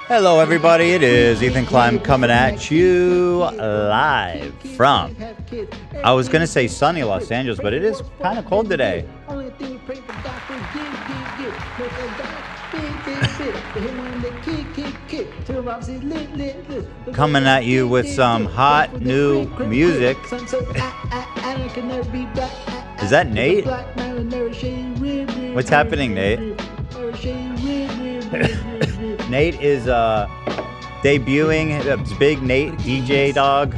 Hello, everybody. It is Ethan Klein coming at you live from, I was going to say sunny Los Angeles, but it is kind of cold today. Coming at you with some hot new music. Is that Nate? What's happening, Nate? Nate is debuting his big Nate DJ dog.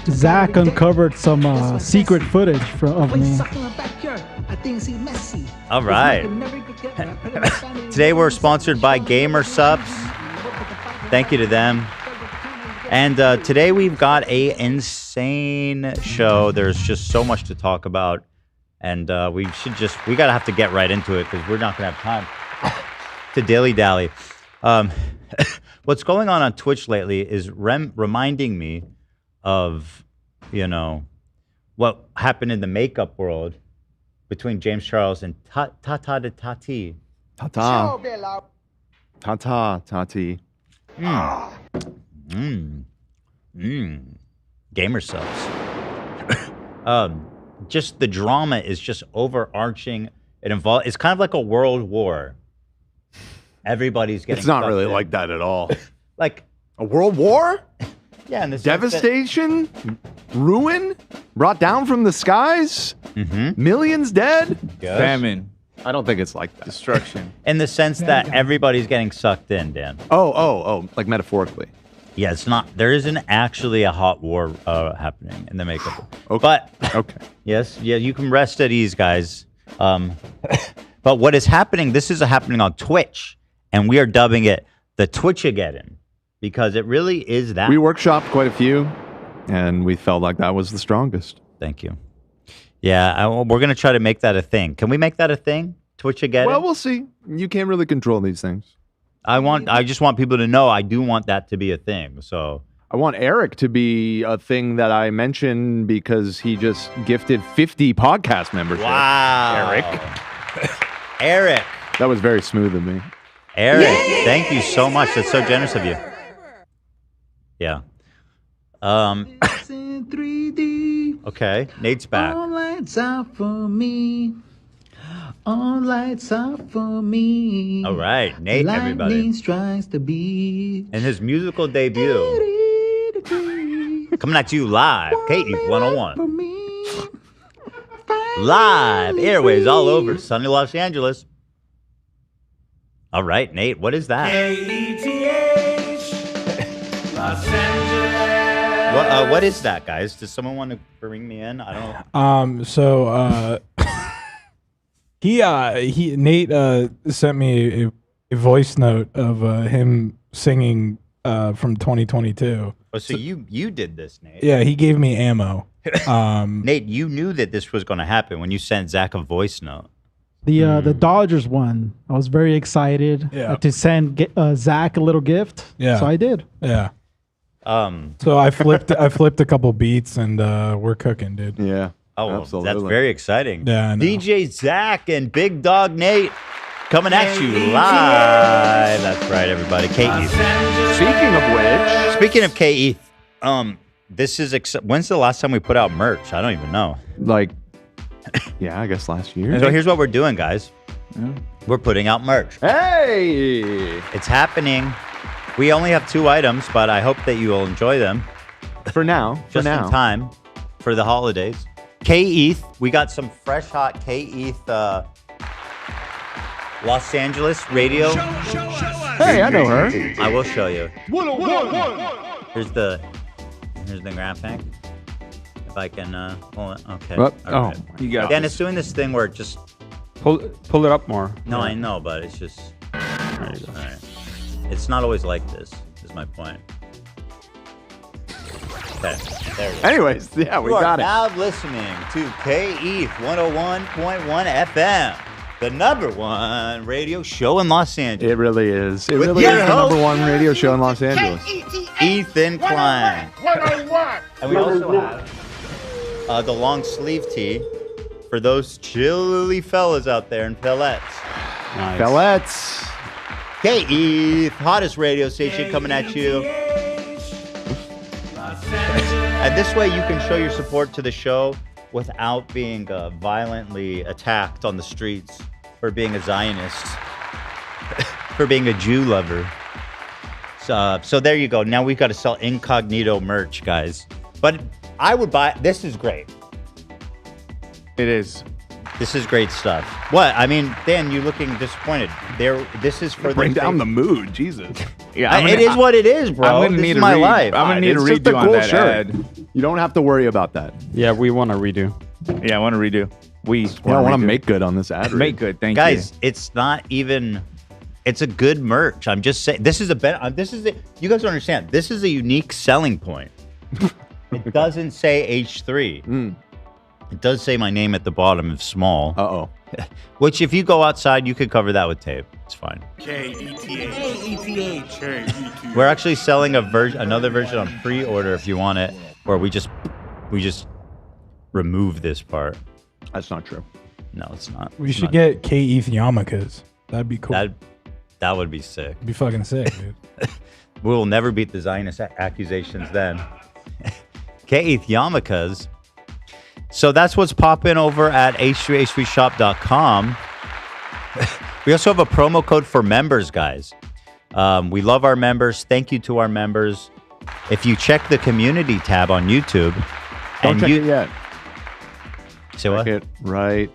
Zach uncovered some secret footage of me. All right. Today we're sponsored by Gamer Subs. Thank you to them. And today we've got a insane show. There's just so much to talk about. And we gotta have to get right into it because we're not gonna have time to dilly-dally. What's going on Twitch lately is reminding me of, you know, what happened in the makeup world between James Charles and Tata de Tati. Tata. Tata Tati. Gamer subs. Just the drama is just overarching. It's kind of like a world war. Everybody's getting. It's not really like that at all. Like a world war? Yeah, and devastation, ruin, brought down from the skies, millions dead, famine. I don't think it's like that. Destruction. In the sense that everybody's getting sucked in, Dan. Oh, like metaphorically. Yeah, it's not. There isn't actually a hot war happening in the makeup. Okay. But yes, you can rest at ease, guys. But what is happening? This is happening on Twitch, and we are dubbing it the Twitchegeddon because it really is that. We workshopped quite a few, and we felt like that was the strongest. Thank you. Yeah, we're gonna try to make that a thing. Can we make that a thing? Twitchegeddon? Well, we'll see. You can't really control these things. I just want people to know I do want that to be a thing. So I want Eric to be a thing that I mention because he just gifted 50 podcast memberships. Wow. Eric. That was very smooth of me. Eric, thank you so much. That's so generous of you. Yeah. Okay, Nate's back. All lights out for me. All lights out for me. All right, Nate, everybody. Lightning strikes the beat. In his musical debut. Coming at you live, KE 101. Live, airways all over sunny Los Angeles. All right, Nate, what is that? Los Angeles. What is that, guys? Does someone want to bring me in? I don't know. Nate sent me a voice note of him singing from 2022. Oh, so you did this, Nate? Yeah, he gave me ammo. Nate, you knew that this was going to happen when you sent Zach a voice note. The Dodgers won. I was very excited to send Zach a little gift. Yeah, so I did. Yeah. So I flipped a couple beats and we're cooking, dude. Yeah. Oh, absolutely. That's very exciting. Yeah, I know. DJ Zach and Big Dog Nate coming at you live. That's right, everybody. KE. Speaking of KE, this is when's the last time we put out merch? I don't even know. Like, yeah, I guess last year. So here's what we're doing, guys. Yeah. We're putting out merch. Hey! It's happening. We only have 2 items, but I hope that you will enjoy them. For now. Just in time for the holidays. K-ETH. We got some fresh, hot K-ETH Los Angeles radio. Hey, I know her. I will show you. Here's the graphic. If I can pull it. Okay. Right. You got Dan, it's doing this thing where it just... Pull it up more. No, I know, but it's just... All right. It's not always like this, is my point. Okay, there it is. Anyways, yeah, we got it. You are now listening to KE 101.1 FM, the #1 radio show in Los Angeles. It really is. It really is the #1 radio show in Los Angeles. Ethan Klein. And we also have the long sleeve tee for those chilly fellas out there in Fellettes. Nice. Fellettes. KE, hottest radio station coming at you. And this way you can show your support to the show without being violently attacked on the streets for being a Zionist, for being a Jew lover. So there you go. Now we've got to sell incognito merch, guys. But I would buy. This is great. It is. This is great stuff. What? I mean, Dan, you're looking disappointed. This is for bring down the mood, Jesus. Yeah, it is what it is, bro. This is my life. I'm gonna need a redo on that ad. You don't have to worry about that. Yeah, we want to redo. Yeah, I want to redo. We don't want to make good on this ad. Make good, thank you. Guys, it's not even. It's a good merch. I'm just saying. This is a better. You guys don't understand. This is a unique selling point. It doesn't say H3. It does say my name at the bottom of small. Uh-oh. Which, if you go outside, you could cover that with tape. It's fine. K-E-T-H. We're actually selling another version on pre-order if you want it, where we just remove this part. That's not true. No, it's not. We should get KE yarmulkes. That'd be cool. That would be sick. It'd be fucking sick, dude. We will never beat the Zionist accusations then. KE yarmulkes. So that's what's popping over at h3h3shop.com. We also have a promo code for members, guys. We love our members. Thank you to our members. If you check the community tab on YouTube, Don't check it yet. Say what? Check it right.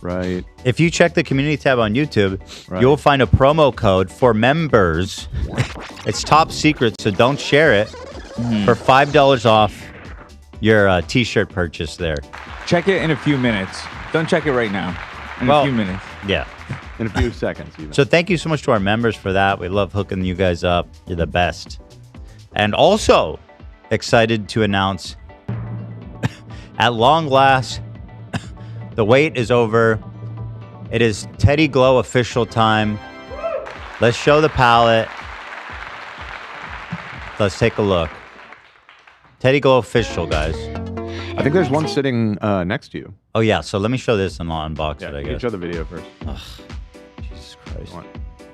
Right. If you check the community tab on YouTube, you'll find a promo code for members. It's top secret, so don't share it. For $5 off your t-shirt purchase there. Check it in a few minutes. Don't check it right now. In a few minutes. Yeah. In a few seconds, even. So thank you so much to our members for that. We love hooking you guys up. You're the best. And also excited to announce, at long last, the wait is over. It is Teddy Glow official time. Let's show the palette. Let's take a look. Teddy Glow official, guys. I think there's one sitting next to you. Oh, yeah. So let me show this and I'll unbox it, I guess. Show the video first. Ugh, Jesus Christ.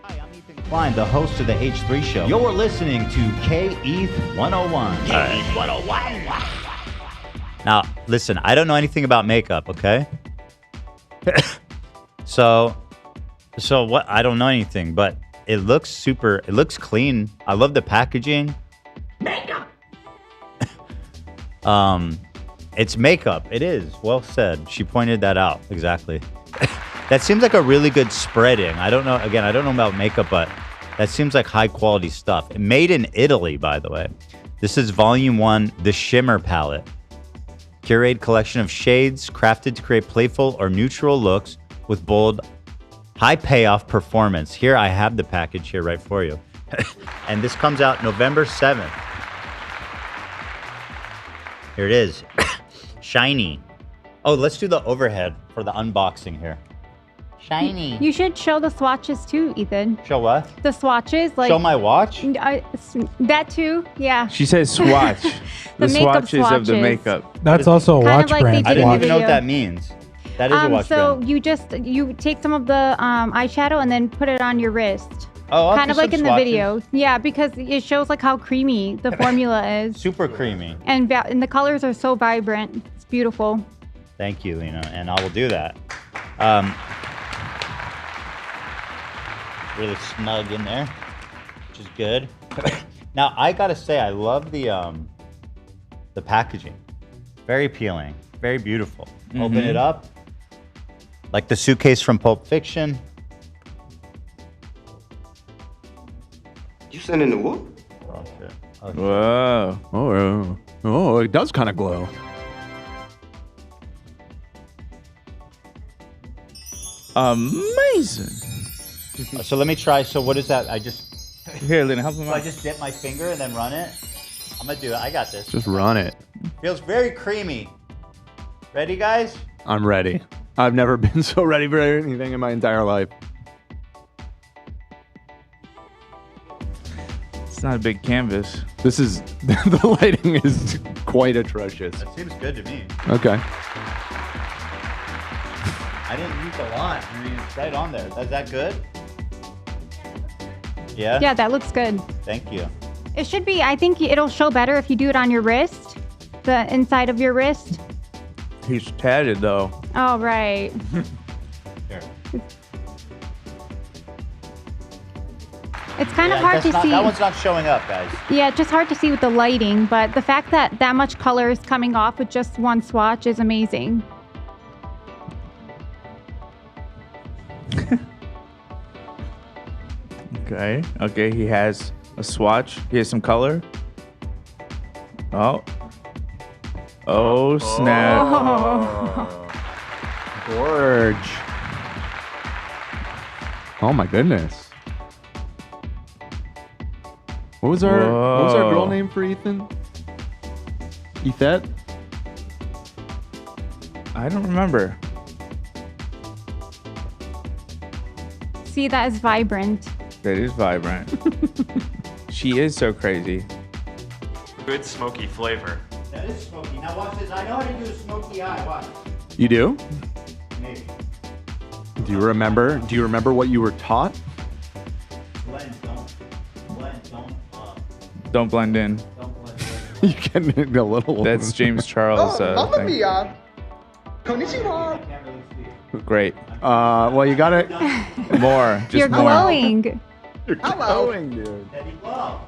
Hi, I'm Ethan Klein, the host of the H3 Show. You're listening to KETH 101. KETH 101. Now, listen, I don't know anything about makeup, okay? So what? I don't know anything, but it looks clean. I love the packaging. Makeup. It's makeup. It is. Well said. She pointed that out. Exactly. That seems like a really good spreading. I don't know. Again, I don't know about makeup, but that seems like high quality stuff. Made in Italy, by the way. This is Volume 1, the Shimmer Palette. Curated collection of shades crafted to create playful or neutral looks with bold, high payoff performance. Here, I have the package here right for you. And this comes out November 7th. Here it is. Shiny. Oh, let's do the overhead for the unboxing here. Shiny. You should show the swatches too, Ethan. Show what? The swatches, like show my watch. That too, yeah. She says swatch. The swatches of the makeup. That's also a watch like brand. I didn't even know what that means. That is a watch so brand. you take some of the eyeshadow and then put it on your wrist. Oh, kind of like in the video. Yeah, because it shows like how creamy the formula is. Super creamy. And the colors are so vibrant. It's beautiful. Thank you, Lena, and I will do that. Really snug in there, which is good. Now, I gotta say, I love the packaging. Very appealing, very beautiful. Open it up, like the suitcase from Pulp Fiction. You sending the what? Oh, shit. Whoa. Oh, it does kind of glow. Amazing. So let me try. So what is that? Here, Lena, help him I out. just dip my finger and then run it? I'm gonna do it. I got this. Just run it. Feels very creamy. Ready, guys? I'm ready. I've never been so ready for anything in my entire life. It's not a big canvas. This is, the lighting is quite atrocious. That seems good to me. Okay. I didn't use a lot. I mean, it's right on there. Is that good? Yeah? Yeah, that looks good. Thank you. It should be, I think it'll show better if you do it on your wrist, the inside of your wrist. He's tatted though. Oh, right. Here. It's kind of hard to see. That one's not showing up, guys. Yeah, just hard to see with the lighting, but the fact that that much color is coming off with just one swatch is amazing. Okay. Okay, he has a swatch. He has some color. Oh. Oh, snap. Gorge. Oh my goodness. What was our girl name for Ethan? Ethet? I don't remember. See, that is vibrant. That is vibrant. She is so crazy. Good smoky flavor. That is smoky. Now watch this. I know how to do a smoky eye. Watch. You do? Maybe. Do you remember what you were taught? Blend, don't. Don't blend in. Don't blend You getting a little. That's James Charles. Thing. I can't really see. Great. Well, you got it. More. Just You're more. glowing. You're glowing, dude. Teddy Glow.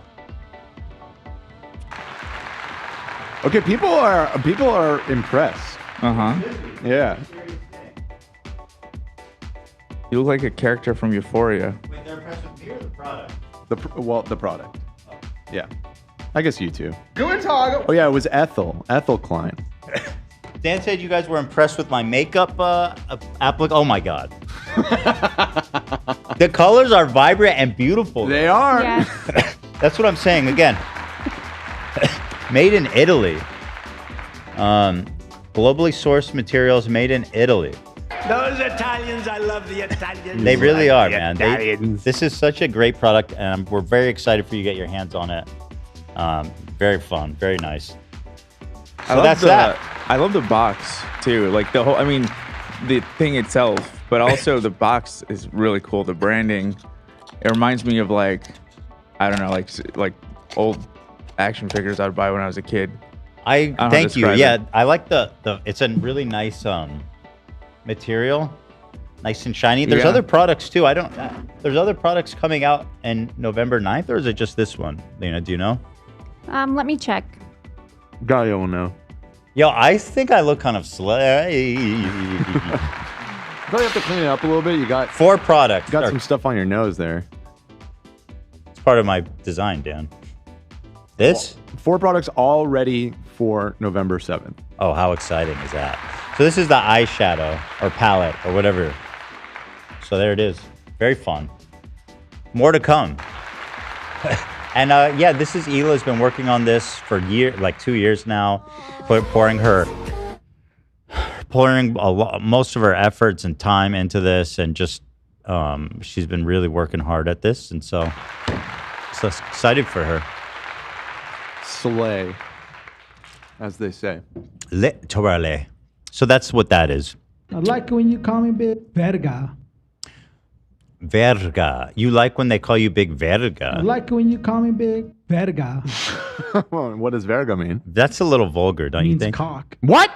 Okay, people are impressed. Yeah. You look like a character from Euphoria. Wait, they're impressed with me or the product? The product. Yeah. I guess you too. Oh yeah, it was Ethel Klein. Dan said you guys were impressed with my makeup Oh my god. The colors are vibrant and beautiful. They are. Yes. That's what I'm saying again. Made in Italy. Globally sourced materials made in Italy. Those Italians, I love the Italians. They really are, man. Italians. This is such a great product, and we're very excited for you to get your hands on it. Very fun, very nice. So that's that. I love the box too. Like the whole, I mean, the thing itself, but also the box is really cool. The branding, it reminds me of like, I don't know, like old action figures I'd buy when I was a kid. Thank you. Yeah, I like the. It's a really nice material, nice and shiny. There's other products too. There's other products coming out in November 9th, or is it just this one? Lena, do you know? Let me check. Guy will know. Yo, I think I look kind of slay. Probably have to clean it up a little bit. You got 4 products. Got some stuff on your nose there. It's part of my design, Dan. This? 4 products all ready for November 7th. Oh, how exciting is that? So this is the eyeshadow or palette or whatever. So there it is. Very fun. More to come. And yeah, this is Hila's been working on this for like 2 years now, pouring most of her efforts and time into this, and just she's been really working hard at this, and so excited for her. Slay, as they say. Literally. So that's what that is. I like it when you call me big verga. Verga. You like when they call you big verga. I like it when you call me big verga. What does verga mean? That's a little vulgar, don't you think? Cock. What?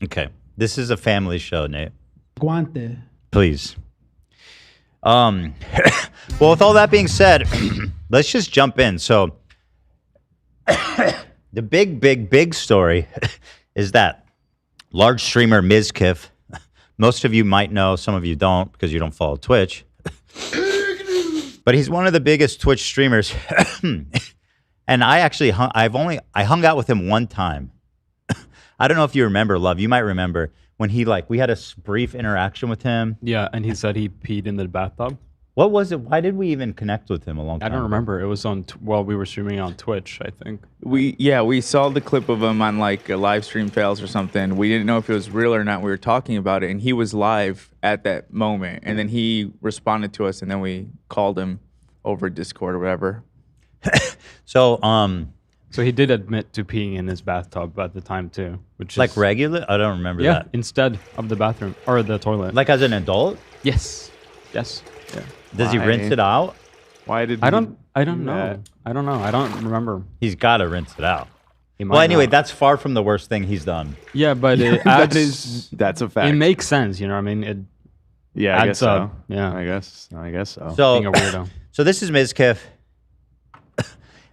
Okay. This is a family show, Nate. Guante. Please. Well, with all that being said, let's just jump in. So the big story is that large streamer Mizkif. Most of you might know, some of you don't because you don't follow Twitch. But he's one of the biggest Twitch streamers. And I actually hung out with him one time. I don't know if you remember, Love. You might remember when we had a brief interaction with him. Yeah, and he said he peed in the bathtub. What was it? Why did we even connect with him a long time I don't ago? remember. It was on while we were streaming on Twitch, I think. We saw the clip of him on like a live stream fails or something. We didn't know if it was real or not. We were talking about it, and he was live at that moment. And then he responded to us, and then we called him over Discord or whatever. So he did admit to peeing in his bathtub at the time too, which like is, regular? I don't remember that. instead of the bathroom or the toilet. Like as an adult? Yes. Yeah. Does he rinse it out? Why did I don't know. that? I don't know. I don't remember. He's got to rinse it out. He might Well, anyway, not. that's far from the worst thing he's done. Yeah, but it adds, That's a fact. it makes sense. You know what I mean? It Yeah, I adds guess so. up. Yeah. I guess so. So, being a weirdo. so this is Mizkif.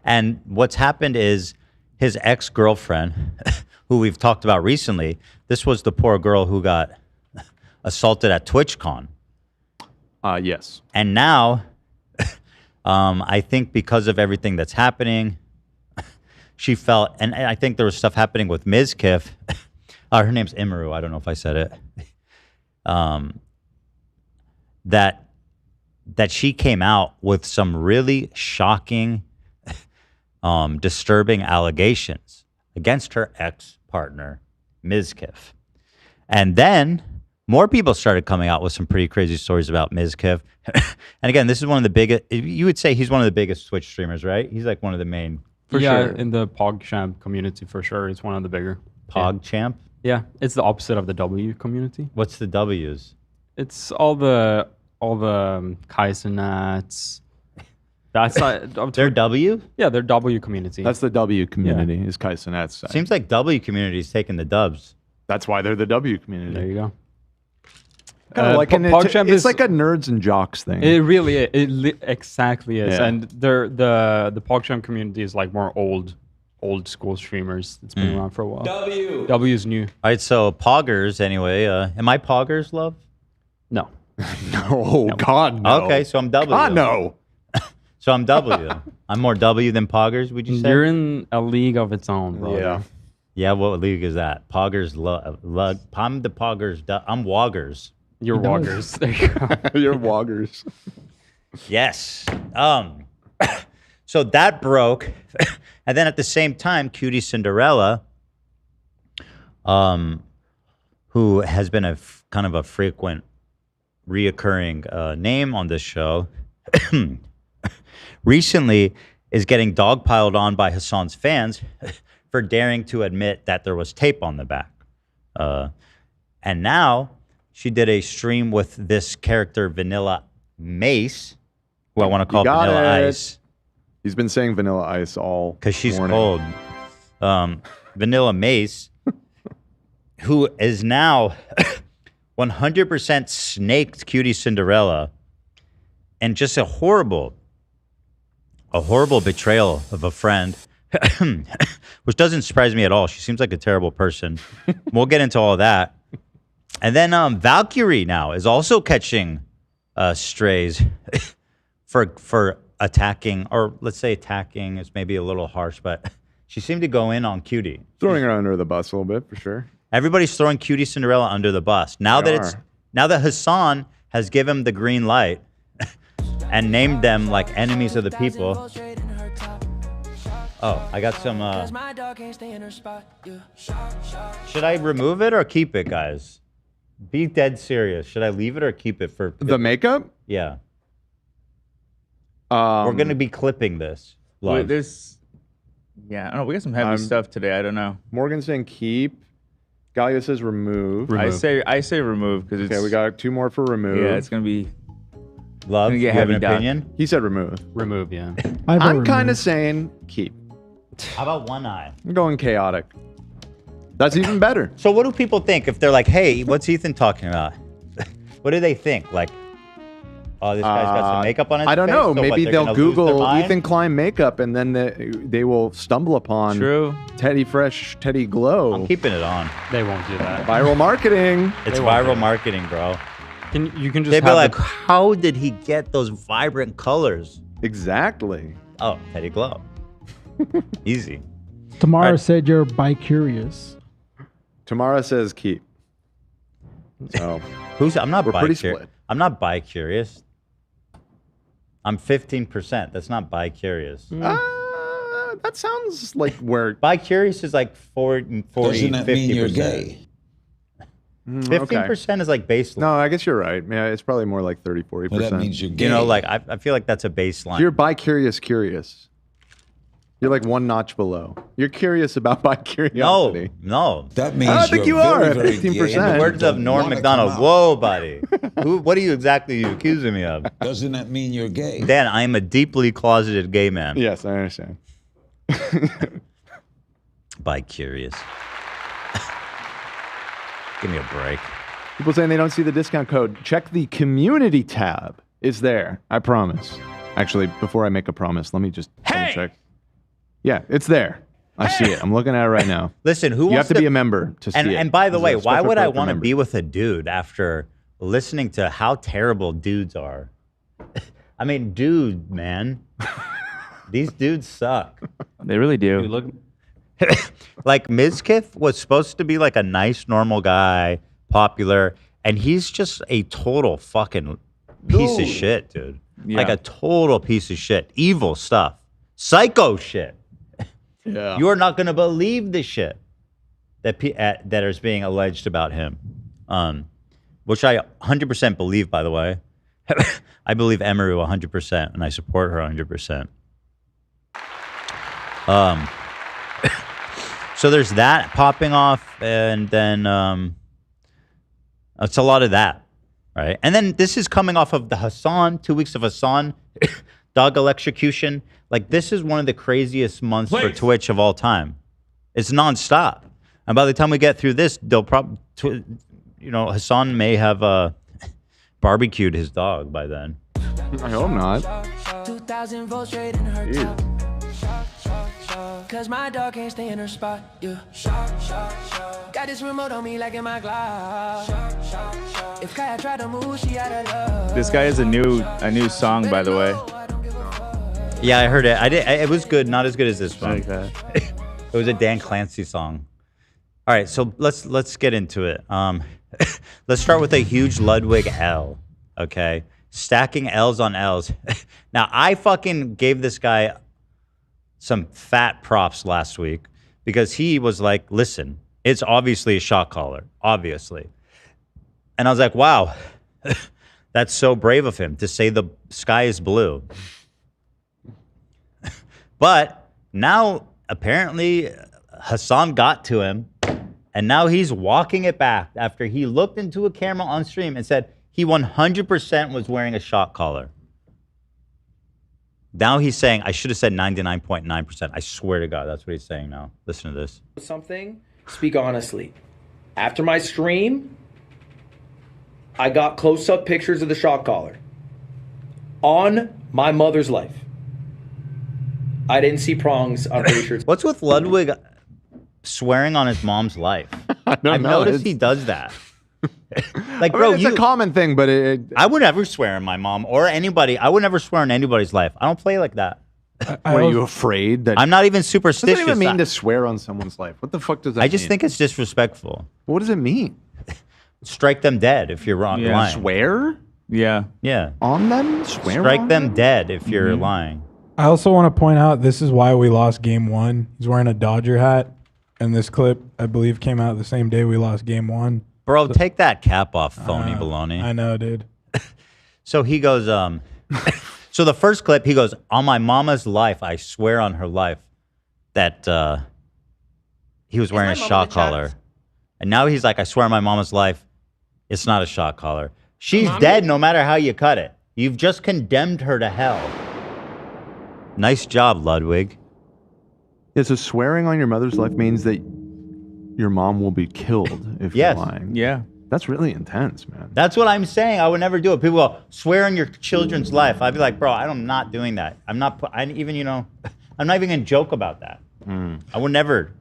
And what's happened is his ex-girlfriend, who we've talked about recently, this was the poor girl who got assaulted at TwitchCon. Yes. And now, I think because of everything that's happening, she felt, and I think there was stuff happening with Mizkif. Her name's Emiru. I don't know if I said it. That she came out with some really shocking, disturbing allegations against her ex-partner, Mizkif. And then more people started coming out with some pretty crazy stories about Mizkif. And again, this is one of the biggest, you would say he's one of the biggest Twitch streamers, right? He's like one of the main. For sure. In the PogChamp community, for sure. It's one of the bigger. PogChamp? Yeah. It's the opposite of the W community. What's the W's? It's all the Kaizenats. That's not, They're W? Yeah, they're W community. That's the W community, is Kaizenat's side. Seems like W community is taking the dubs. That's why they're the W community. There you go. Kind of like it's like a nerds and jocks thing. It really is. It exactly is. Yeah. And the PogChamp community is like more old school streamers. It's been around for a while. W is new. All right, so Poggers, anyway. Am I Poggers, love? No. No. God, no. Okay, so I'm W. God, no. So I'm W. I'm more W than Poggers, would you say? You're in a league of its own, bro. Yeah. Yeah, what league is that? Poggers, I'm the Poggers. I'm Woggers. You're Woggers. There you go. You're Woggers. Yes. So that broke. And then at the same time, Cutie Cinderella, who has been kind of a frequent reoccurring name on this show, recently is getting dogpiled on by Hassan's fans for daring to admit that there was tape on the back. And now she did a stream with this character, Vanillamace, who I want to call Vanilla Ice. He's been saying Vanilla Ice all because she's morning. cold. Vanillamace, who is now 100% snaked Cutie Cinderella, and just a horrible betrayal of a friend, which doesn't surprise me at all. She seems like a terrible person. We'll get into all that. And then Valkyrae now is also catching strays for attacking, or let's say attacking is maybe a little harsh, but she seemed to go in on Cutie. Throwing her under the bus a little bit, for sure. Everybody's throwing Cutie Cinderella under the bus. Now that Hassan has given the green light and named them like enemies of the people. Oh, I got some. Should I remove it or keep it, guys? Be dead serious. Should I leave it or keep it for the makeup? Yeah. We're gonna be clipping this. Wait, yeah, I don't know. We got some heavy stuff today. I don't know. Morgan's saying keep. Galio says remove. I say remove because it's okay. We got 2 more for remove. Yeah, it's gonna be. Love, you have an opinion? He said remove. Remove, yeah. I'm kind of saying keep. How about one eye? I'm going chaotic. That's even better. So what do people think if they're like, hey, what's Ethan talking about? What do they think? Like, oh, this guy's got some makeup on his face? I don't know. So Maybe what, they'll Google Ethan Klein makeup and then they will stumble upon Teddy Fresh, Teddy Glow. I'm keeping it on. They won't do that. Viral marketing. It's viral marketing, bro. You can just They'd be like, how did he get those vibrant colors? Exactly. Oh, Teddy Glow. Easy. Tamara said you're bi-curious. Tamara says keep. So I'm not we're pretty bi-curious. split. I'm not bi-curious. I'm 15%. That's not bi-curious. That sounds like where bi-curious is like 40, Doesn't that 50%. mean you're gay? 15% is like baseline. No, I guess you're right. Yeah, it's probably more like 30, 40%. Well, that means you're gay. You know, like I feel like that's a baseline. You're bi-curious curious. You're like one notch below. You're curious about my curiosity. No. That means I think you are at 15%. In the words of Norm MacDonald, whoa, buddy. What are you exactly accusing me of? Doesn't that mean you're gay? Dan, I am a deeply closeted gay man. Yes, I understand. Bi-curious. Give me a break. People saying they don't see the discount code. Check the community tab. It's there. I promise. Actually, before I make a promise, let me just check. Yeah, it's there. I see it. I'm looking at it right now. Listen, you have to be a member to see it. And by the way, why would I want to be with a dude after listening to how terrible dudes are? I mean, dude, man. These dudes suck. They really do. Like, Mizkif was supposed to be like a nice, normal guy, popular, and he's just a total fucking piece of shit, dude. Yeah. Like a total piece of shit. Evil stuff. Psycho shit. Yeah. You are not going to believe the shit that is being alleged about him, which I 100% believe, by the way. I believe Emiru 100%, and I support her 100%. So there's that popping off, and then it's a lot of that, right? And then this is coming off of the Hassan, 2 weeks of Hassan, dog electrocution. Like, this is one of the craziest months for Twitch of all time. It's nonstop. And by the time we get through this, they'll probably, Hassan may have barbecued his dog by then. I hope not. Cause my dog can't stay in her spot. Yeah. Got this remote on me like in my glass. If Kaya tried to move, she out of love. This guy has a new song, by the way. Yeah, I heard it. It was good, not as good as this one. Like that. It was a Dan Clancy song. All right, so let's get into it. Let's start with a huge Ludwig L. Okay, stacking L's on L's. Now, I fucking gave this guy some fat props last week because he was like, "Listen, it's obviously a shot caller, obviously," and I was like, "Wow, that's so brave of him to say the sky is blue." But now, apparently, Hassan got to him, and now he's walking it back after he looked into a camera on stream and said he 100% was wearing a shot collar. Now he's saying, I should have said 99.9%. I swear to God, that's what he's saying now. Listen to this. Something, speak honestly. After my stream, I got close-up pictures of the shot collar on my mother's life. I didn't see prongs on her shirt. What's with Ludwig swearing on his mom's life? I've noticed he does that. Like, bro, it's a common thing, but I would never swear on my mom or anybody. I would never swear on anybody's life. I don't play like that. Are you afraid that I'm not even superstitious? What does it even mean to swear on someone's life? What the fuck does that mean? I just think it's disrespectful. What does it mean? Strike them dead if you're wrong. Yeah. Lying. Swear? Yeah. Yeah. On them? Swear Strike on them dead if you're lying. I also want to point out this is why we lost game one. He's wearing a Dodger hat, and this clip, I believe, came out the same day we lost game one. Bro, take that cap off, phony baloney. I know, dude. So he goes, so the first clip, he goes, on my mama's life, I swear on her life, that he was wearing a shot collar. And now he's like, I swear on my mama's life, it's not a shot collar. She's dead no matter how you cut it. You've just condemned her to hell. Nice job, Ludwig. Yeah, so swearing on your mother's life means that your mom will be killed if you're lying. Yeah. That's really intense, man. That's what I'm saying. I would never do it. People go, swear on your children's life. I'd be like, bro, I'm not doing that. I'm not even going to joke about that. I would never.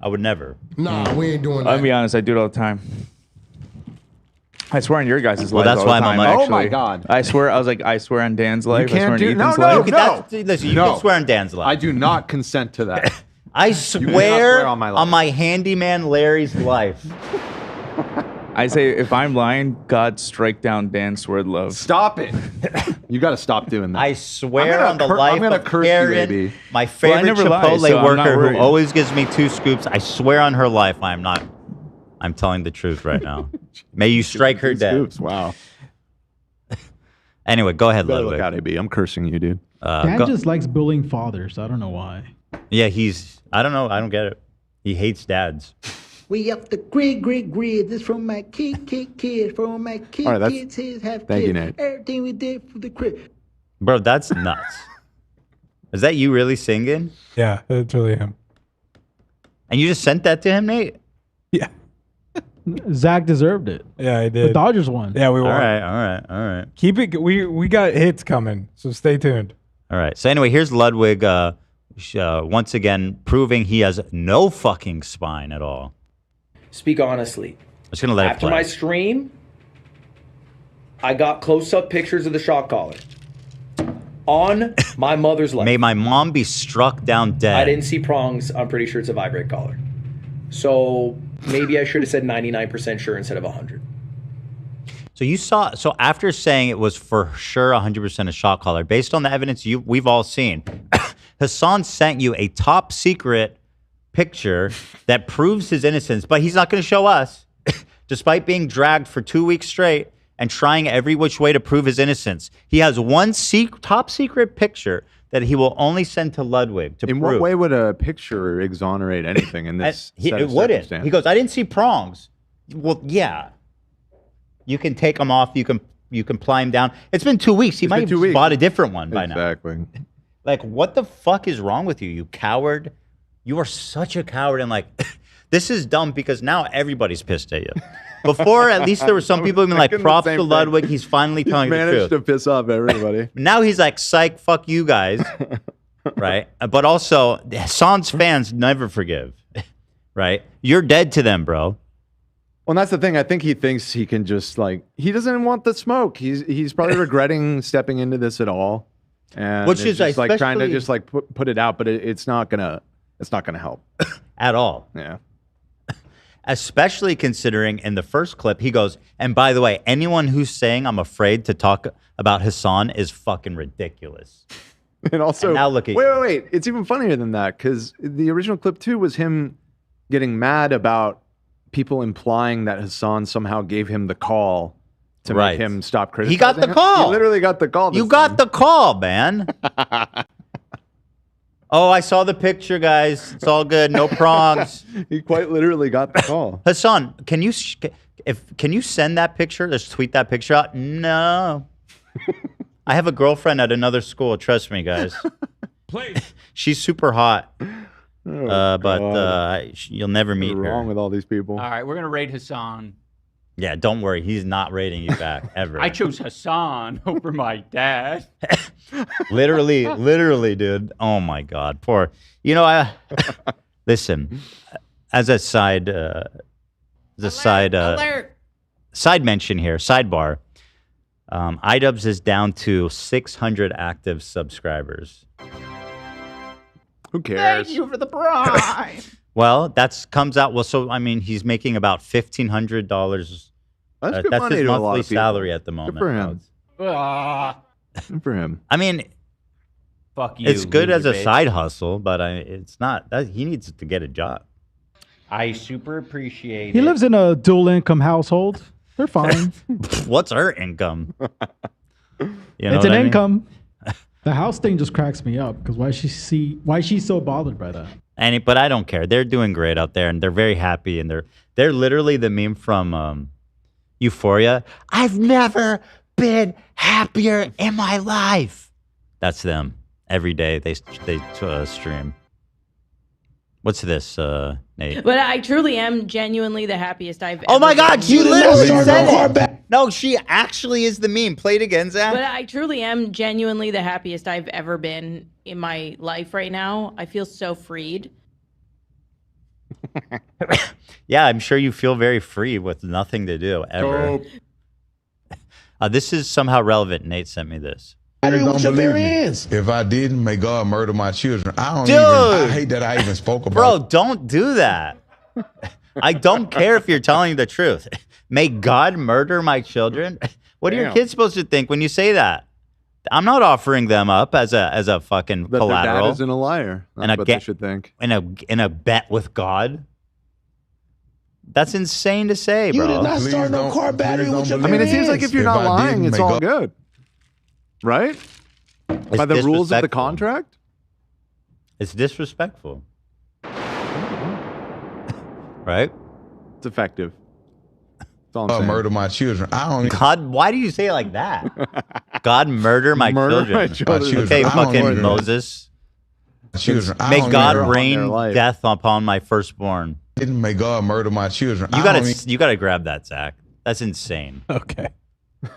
Nah, we ain't doing that. I'll be honest, I do it all the time. I swear on your guys' life. Well, that's why I'm like, oh my God. I swear on Dan's life. You can't I swear on do Ethan's no. life. Listen, you can swear on Dan's life. I do not consent to that. I swear on my life. on my handyman Larry's life. I say, if I'm lying, God strike down Dan's sword love. Stop it. You got to stop doing that. I swear on the life of Karen, my Well, I favorite never lie, Chipotle so I'm not worker who worried. always gives me 2 scoops. I swear on her life, I'm telling the truth right now. May you strike her dead. Scoops. Wow. Anyway, go ahead, Better Ludwig. look out, AB. I'm cursing you, dude. Dan just likes bullying fathers. I don't know why. Yeah, I don't know. I don't get it. He hates dads. We up the grid. This from my kid. From my kid, All right, kids, his half thank you, kid. Nate. Everything we did for the crib. Bro, that's nuts. Is that you really singing? Yeah, it's really him. And you just sent that to him, Nate? Yeah. Zach deserved it. Yeah, I did. The Dodgers won. Yeah, we won. All right. Keep it. We got hits coming, so stay tuned. All right. So anyway, here's Ludwig once again proving he has no fucking spine at all. Speak honestly. I'm just gonna let After it play. my stream, I got close-up pictures of the shock collar on my mother's life. May my mom be struck down dead. I didn't see prongs. I'm pretty sure it's a vibrate collar. So maybe I should have said 99% sure instead of 100. So you saw. So after saying it was for sure 100% a shot caller, based on the evidence we've all seen, Hassan sent you a top secret picture that proves his innocence, but he's not going to show us, despite being dragged for 2 weeks straight and trying every which way to prove his innocence. He has one top secret picture that he will only send to Ludwig to In prove. what way would a picture exonerate anything in this? It wouldn't. He goes, I didn't see prongs. Well, yeah. You can take them off. You can ply him down. It's been 2 weeks. He might have bought a different one by now. Exactly. Like, what the fuck is wrong with you, you coward? You are such a coward. And like, this is dumb because now everybody's pissed at you. Before, at least there were some people who been like, props to Ludwig. He's finally telling the truth. Managed to piss off everybody. Now he's like, psych, fuck you guys. Right? But also, Hassan's fans never forgive. Right? You're dead to them, bro. Well, that's the thing. I think he thinks he can just like, he doesn't want the smoke. He's probably regretting stepping into this at all. And which is just like trying to just like put it out, but it's not gonna help at all. Yeah. Especially considering in the first clip, he goes, and by the way, anyone who's saying I'm afraid to talk about Hassan is fucking ridiculous. And also, now look at wait. It's even funnier than that because the original clip too was him getting mad about people implying that Hassan somehow gave him the call to make him stop criticizing. He got the call. He literally got the call. You got the call, man. Oh, I saw the picture, guys. It's all good. No prongs. He quite literally got the call. Hassan, can you send that picture? Just tweet that picture out. No. I have a girlfriend at another school. Trust me, guys. Please. She's super hot. But you'll never meet her. What's wrong with all these people? All right, we're gonna raid Hassan. Yeah, don't worry. He's not raiding you back ever. I chose Hassan over my dad. literally, dude. Oh my God, poor. You know, listen. As a side, side mention here, sidebar. iDubbbz is down to 600 active subscribers. Who cares? Thank you for the prime. Well, comes out. Well, so I mean, he's making about $1,500. That's good that's money his to a lot monthly of people. salary at the moment. Good for him. Good for him. I mean, fuck you. It's good as a bitch. side hustle, but it's not. He needs to get a job. I super appreciate He it. lives in a dual income household. They're fine. What's her income? You know It's what an I mean? income. The house thing just cracks me up because why she's so bothered by that? But I don't care. They're doing great out there, and they're very happy, and they're literally the meme from Euphoria. I've never been happier in my life. That's them. Every day they stream. What's this, Nate? But I truly am genuinely the happiest I've Oh ever my God, been. she literally said it. No, she actually is the meme. Play it again, Zach. But I truly am genuinely the happiest I've ever been in my life right now. I feel so freed. Yeah, I'm sure you feel very free with nothing to do ever. This is somehow relevant. Nate sent me this. If I didn't, may God murder my children. Dude! I hate that I even spoke about Bro, don't do that. I don't care if you're telling the truth. May God murder my children? What are your Damn. kids supposed to think when you say that? I'm not offering them up as a fucking That their collateral. dad isn't a liar. That's what they should think. In a bet with God. That's insane to say, bro. You did not start no car battery with your I mean, it seems like if you're not lying, it's all good. Right? By the It's rules of the disrespectful. contract? It's disrespectful. Right? It's effective. That's all I'm saying. Murder my children. I don't. God, why do you say it like that? God, murder my children. My children. Okay, fucking Moses. Children. May God rain death upon my firstborn. May God murder my children. You gotta grab that, Zach. That's insane. Okay.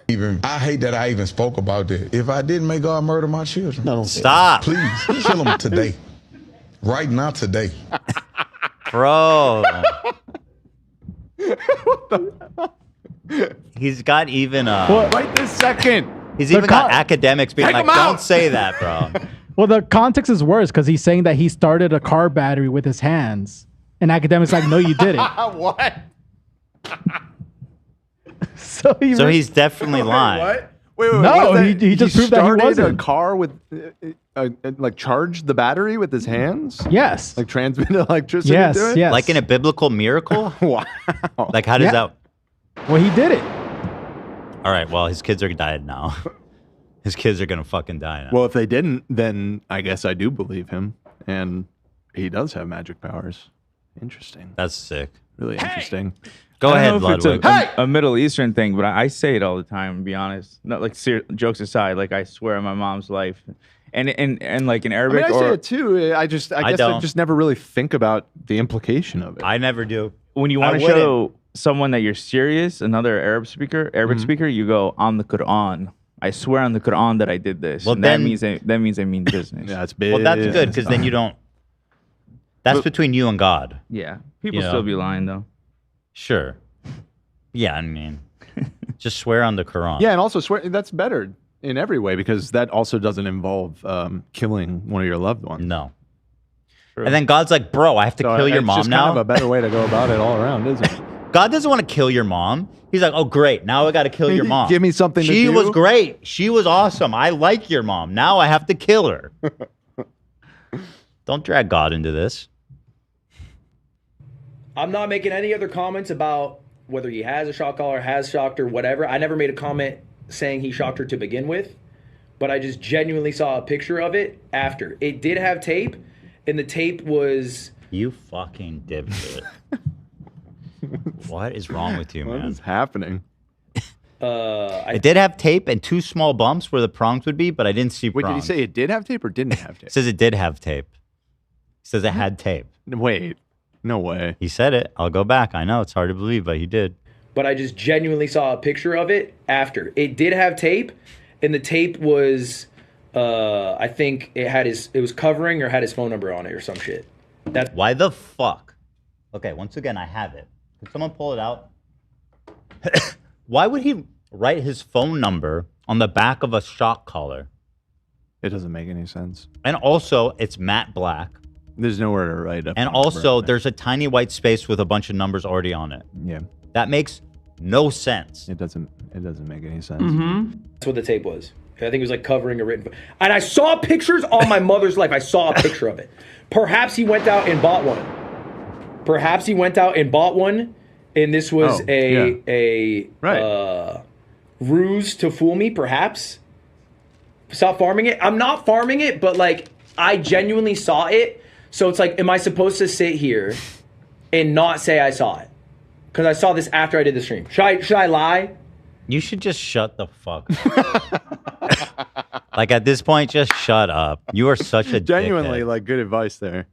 I hate that I even spoke about that. If I didn't, may God murder my children. No, stop. Please kill them today. Right now, today. Bro. He's got even right this second. He's even got academics being like, "Don't say that, bro." Well, the context is worse because he's saying that he started a car battery with his hands, and academics like, "No, you didn't." What? So he's definitely lying. What? Wait, no, he just proved that he wasn't. Started a car with, like, charged the battery with his hands? Yes. Like, transmitted electricity Yes, to it? yes. Like in a biblical miracle? Wow. Like, how does that... Well, he did it. All right, well, his kids are dead now. His kids are going to fucking die now. Well, if they didn't, then I guess I do believe him. And he does have magic powers. Interesting. That's sick. Really interesting. Go ahead, I don't know if Ludwig. it's a Middle Eastern thing, but I say it all the time, to be honest. Not like jokes aside, like I swear on my mom's life. And like in Arabic, I mean, I say it too. I guess I just never really think about the implication of it. I never do. When you want to show someone that you're serious, another Arabic speaker, you go on the Quran. I swear on the Quran that I did this. Well, and then, that means I mean business. Yeah, it's big. Well, that's good because then you don't. That's between you and God. Yeah, people still be lying though. Sure. Yeah, I mean, just swear on the Quran. Yeah, and also swear that's better in every way because that also doesn't involve killing one of your loved ones. No. True. And then God's like, bro, I have to kill your mom just now. Kind of a better way to go about it all around, isn't it? God doesn't want to kill your mom. He's like, oh, great. Now I got to kill your mom. Give me something to do. She was great. She was awesome. I like your mom. Now I have to kill her. Don't drag God into this. I'm not making any other comments about whether he has a shock collar, has shocked her, whatever. I never made a comment saying he shocked her to begin with, but I just genuinely saw a picture of it after. It did have tape, and the tape was... You fucking dipshit. What is wrong with you, man? What is happening? It did have tape and 2 small bumps where the prongs would be, but I didn't see prongs. Wait, did he say it did have tape or didn't have tape? It says it did have tape. He says it had tape. Wait. No way. He said it. I'll go back. I know it's hard to believe, but he did. But I just genuinely saw a picture of it after. It did have tape, and the tape was, I think it was covering or had his phone number on it or some shit. Why the fuck? Okay, once again, I have it. Could someone pull it out? Why would he write his phone number on the back of a shock collar? It doesn't make any sense. And also, it's matte black. There's nowhere to write up. And also, there's a tiny white space with a bunch of numbers already on it. Yeah. That makes no sense. It doesn't make any sense. That's what the tape was. I think it was like covering a written... And I saw pictures on my mother's life. I saw a picture of it. Perhaps he went out and bought one. And this was a ruse to fool me, perhaps. Stop farming it. I'm not farming it, but like I genuinely saw it. So it's like, am I supposed to sit here and not say I saw it? Because I saw this after I did the stream. Should I lie? You should just shut the fuck up. Like at this point, just shut up. You are such a genuinely dickhead. Like good advice there.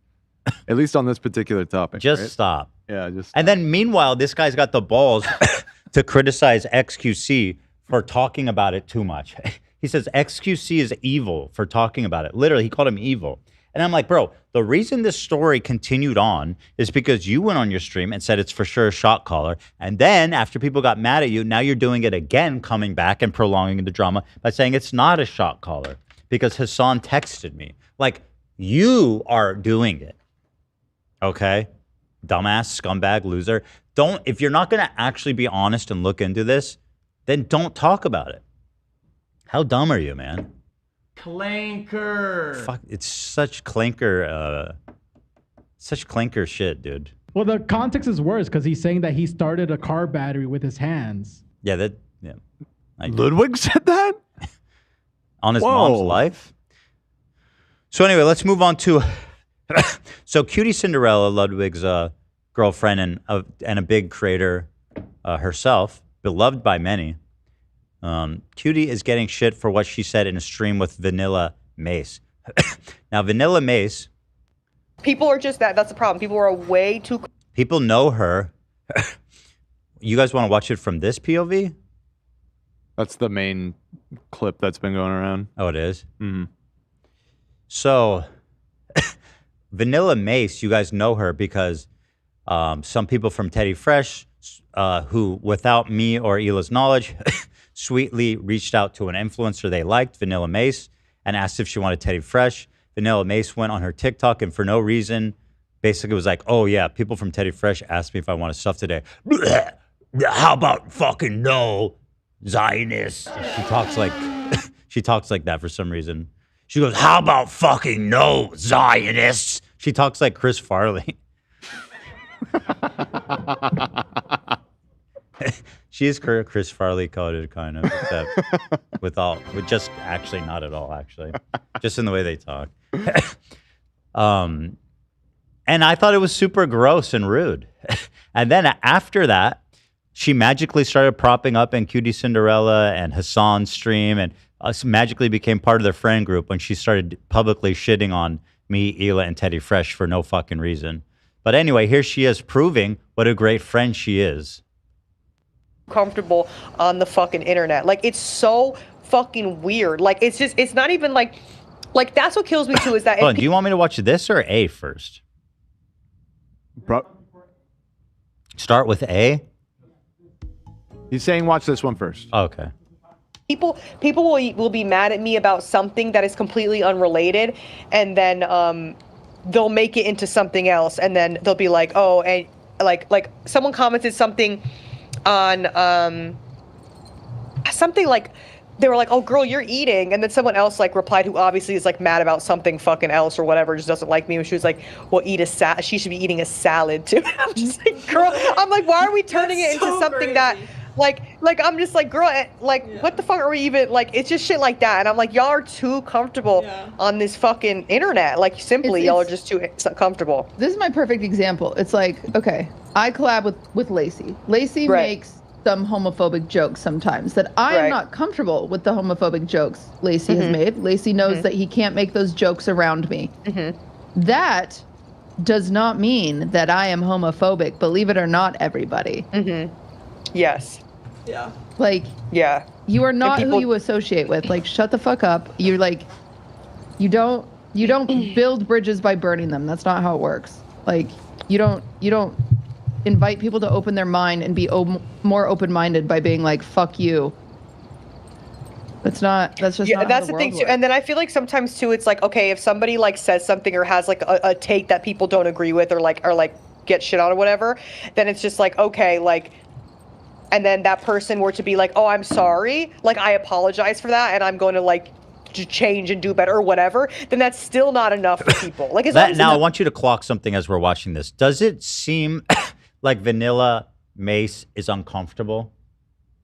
At least on this particular topic. Just stop. Yeah, just stop. And then meanwhile, this guy's got the balls to criticize XQC for talking about it too much. He says XQC is evil for talking about it. Literally, he called him evil. And I'm like, bro, the reason this story continued on is because you went on your stream and said it's for sure a shock collar. And then after people got mad at you, now you're doing it again, coming back and prolonging the drama by saying it's not a shock collar because Hassan texted me. Like, you are doing it. Okay? Dumbass, scumbag, loser. If you're not going to actually be honest and look into this, then don't talk about it. How dumb are you, man? Clanker. Fuck, it's such clinker shit, dude. Well, the context is worse because he's saying that he started a car battery with his hands. Yeah, Ludwig said that? On his mom's life? So anyway, let's move on to So Cutie Cinderella, Ludwig's girlfriend and a big creator herself, beloved by many. Cutie is getting shit for what she said in a stream with Vanillamace. Now, Vanillamace. People are just that's the problem. People are way too. People know her. You guys want to watch it from this POV? That's the main clip that's been going around. Oh, it is? Mm-hmm. So, Vanillamace, you guys know her because some people from Teddy Fresh, who, without me or Hila's knowledge, sweetly reached out to an influencer they liked, Vanillamace, and asked if she wanted Teddy Fresh. Vanillamace went on her TikTok and for no reason, basically was like, oh yeah, people from Teddy Fresh asked me if I wanted stuff today. How about fucking no, Zionist? She talks like she talks like that for some reason. She goes, how about fucking no, Zionists? She talks like Chris Farley. She is Chris Farley coded, kind of, except with just actually not at all, actually, just in the way they talk. And I thought it was super gross and rude. And then after that, she magically started propping up in Cutie Cinderella and Hassan's stream, and magically became part of their friend group when she started publicly shitting on me, Hila, and Teddy Fresh for no fucking reason. But anyway, here she is proving what a great friend she is. Comfortable on the fucking internet. Like, it's so fucking weird. Like, it's not even like that's what kills me too, is that... Hold on, do you want me to watch this or A first? Start with A? He's saying watch this one first. Oh, okay. People will be mad at me about something that is completely unrelated, and then they'll make it into something else, and then they'll be like, oh, and like someone commented something on something like, they were like, oh girl, you're eating, and then someone else like replied who obviously is like mad about something fucking else or whatever, just doesn't like me, and she was like, well, she should be eating a salad too. I'm just like, girl, I'm like, why are we turning it into something crazy. That like I'm just like, girl, what the fuck are we even, like, it's just shit like that, and I'm like, y'all are too comfortable on this fucking internet, like, simply y'all are just too comfortable. This is my perfect example. It's like, okay, I collab with Lacey. Lacey makes some homophobic jokes sometimes that I am not comfortable with the homophobic jokes Lacey has made. Lacey knows that he can't make those jokes around me. That does not mean that I am homophobic, believe it or not, everybody. Yes. Yeah. Like, yeah. You are not who you associate with. Like, shut the fuck up. You're like, you don't build bridges by burning them. That's not how it works. Like, you don't invite people to open their mind and be more open-minded by being like, fuck you. That's just not how the thing too. And then I feel like sometimes too, it's like, okay, if somebody like says something or has like a take that people don't agree with or like get shit on or whatever, then it's just like, okay, like, and then that person were to be like, oh, I'm sorry, like, I apologize for that, and I'm going to like change and do better or whatever, then that's still not enough for people. Like, now I want you to clock something as we're watching this. Does it seem like Vanillamace is uncomfortable?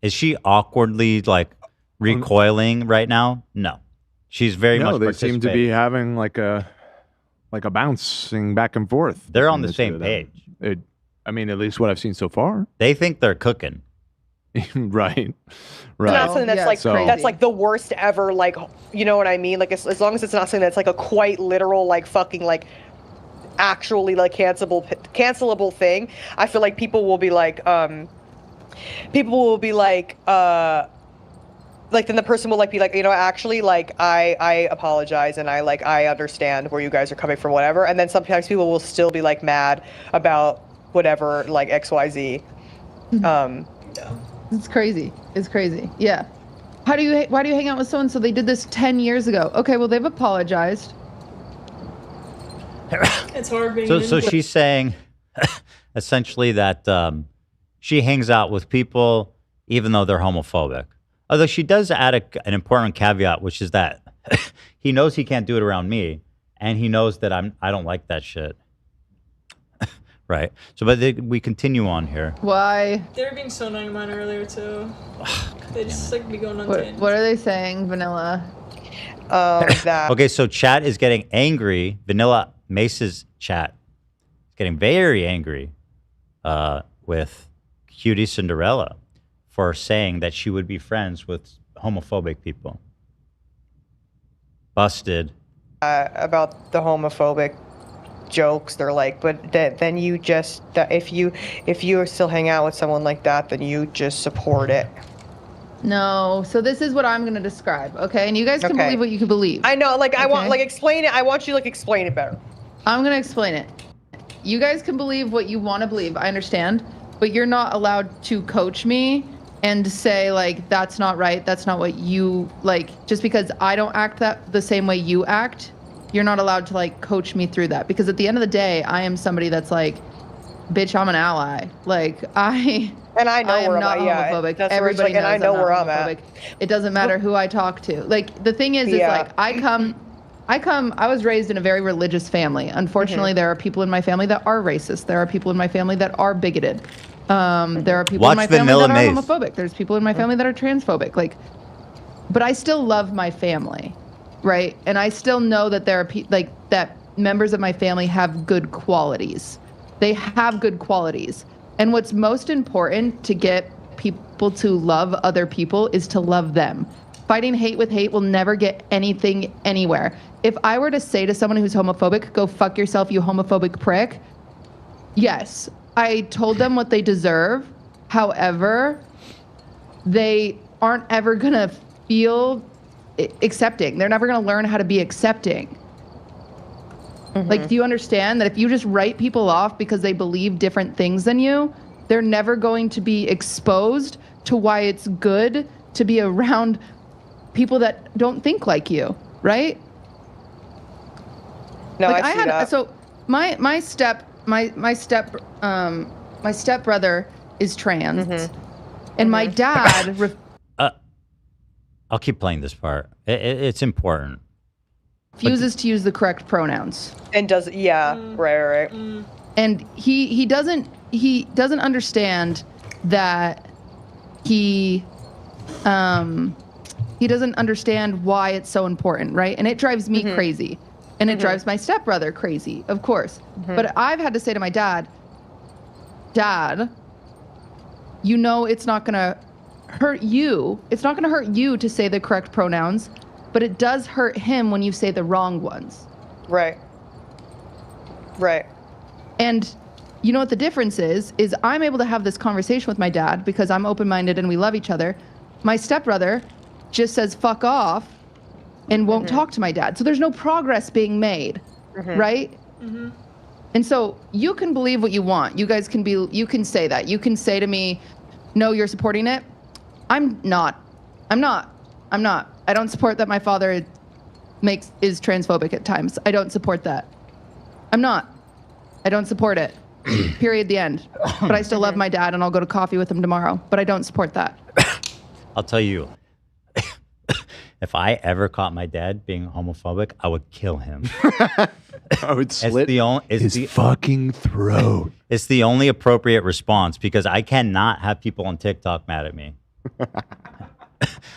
Is she awkwardly like recoiling right now? No, she's very much. They seem to be having like a bouncing back and forth. They're on the same page. I mean, at least what I've seen so far. They think they're cooking. Right. It's not something that's like that's like the worst ever, like, you know what I mean? Like, as long as it's not something that's like a quite literal, like, fucking, like, actually like cancelable thing, I feel like people will be like then the person will like be like, you know, actually, like, I apologize, and I understand where you guys are coming from, whatever. And then sometimes people will still be like mad about whatever, like, XYZ. It's crazy. It's crazy. Yeah. Why do you hang out with so and so? They did this 10 years ago. Okay, well, they've apologized. It's hard being so she's saying essentially that she hangs out with people even though they're homophobic. Although she does add an important caveat, which is that he knows he can't do it around me, and he knows that I don't like that shit. Right. So, but we continue on here. Why? They were being so annoying mine earlier too. They just like be going on tangents. What are they saying, Vanilla? That. Okay, so chat is getting angry. Vanilla Mace's chat is getting very angry with QT Cinderella for saying that she would be friends with homophobic people. Busted. About the homophobic jokes, they're like, but then you just if you still hang out with someone like that, then you just support it. No, so this is what I'm going to describe, okay? And you guys can believe what you can believe. I know, like, I want, like, explain it. I want you to, like, explain it better. I'm going to explain it. You guys can believe what you want to believe, I understand, but you're not allowed to coach me and say, like, that's not right, that's not what you, like, just because I don't act the same way you act, you're not allowed to, like, coach me through that. Because at the end of the day, I am somebody that's like, bitch, I'm an ally. Like, And I know I am where not I'm at. homophobic. That's Everybody knows, and I know I'm where not I'm at. homophobic. It doesn't matter who I talk to. Like, the thing is like, I was raised in a very religious family. Unfortunately, there are people in my family that are racist. There are people in my family that are bigoted. There are people in my family that are homophobic. There's people in my family that are transphobic. Like, but I still love my family, right? And I still know that there are that members of my family have good qualities. They have good qualities. And what's most important to get people to love other people is to love them. Fighting hate with hate will never get anything anywhere. If I were to say to someone who's homophobic, go fuck yourself, you homophobic prick, yes, I told them what they deserve. However, they aren't ever going to feel accepting. They're never going to learn how to be accepting. Like, do you understand that if you just write people off because they believe different things than you, they're never going to be exposed to why it's good to be around people that don't think like you, right? No, like, I see that. So my stepbrother is trans, and my dad. I'll keep playing this part. It's important. Refuses to use the correct pronouns. And does right. And he doesn't understand that he doesn't understand why it's so important, right? And it drives me crazy. And it drives my stepbrother crazy, of course. But I've had to say to my dad, you know it's not going to hurt you. It's not going to hurt you to say the correct pronouns, but it does hurt him when you say the wrong ones. Right. And you know what the difference is I'm able to have this conversation with my dad because I'm open-minded and we love each other. My stepbrother just says fuck off and won't talk to my dad. So there's no progress being made, right? And so you can believe what you want. You guys you can say that. You can say to me, no, you're supporting it. I'm not. I don't support that my father is transphobic at times. I don't support that. I'm not. I don't support it. Period, the end. But I still love my dad and I'll go to coffee with him tomorrow. But I don't support that. I'll tell you, if I ever caught my dad being homophobic, I would kill him. I would slit his fucking throat. It's the only appropriate response because I cannot have people on TikTok mad at me.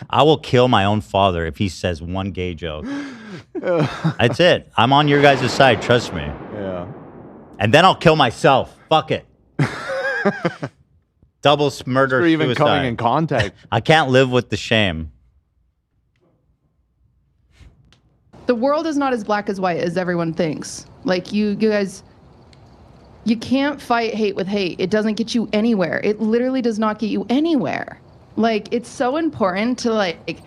I will kill my own father if he says one gay joke. That's it. I'm on your guys' side. Trust me. Yeah. And then I'll kill myself. Fuck it. Double murder, or even suicide. coming in contact. I can't live with the shame. The world is not as black as white as everyone thinks. Like, you guys, you can't fight hate with hate. It doesn't get you anywhere. It literally does not get you anywhere. Like, it's so important to, like,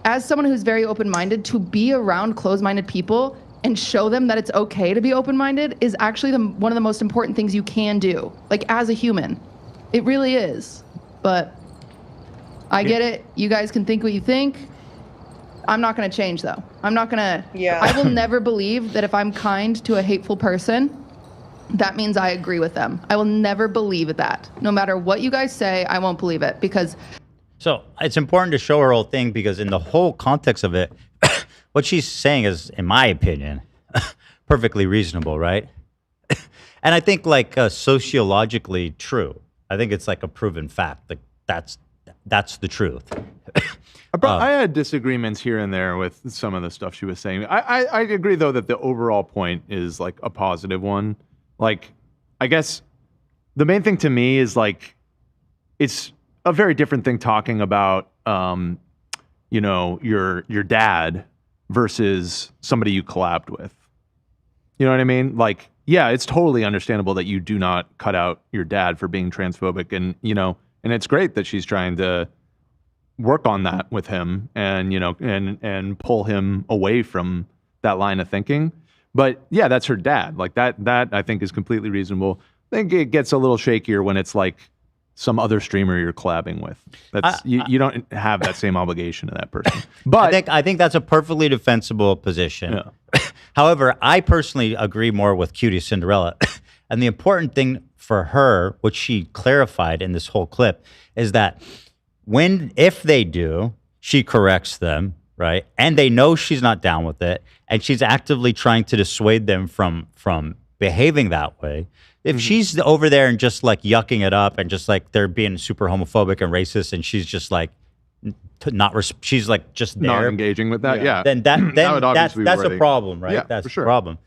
as someone who's very open-minded, to be around closed-minded people and show them that it's okay to be open-minded is actually one of the most important things you can do, like, as a human. It really is. But I get it. You guys can think what you think. I'm not going to change, though. I'm not going to... Yeah. I will never believe that if I'm kind to a hateful person, that means I agree with them. I will never believe that. No matter what you guys say, I won't believe it because... So it's important to show her whole thing because in the whole context of it, what she's saying is, in my opinion, perfectly reasonable, right? And I think, like, sociologically true. I think it's like a proven fact. Like, that's the truth. I had disagreements here and there with some of the stuff she was saying. I agree though that the overall point is like a positive one. Like, I guess the main thing to me is like, it's a very different thing talking about, you know, your dad versus somebody you collabed with. You know what I mean? Like, yeah, it's totally understandable that you do not cut out your dad for being transphobic, and you know, and it's great that she's trying to work on that with him, and you know, and pull him away from that line of thinking. But yeah, that's her dad. Like that I think is completely reasonable. I think it gets a little shakier when it's like some other streamer you're collabing with. That's you don't have that same obligation to that person. But I think that's a perfectly defensible position. Yeah. However, I personally agree more with Cutie Cinderella. And the important thing for her, which she clarified in this whole clip, is that if they do, she corrects them, right? And they know she's not down with it, and she's actively trying to dissuade them from behaving that way. If she's over there and just like yucking it up and just like they're being super homophobic and racist, and she's just like she's like just there, not engaging with that, yeah. Then that's a problem, right? Yeah, that's for sure. a problem.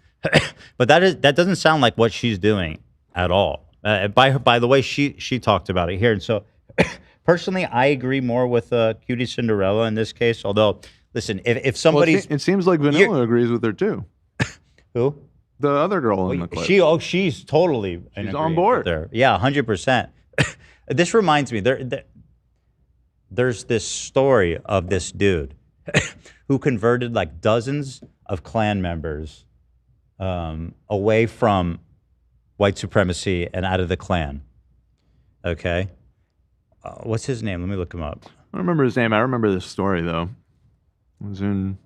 But that doesn't sound like what she's doing at all. By the way, she talked about it here, and so personally, I agree more with Cutie Cinderella in this case. Although, listen, if somebody's, it seems like Vanilla agrees with her too. Who? The other girl in the clip. She's totally she's on board there. Yeah, 100%. This reminds me, there's this story of this dude who converted like dozens of clan members away from white supremacy and out of the clan. Okay, what's his name? Let me look him up. I don't remember his name. I remember this story though. It was in.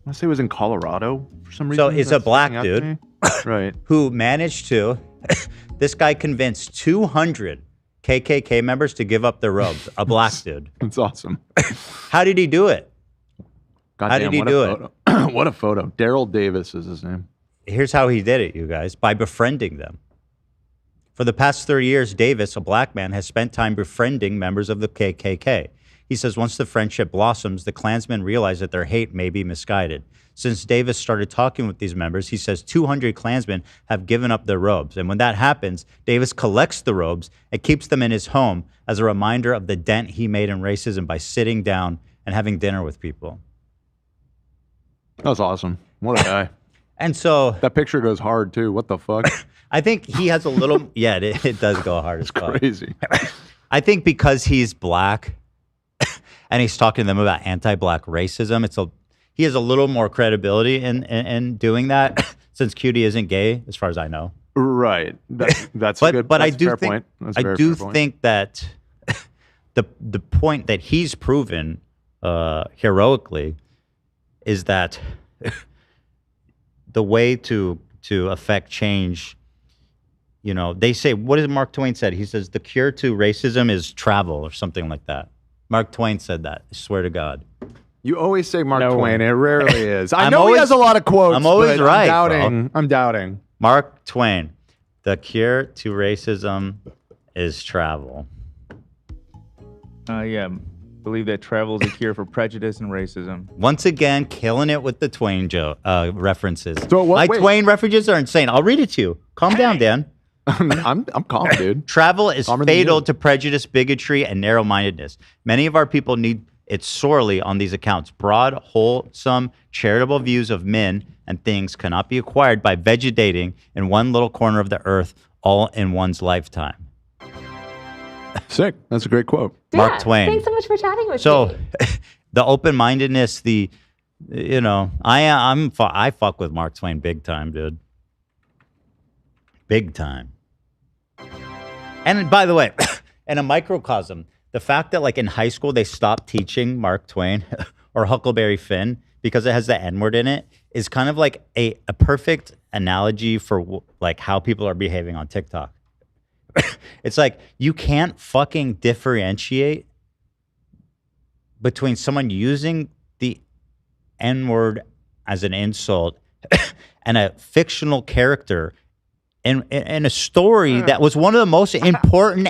I say it was in Colorado for some reason. So it's a black dude, right? Who managed to? This guy convinced 200 KKK members to give up their robes. A black dude. That's awesome. How did he do it? How did he do it? What a photo! Daryl Davis is his name. Here's how he did it, you guys: by befriending them. For the past 30 years, Davis, a black man, has spent time befriending members of the KKK. He says once the friendship blossoms, the Klansmen realize that their hate may be misguided. Since Davis started talking with these members, he says 200 Klansmen have given up their robes. And when that happens, Davis collects the robes and keeps them in his home as a reminder of the dent he made in racism by sitting down and having dinner with people. That's awesome. What a guy. And so that picture goes hard too. What the fuck? I think he has a little, yeah, it does go hard as fuck. Crazy. I think because he's black, and he's talking to them about anti-black racism, he has a little more credibility in doing that, since Cutie isn't gay, as far as I know. Right. That's a good. But I do think I do think that the point that he's proven heroically is that the way to affect change. You know, they say, what did Mark Twain said? He says the cure to racism is travel or something like that. Mark Twain said that. I swear to God. You always say Mark Twain. It rarely is. I know he has a lot of quotes. I'm always right. I'm doubting. Mark Twain. The cure to racism is travel. Yeah. Believe that travel is a cure for prejudice and racism. Once again, killing it with the Twain references. So My Twain references are insane. I'll read it to you. Calm down, Dan. I'm calm, dude. Travel is fatal to prejudice, bigotry, and narrow-mindedness. Many of our people need it sorely on these accounts. Broad, wholesome, charitable views of men and things cannot be acquired by vegetating in one little corner of the earth all in one's lifetime. Sick. That's a great quote. Mark Twain. Thanks so much for chatting with me. So, the open-mindedness, I fuck with Mark Twain big time, dude. Big time. And by the way, in a microcosm, the fact that like in high school they stopped teaching Mark Twain or Huckleberry Finn because it has the N-word in it is kind of like a perfect analogy for like how people are behaving on TikTok. It's like you can't fucking differentiate between someone using the N-word as an insult and a fictional character in a story that was one of the most important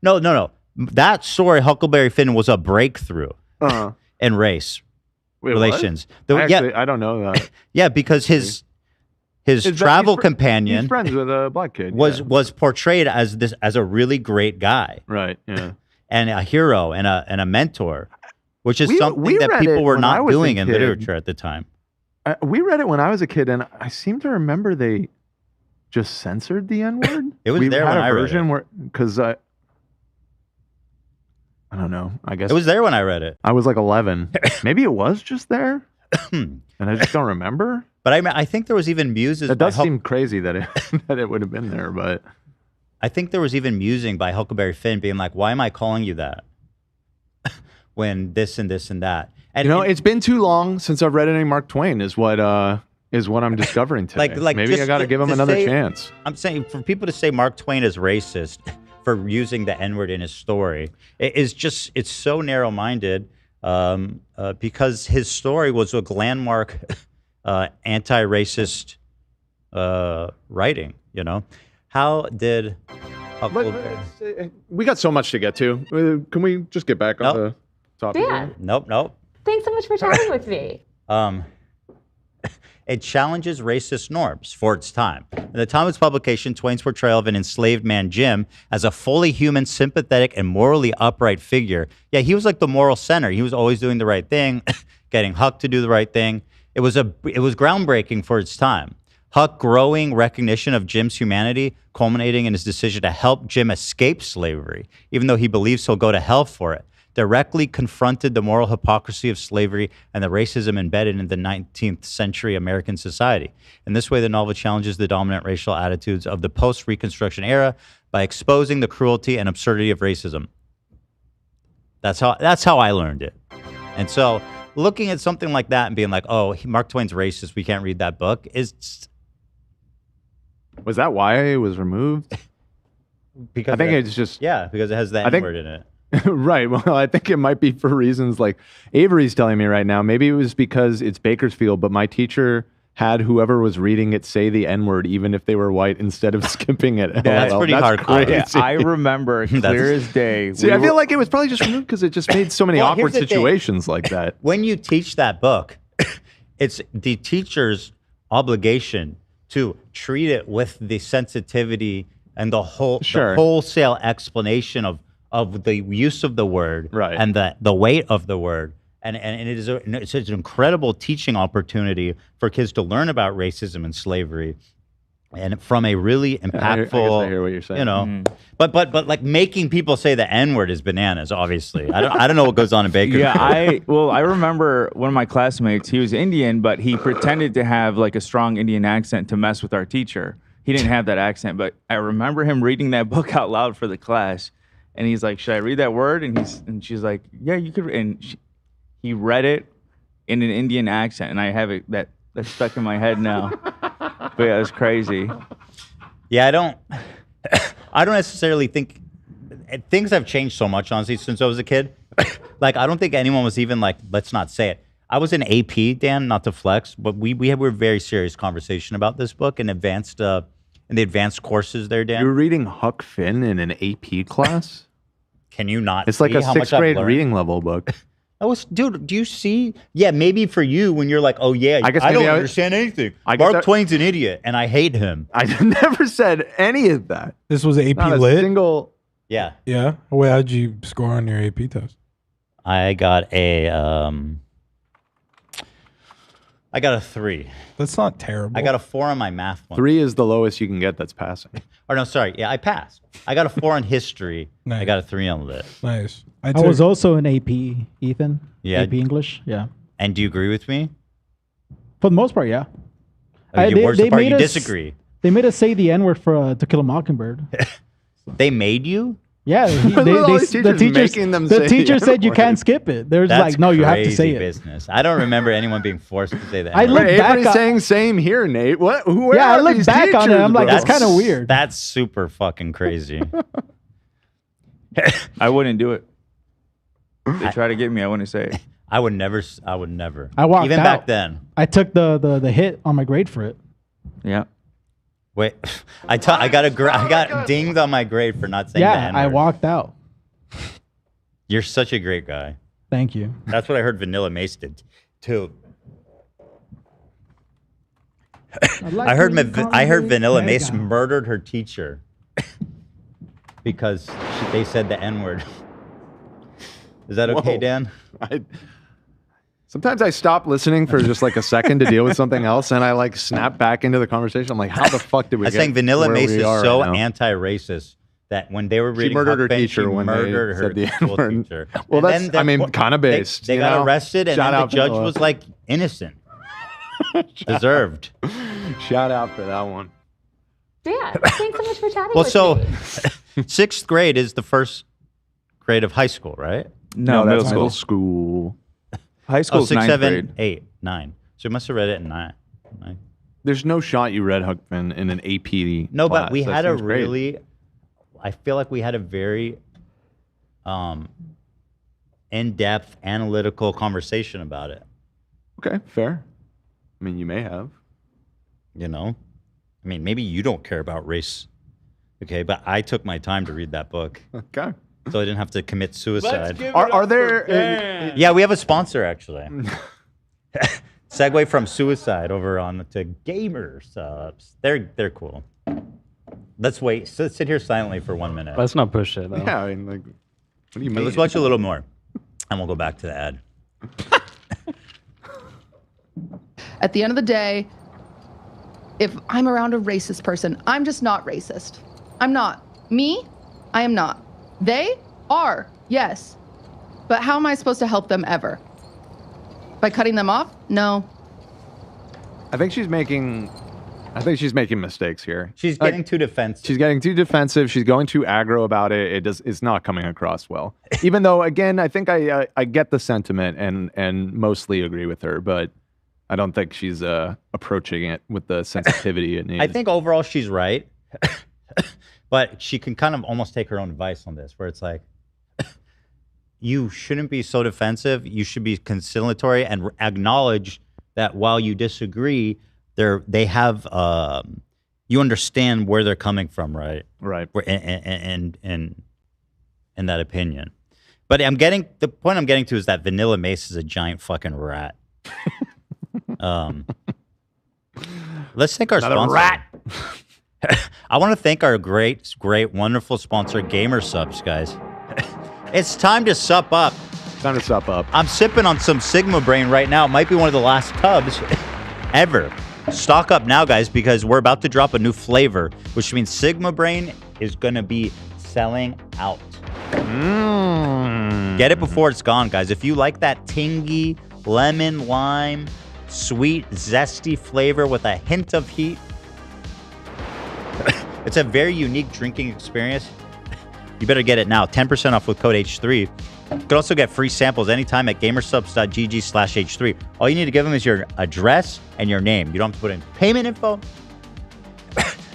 No. That story, Huckleberry Finn, was a breakthrough. and race relations. I don't know that. Yeah, because his travel companion, he's friends with a black kid, was portrayed as a really great guy, right? Yeah, and a hero and a mentor, which is something that people were not doing in literature at the time. We read it when I was a kid, and I seem to remember they just censored the N-word. It was there when I read it. Because I don't know. I guess it was there when I read it. I was like 11. Maybe it was just there, and I just don't remember. But I think there was even muses. It does seem crazy that it would have been there, but I think there was even musing by Huckleberry Finn being like, "Why am I calling you that when this and this and that?" And it's been too long since I've read any Mark Twain. Is what I'm discovering today. Like maybe I got to give him another chance. I'm saying for people to say Mark Twain is racist for using the N-word in his story, it's so narrow-minded because his story was a landmark anti-racist writing. How did we got so much to get to? Can we just get back on the topic? Dan. Nope. Thanks so much for chatting with me. It challenges racist norms for its time. At the time of its publication, Twain's portrayal of an enslaved man, Jim, as a fully human, sympathetic, and morally upright figure. Yeah, he was like the moral center. He was always doing the right thing, getting Huck to do the right thing. It was groundbreaking for its time. Huck growing recognition of Jim's humanity, culminating in his decision to help Jim escape slavery, even though he believes he'll go to hell for it, directly confronted the moral hypocrisy of slavery and the racism embedded in the 19th century American society. In this way, the novel challenges the dominant racial attitudes of the post-Reconstruction era by exposing the cruelty and absurdity of racism. That's how I learned it. And so looking at something like that and being like, oh, Mark Twain's racist, we can't read that book, is... Was that why it was removed? Because I think it's just... Yeah, because it has the N-word in it. Right. Well, I think it might be for reasons like Avery's telling me right now. Maybe it was because it's Bakersfield, but my teacher had whoever was reading it say the N-word even if they were white instead of skipping it. That's pretty hardcore. Crazy. Yeah, I remember clear as day. See, I feel like it was probably just removed because it just made so many awkward situations like that. When you teach that book, it's the teacher's obligation to treat it with the sensitivity and the wholesale explanation of the use of the word and the weight of the word. And it's an incredible teaching opportunity for kids to learn about racism and slavery, and from a really impactful. I guess I hear what you're saying. But like making people say the N-word is bananas. Obviously, I don't know what goes on in Bakersfield. Yeah, I remember one of my classmates. He was Indian, but he pretended to have like a strong Indian accent to mess with our teacher. He didn't have that accent, but I remember him reading that book out loud for the class, and he's like, "Should I read that word?" And she's like, "Yeah, you could." And he read it in an Indian accent, and I have it that's stuck in my head now. But yeah, it was crazy. Yeah, I don't necessarily think things have changed so much, honestly, since I was a kid. Like, I don't think anyone was even like, let's not say it. I was in AP, Dan, not to flex, but we were a very serious conversation about this book in the advanced courses there, Dan. You were reading Huck Finn in an AP class? Can you not? It's like a 6th grade reading level book. Dude, do you see? Yeah, maybe for you when you're like, oh yeah, I don't understand anything. Mark Twain's an idiot, and I hate him. I never said any of that. This was AP Not Lit? A single... Yeah. Yeah? Wait, how'd you score on your AP test? I got a 3. That's not terrible. I got a 4 on my math one. 3 is the lowest you can get that's passing. Or no, sorry. Yeah, I passed. I got a 4 on history. Nice. I got a 3 on lit. Nice. I was also in AP, Ethan. Yeah. AP English. Yeah. And do you agree with me? For the most part, yeah. Where's the part you disagree? They made us say the N-word for To Kill a Mockingbird. They made you? Yeah, the teacher said you can't skip it. They're just like, no, you have to say it. Business. I don't remember anyone being forced to say that. I look back Everybody's saying same here, Nate. What? Yeah, I look back on it. I'm like, it's kind of weird. That's super fucking crazy. I wouldn't do it. They try to get me. I wouldn't say it. I would never. I walked even out. Back then. I took the hit on my grade for it. Yeah. Wait, I got dinged on my grade for not saying that. Yeah, I walked out. You're such a great guy. Thank you. That's what I heard Vanilla Mace did too. I heard Vanilla Mace murdered her teacher because they said the N-word. Is that okay, Whoa. Dan? Sometimes I stop listening for just like a second to deal with something else, and I like snap back into the conversation. I'm like, how the fuck did we I was get saying Vanilla where Mace we is are so right now? anti-racist that when they were She reading murdered her Huck Finn, teacher she when they murdered her said the school N-word. teacher. Well, And that's, then I mean, kind of based. They you got know? arrested, and Shout then the out judge Vanilla. was like innocent. Deserved. Shout out for that one. Dan, thanks so much for chatting Well, with so me. 6th grade is the first grade of high school, right? No, that's middle school. High Oh, school's 6, ninth 7, grade. 8, 9. So you must have read it in 9. There's no shot you read Huck Finn in an AP No, class. but we That had a seems great. really, I feel like we had a very in-depth, analytical conversation about it. Okay, fair. I mean, you may have. You know? I mean, maybe you don't care about race, okay? But I took my time to read that book. Okay. So I didn't have to commit suicide. Are there... Yeah, we have a sponsor, actually. Segue from suicide over on to gamer subs. They're cool. Let's wait. Sit here silently for 1 minute. Let's not push it, though. Yeah, I mean, like, what do you mean? Let's watch a little more, and we'll go back to the ad. At the end of the day, if I'm around a racist person, I'm just not racist. I'm not. Me, I am not. They are, yes. But how am I supposed to help them ever? By cutting them off? No. I think she's making mistakes here. She's getting too defensive. She's getting too defensive. She's going too aggro about it. It's not coming across well. Even though, again, I think I get the sentiment and mostly agree with her, but I don't think she's approaching it with the sensitivity it needs. I think overall she's right, but she can kind of almost take her own advice on this, where it's like, you shouldn't be so defensive. You should be conciliatory and acknowledge that while you disagree, they have you understand where they're coming from, right? Right. And that opinion. But the point I'm getting to is that Vanilla Mace is a giant fucking rat. Let's thank our sponsor. Rat. I want to thank our great, wonderful sponsor, Gamer Subs, guys. It's time to sup up. Time to sup up. I'm sipping on some Sigma Brain right now. It might be one of the last tubs ever. Stock up now, guys, because we're about to drop a new flavor, which means Sigma Brain is going to be selling out. Get it before it's gone, guys. If you like that tingy, lemon, lime, sweet, zesty flavor with a hint of heat, it's a very unique drinking experience. You better get it now. 10% off with code H3. You can also get free samples anytime at gamersubs.gg/H3. All you need to give them is your address and your name. You don't have to put in payment info.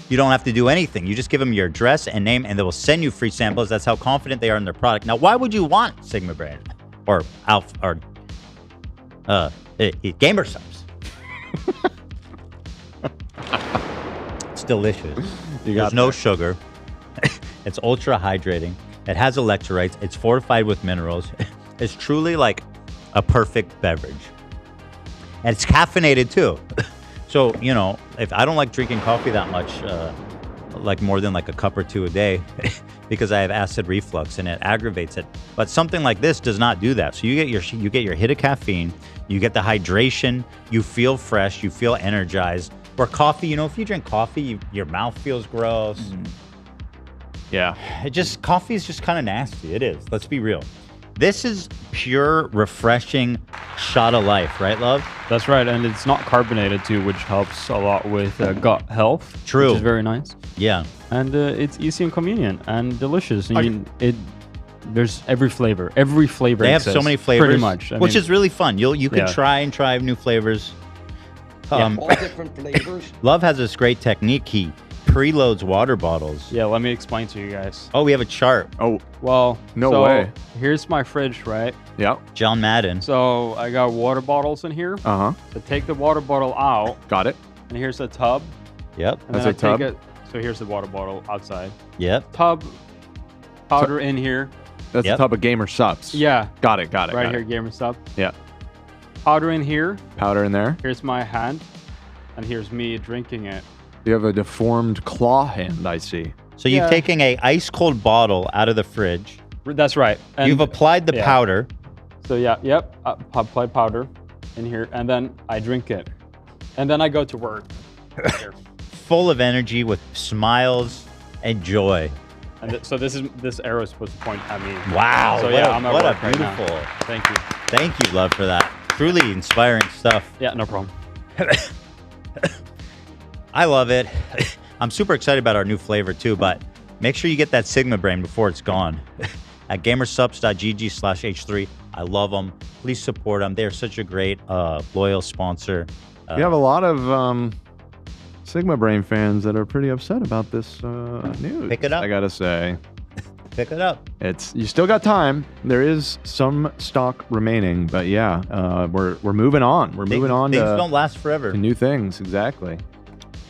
You don't have to do anything. You just give them your address and name, and they will send you free samples. That's how confident they are in their product. Now, why would you want Sigma Brain or Alpha or Gamer Subs? It's delicious. There's no sugar. It's ultra hydrating. It has electrolytes. It's fortified with minerals. It's truly like a perfect beverage. And it's caffeinated too. So, you know, if I don't like drinking coffee that much, like more than like a cup or two a day, because I have acid reflux and it aggravates it. But something like this does not do that. So you get your hit of caffeine, you get the hydration, you feel fresh, you feel energized. Where coffee, you know, if you drink coffee, your mouth feels gross. Yeah. Coffee is just kind of nasty. It is. Let's be real. This is pure, refreshing shot of life, right, love? That's right, and it's not carbonated too, which helps a lot with gut health. True. Which is very nice. Yeah. And it's easy and convenient and delicious. And there's every flavor. Every flavor They have exists, so many flavors, pretty much. which is really fun. You can try new flavors. All different flavors. Love has this great technique. He preloads water bottles. Yeah, let me explain to you guys. Oh, we have a chart. Oh, well, no way. Here's my fridge, right? Yeah. John Madden. So I got water bottles in here. Uh-huh. So take the water bottle out. Got it. And here's a tub. Yep. And That's then a tub. So here's the water bottle outside. Yep. Tub, powder in here. That's the tub of gamer subs. Yeah. Got it. Right here, gamer sub. Yeah. Powder in here. Powder in there. Here's my hand, and here's me drinking it. You have a deformed claw hand, I see. So you've taken a ice cold bottle out of the fridge. That's right. And you've applied the powder. So apply powder in here, and then I drink it, and then I go to work. Full of energy with smiles and joy. And so this arrow is supposed to point at me. Wow! So what a beautiful. Thank you. Thank you, love, for that. Truly inspiring stuff. Yeah, no problem. I love it. I'm super excited about our new flavor too, but make sure you get that Sigma Brain before it's gone. At gamersubs.gg/h3. I love them. Please support them. They're such a great, loyal sponsor. We have a lot of Sigma Brain fans that are pretty upset about this news. Pick it up. I gotta say. Pick it up. You still got time. There is some stock remaining, but yeah, we're moving on. We're moving on. Things don't last forever. To new things, exactly.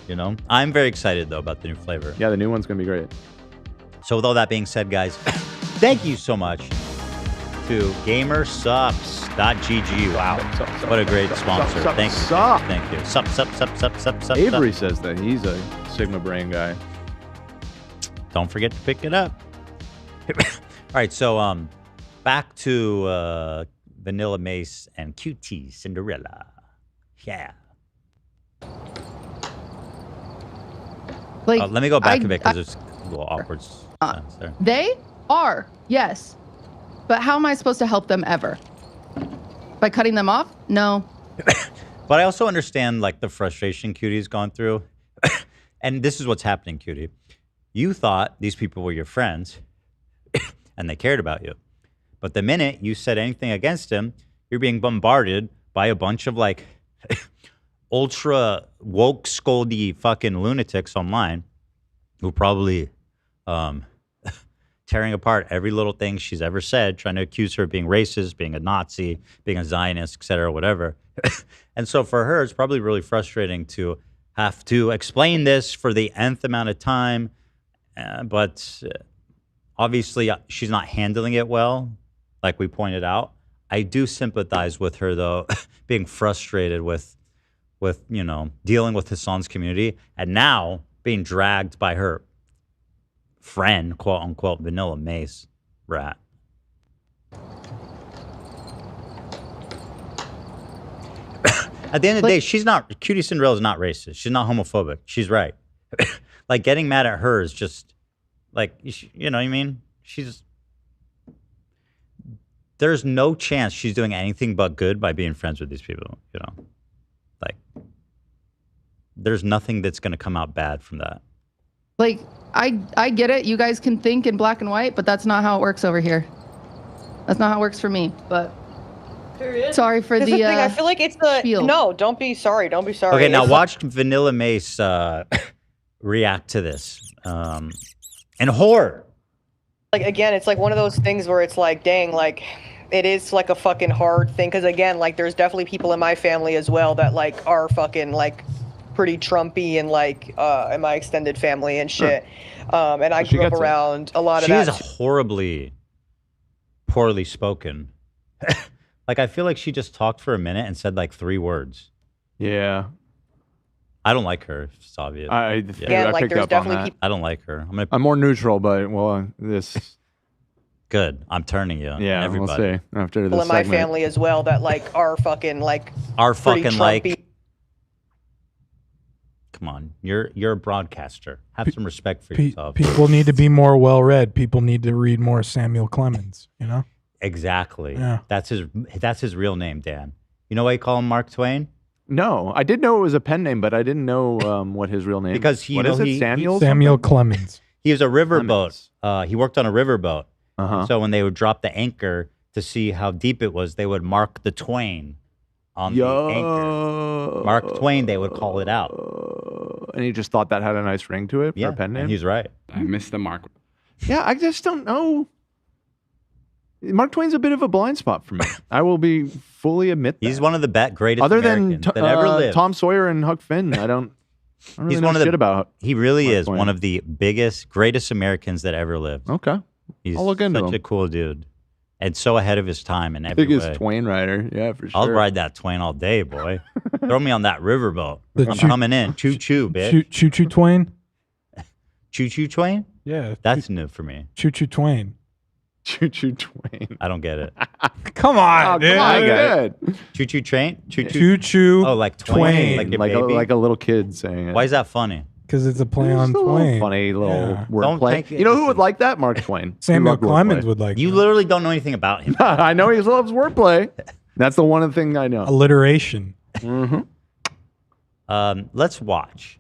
You know, I'm very excited though about the new flavor. Yeah, the new one's gonna be great. So with all that being said, guys, thank you so much to gamersubs.gg. Wow, what a great sponsor. Thank you. Thank you. Sup. Avery says that he's a Sigma Brain guy. Don't forget to pick it up. All right, so back to Vanilla Mace and QT Cinderella. Yeah. Like, let me go back a bit because there's a little awkward silence there. They are, yes. But how am I supposed to help them ever? By cutting them off? No. But I also understand like the frustration QT's gone through. And this is what's happening, QT. You thought these people were your friends and they cared about you. But the minute you said anything against him, you're being bombarded by a bunch of like ultra woke scoldy fucking lunatics online who probably tearing apart every little thing she's ever said, trying to accuse her of being racist, being a Nazi, being a Zionist, et cetera, whatever. And so for her, it's probably really frustrating to have to explain this for the nth amount of time. But obviously, she's not handling it well, like we pointed out. I do sympathize with her, though, being frustrated with you know, dealing with Hassan's community and now being dragged by her friend, quote unquote, Vanilla Mace rat. At the end of the day, she's not, QT Cinderella's not racist. She's not homophobic. She's right. Like, getting mad at her is just, like, you know what I mean? There's no chance she's doing anything but good by being friends with these people, you know? Like, there's nothing that's going to come out bad from that. Like, I get it. You guys can think in black and white, but that's not how it works over here. That's not how it works for me, but... Period. Sorry for the thing. I feel like it's the... spiel. No, don't be sorry. Don't be sorry. Okay, now watch Vanilla Mace react to this. And horror. Like, again, it's like one of those things where it's like, dang, like... It is like a fucking hard thing because again, like there's definitely people in my family as well that like are fucking like pretty Trumpy and like in my extended family and shit. And I grew up around a lot of that. She is horribly poorly spoken. Like I feel like she just talked for a minute and said like 3 words. Yeah. I don't like her. It's obvious. I picked up on that. I don't like her. I'm more neutral, but well, this. Good. I'm turning you. Yeah, everybody. We'll see after this people in my family as well that like are fucking like like. Come on, you're a broadcaster. Have some respect for yourself. People need to be more well read. People need to read more Samuel Clemens. You know. Exactly. Yeah. That's his real name, Dan. You know why you call him Mark Twain? No, I did know it was a pen name, but I didn't know what his real name. Because Samuel Clemens. He was a riverboat. He worked on a riverboat. Uh-huh. So when they would drop the anchor to see how deep it was, they would mark the Twain on the anchor. Mark Twain, they would call it out. And he just thought that had a nice ring to it for a pen name? And he's right. I missed the mark. Yeah, I just don't know. Mark Twain's a bit of a blind spot for me. I will be fully admit that. He's one of the greatest Other Americans than that ever lived. Tom Sawyer and Huck Finn, I don't really He's know one of shit about He really Mark is Twain. one of the greatest Americans that ever lived. Okay. He's I'll look into such him. a cool dude. And so ahead of his time in every Biggest way. Twain rider. Yeah, for sure. I'll ride that Twain all day, boy. Throw me on that riverboat. I'm coming in. Choo-choo, bitch. Choo-choo Twain? Choo-choo Twain? Yeah. That's new for me. Choo-choo Twain. Choo-choo Twain. I don't get it. Come on, dude. I get it. Choo-choo train? Choo-choo Oh, like Twain. Twain. Like your baby? Like a little kid saying it. Why is that funny? Because it's a play on Just a little Twain. funny little Yeah. Don't wordplay. take it- You know who would like that? Mark Twain. Samuel He loved Clemens wordplay. would like You literally don't know anything about him. I know he loves wordplay. That's the one thing I know. alliteration. Let's watch.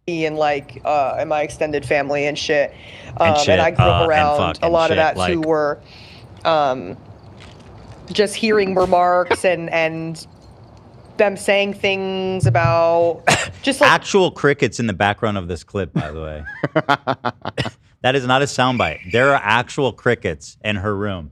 And like in my extended family and shit. And shit, and I grew up and around a fucking lot of shit, that too, like- were just hearing remarks and them saying things about just like Actual crickets in the background of this clip, by the way. That is not a soundbite. There are actual crickets in her room.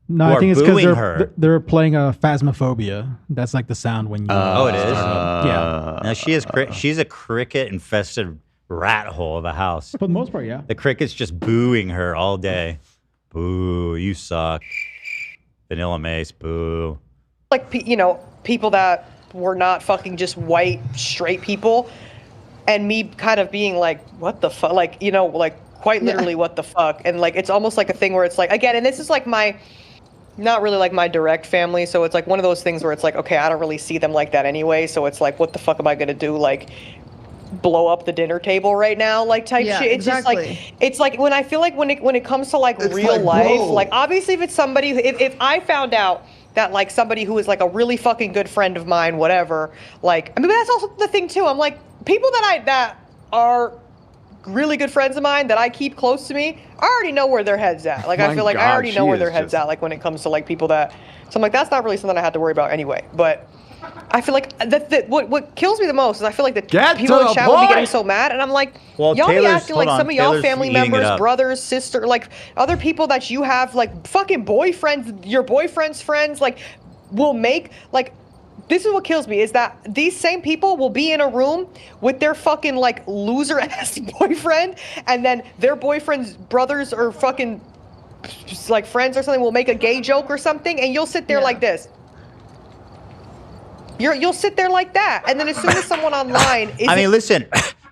No, who I are think it's because booing her. they're playing a Phasmophobia. That's like the sound when you. Oh, it is? Yeah. Now she's a cricket infested rat hole of a house. For the most part, yeah. The cricket's just booing her all day. Boo, you suck. Vanilla Mace, boo. like you know, people that were not fucking just white straight people, and me kind of being like, what the fuck, like, you know, like quite literally what the fuck. And like it's almost like a thing where it's like, again, and this is like my not really like my direct family, so it's like one of those things where it's like, okay, I don't really see them like that anyway, so it's like, what the fuck am I gonna do, like blow up the dinner table right now, like type Yeah, shit. It's just like, it's like when I feel like when it comes to like real like, life, bro. like obviously if it's somebody, if I found out that like somebody who is like a really fucking good friend of mine, whatever, like, I mean, that's also the thing too. I'm like, people that are really good friends of mine that I keep close to me, I already know where their head's at. Like, My I feel like I God, already know she where their is head's just- at, like when it comes to like people that, so I'm like, that's not really something I have to worry about anyway. But I feel like what kills me the most is I feel like the Get people to in the chat will be point! getting so mad, and I'm like, Well, y'all be Taylor's- acting like hold some on, of y'all Taylor's family eating it members, up. brothers, sister, like other people that you have, like fucking boyfriends, your boyfriend's friends, like will make like. This is what kills me, is that these same people will be in a room with their fucking like loser ass boyfriend, and then their boyfriend's brothers or fucking just, like friends or something will make a gay joke or something, and you'll sit there like this. You'll sit there like that, and then as soon as someone online is, I mean, listen,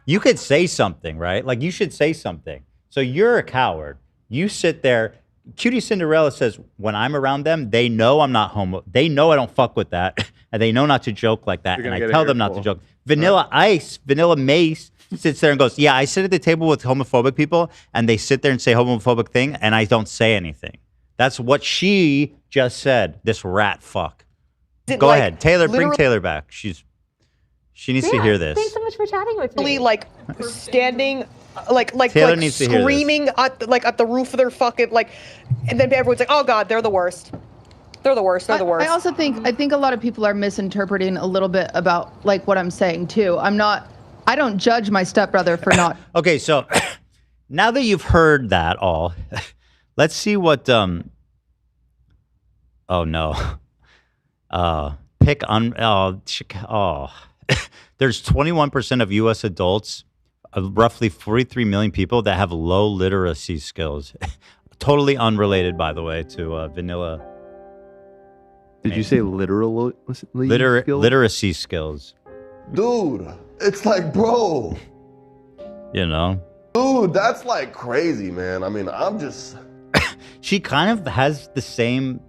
you could say something, right? Like you should say something. So you're a coward. You sit there. Cutie Cinderella says, when I'm around them, they know I'm not homo. They know I don't fuck with that. And they know not to joke like that. You're And gonna I get a tell them not to earful. joke. Vanilla Ice, Vanilla Mace sits there and goes, yeah, I sit at the table with homophobic people and they sit there and say homophobic thing and I don't say anything. That's what she just said, this rat fuck. Is it Go like ahead. Taylor, bring literally- Taylor back. She needs to hear this. Thanks so much for chatting with me. like standing like Taylor needs to hear this. screaming at the roof of their fucking like, and then everyone's like, oh god, they're the worst. They're the worst. They're the worst. I also think a lot of people are misinterpreting a little bit about like what I'm saying too. I don't judge my stepbrother for not. Okay, so now that you've heard that all, let's see what oh no. There's 21% of US adults, roughly 43 million people that have low literacy skills. Totally unrelated, by the way, to vanilla. Did you say literally? Literacy skills. Dude, it's like, bro. You know? Dude, that's like crazy, man. I mean, I'm just. She kind of has the same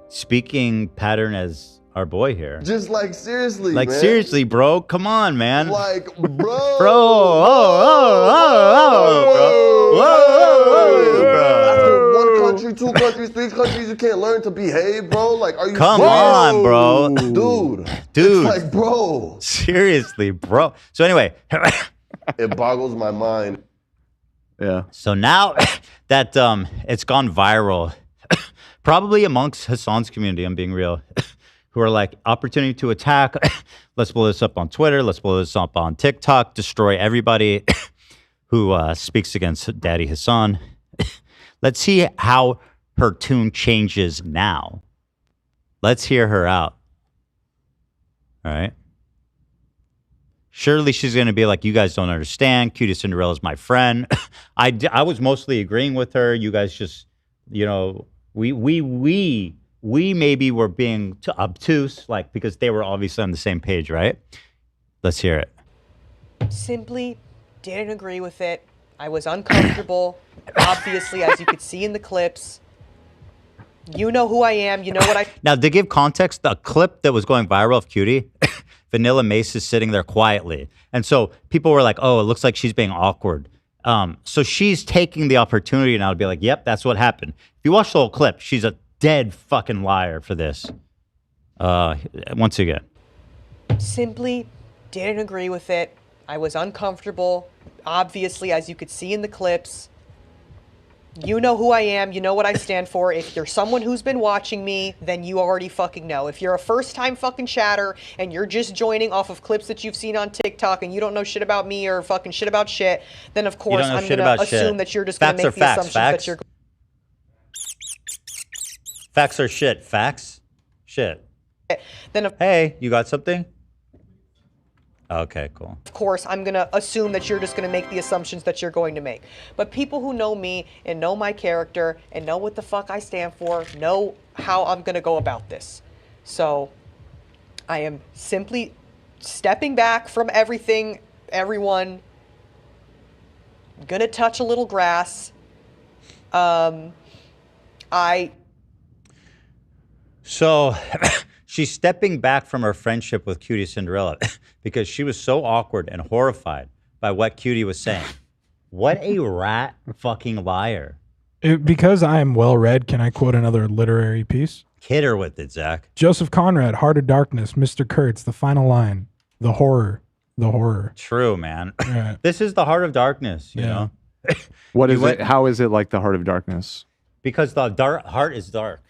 speaking pattern as our boy here. Just like, seriously, Like, man. seriously, bro. Come on, man. Like, bro. After one country, two countries, three countries, you can't learn to behave, bro. Like, are you Come serious? on, bro. Dude. Dude. It's like, bro. Seriously, bro. So anyway. It boggles my mind. Yeah. So now that it's gone viral, probably amongst Hassan's community, I'm being real, who are like, opportunity to attack. Let's blow this up on Twitter. Let's blow this up on TikTok. Destroy everybody who speaks against Daddy Hassan. Let's see how her tune changes now. Let's hear her out. All right. Surely she's going to be like, you guys don't understand. QT Cinderella's my friend. I was mostly agreeing with her. You guys just, you know, we maybe were being too obtuse, like, because they were obviously on the same page, right? Let's hear it. Simply didn't agree with it. I was uncomfortable. Obviously, as you could see in the clips. You know who I am. You know what I... Now, to give context, the clip that was going viral of QT, Vanillamace is sitting there quietly. And so people were like, oh, it looks like she's being awkward. So she's taking the opportunity now to be like, yep, that's what happened. If you watch the whole clip, she's a dead fucking liar for this. Once again. Simply didn't agree with it. I was uncomfortable. Obviously, as you could see in the clips. You know who I am. You know what I stand for. If you're someone who's been watching me, then you already fucking know. If you're a first-time fucking chatter and you're just joining off of clips that you've seen on TikTok and you don't know shit about me or fucking shit about shit, then of course I'm going to assume that you're just going to make the assumptions that you're... Facts are shit. Facts? Shit. Then hey, you got something? Okay, cool. Of course, I'm going to assume that you're just going to make the assumptions that you're going to make. But people who know me and know my character and know what the fuck I stand for know how I'm going to go about this. So I am simply stepping back from everything, everyone. Going to touch a little grass. So she's stepping back from her friendship with QT Cinderella because she was so awkward and horrified by what QT was saying. What a rat fucking liar. Because I am well read, can I quote another literary piece? Hit her with it, Zach. Joseph Conrad, Heart of Darkness, Mr. Kurtz, the final line, the horror, the horror. True, man. Right. This is the Heart of Darkness, you know? What is it? How is it like the Heart of Darkness? Because the heart is dark.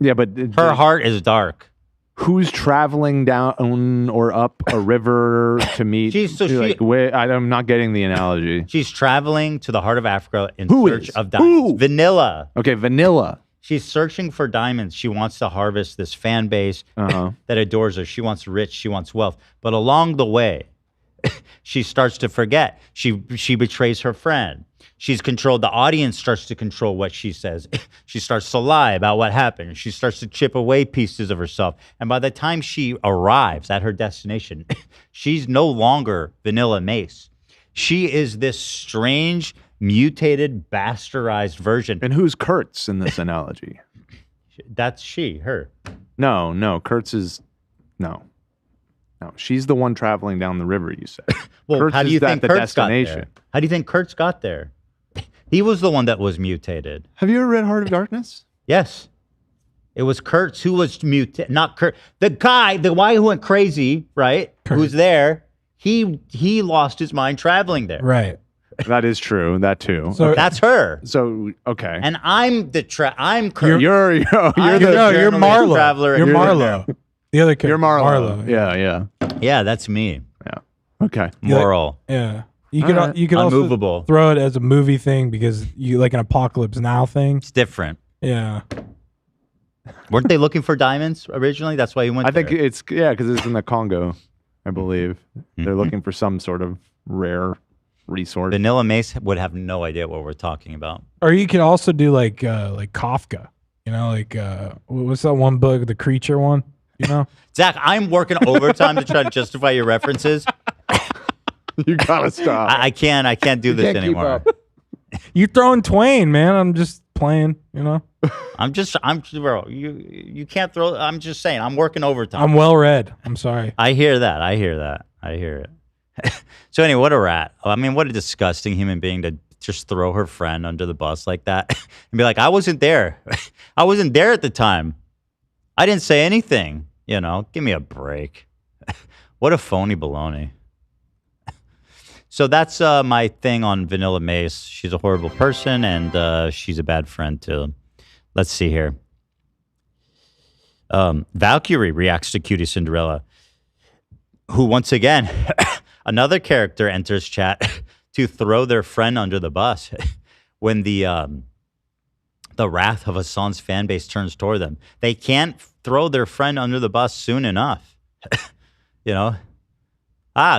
Yeah, but her heart is dark. Who's traveling down or up a river to meet? I'm not getting the analogy. She's traveling to the heart of Africa in search of diamonds. Vanilla. Okay, Vanilla. She's searching for diamonds. She wants to harvest this fan base that adores her. She wants rich. She wants wealth. But along the way, she starts to forget. She betrays her friend. She's controlled. The audience starts to control what she says. She starts to lie about what happened. She starts to chip away pieces of herself. And by the time she arrives at her destination, she's no longer Vanillamace. She is this strange, mutated, bastardized version. And who's Kurtz in this analogy? That's her. No, Kurtz is... No, she's the one traveling down the river, you said. Well, Kurtz how do you think the Kurtz destination? got there? How do you think Kurtz got there? He was the one that was mutated. Have you ever read Heart of Darkness? Yes. It was Kurtz who was mutated, not Kurt. The guy who went crazy, right? Kurt. Who's there? He lost his mind traveling there. Right. That is true. That too. So that's her. So okay. And I'm I'm Kurt. You're Marlo. Traveler. You're Marlo. The other character. You're Marlo. Yeah, that's me. Yeah. Okay. Moral. Yeah. You could also throw it as a movie thing because you like an Apocalypse Now thing. It's different. Yeah. Weren't they looking for diamonds originally? That's why he went there. I think it's because it's in the Congo, I believe. They're looking for some sort of rare resource. Vanillamace would have no idea what we're talking about. Or you could also do like Kafka. You know, like what's that one book, the creature one? You know, Zach, I'm working overtime to try to justify your references. You gotta stop. I can't do this anymore. You throwing Twain, man. I'm just playing, you know. Bro, you can't throw. I'm just saying, I'm working overtime. I'm well read. I'm sorry. I hear that. I hear it. So anyway, what a rat. I mean, what a disgusting human being to just throw her friend under the bus like that and be like, I wasn't there. I wasn't there at the time. I didn't say anything. You know, give me a break. What a phony baloney. So that's my thing on Vanillamace. She's a horrible person, and she's a bad friend, too. Let's see here. Valkyrae reacts to QT Cinderella, who, once again, another character enters chat to throw their friend under the bus when the wrath of Hassan's fan base turns toward them. They can't throw their friend under the bus soon enough. You know?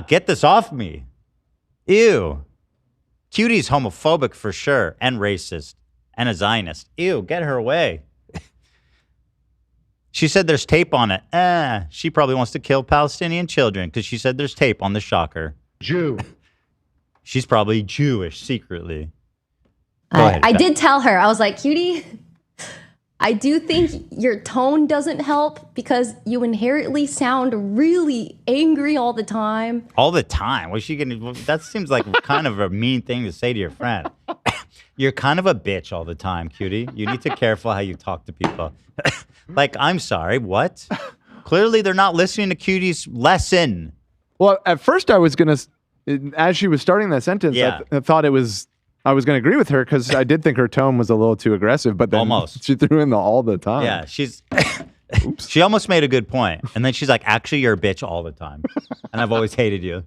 Get this off me. Ew. Cutie's homophobic for sure, and racist, and a Zionist. Ew, get her away. She said there's tape on it. She probably wants to kill Palestinian children because she said there's tape on the shocker. Jew. She's probably Jewish secretly. Go ahead, I did tell her, I was like, Cutie, I do think your tone doesn't help because you inherently sound really angry all the time. All the time? Was she gonna? That seems like kind of a mean thing to say to your friend. You're kind of a bitch all the time, Cutie. You need to be careful how you talk to people. Like, I'm sorry, what? Clearly they're not listening to Cutie's lesson. Well, at first I was gonna, as she was starting that sentence, I thought I was going to agree with her because I did think her tone was a little too aggressive, but then she threw in the all the time. Yeah, she almost made a good point. And then she's like, actually, you're a bitch all the time. And I've always hated you.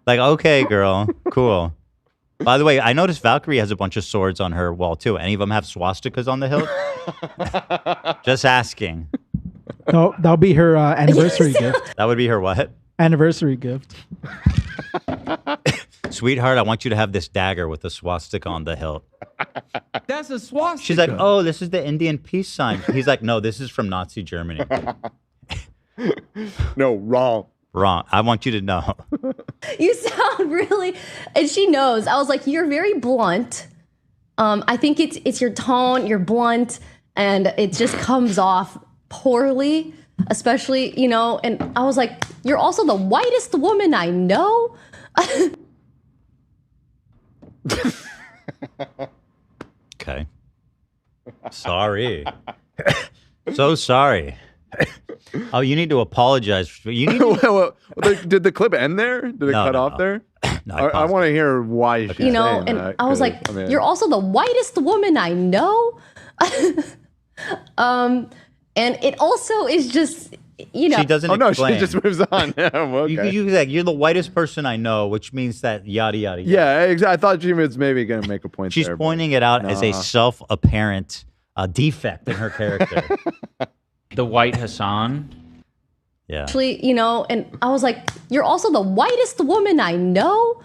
Like, okay, girl, cool. By the way, I noticed Valkyrae has a bunch of swords on her wall, too. Any of them have swastikas on the hilt? Just asking. No, that'll be her anniversary gift. That would be her what? Anniversary gift. Sweetheart, I want you to have this dagger with a swastika on the hilt. That's a swastika. She's like, oh, this is the Indian peace sign. He's like, no, this is from Nazi Germany. No, wrong. Wrong. I want you to know. You sound really, and she knows. I was like, you're very blunt. I think it's your tone, you're blunt, and it just comes off poorly, especially, you know, and I was like, you're also the whitest woman I know. Okay. Sorry. So sorry. Oh, you need to apologize. You need to... Did the clip end there? Did it cut off there? No, I want to hear why she's you know, saying and that, I was like, I mean, you're also the whitest woman I know. And it also is just, you know. She doesn't explain. She just moves on. Yeah, okay. You're the whitest person I know, which means that yada, yada, yada. Yeah, exactly. I thought she was maybe going to make a point She's there. pointing it out as a self-apparent defect in her character. The white Hassan. Yeah. Actually, you know, and I was like, you're also the whitest woman I know.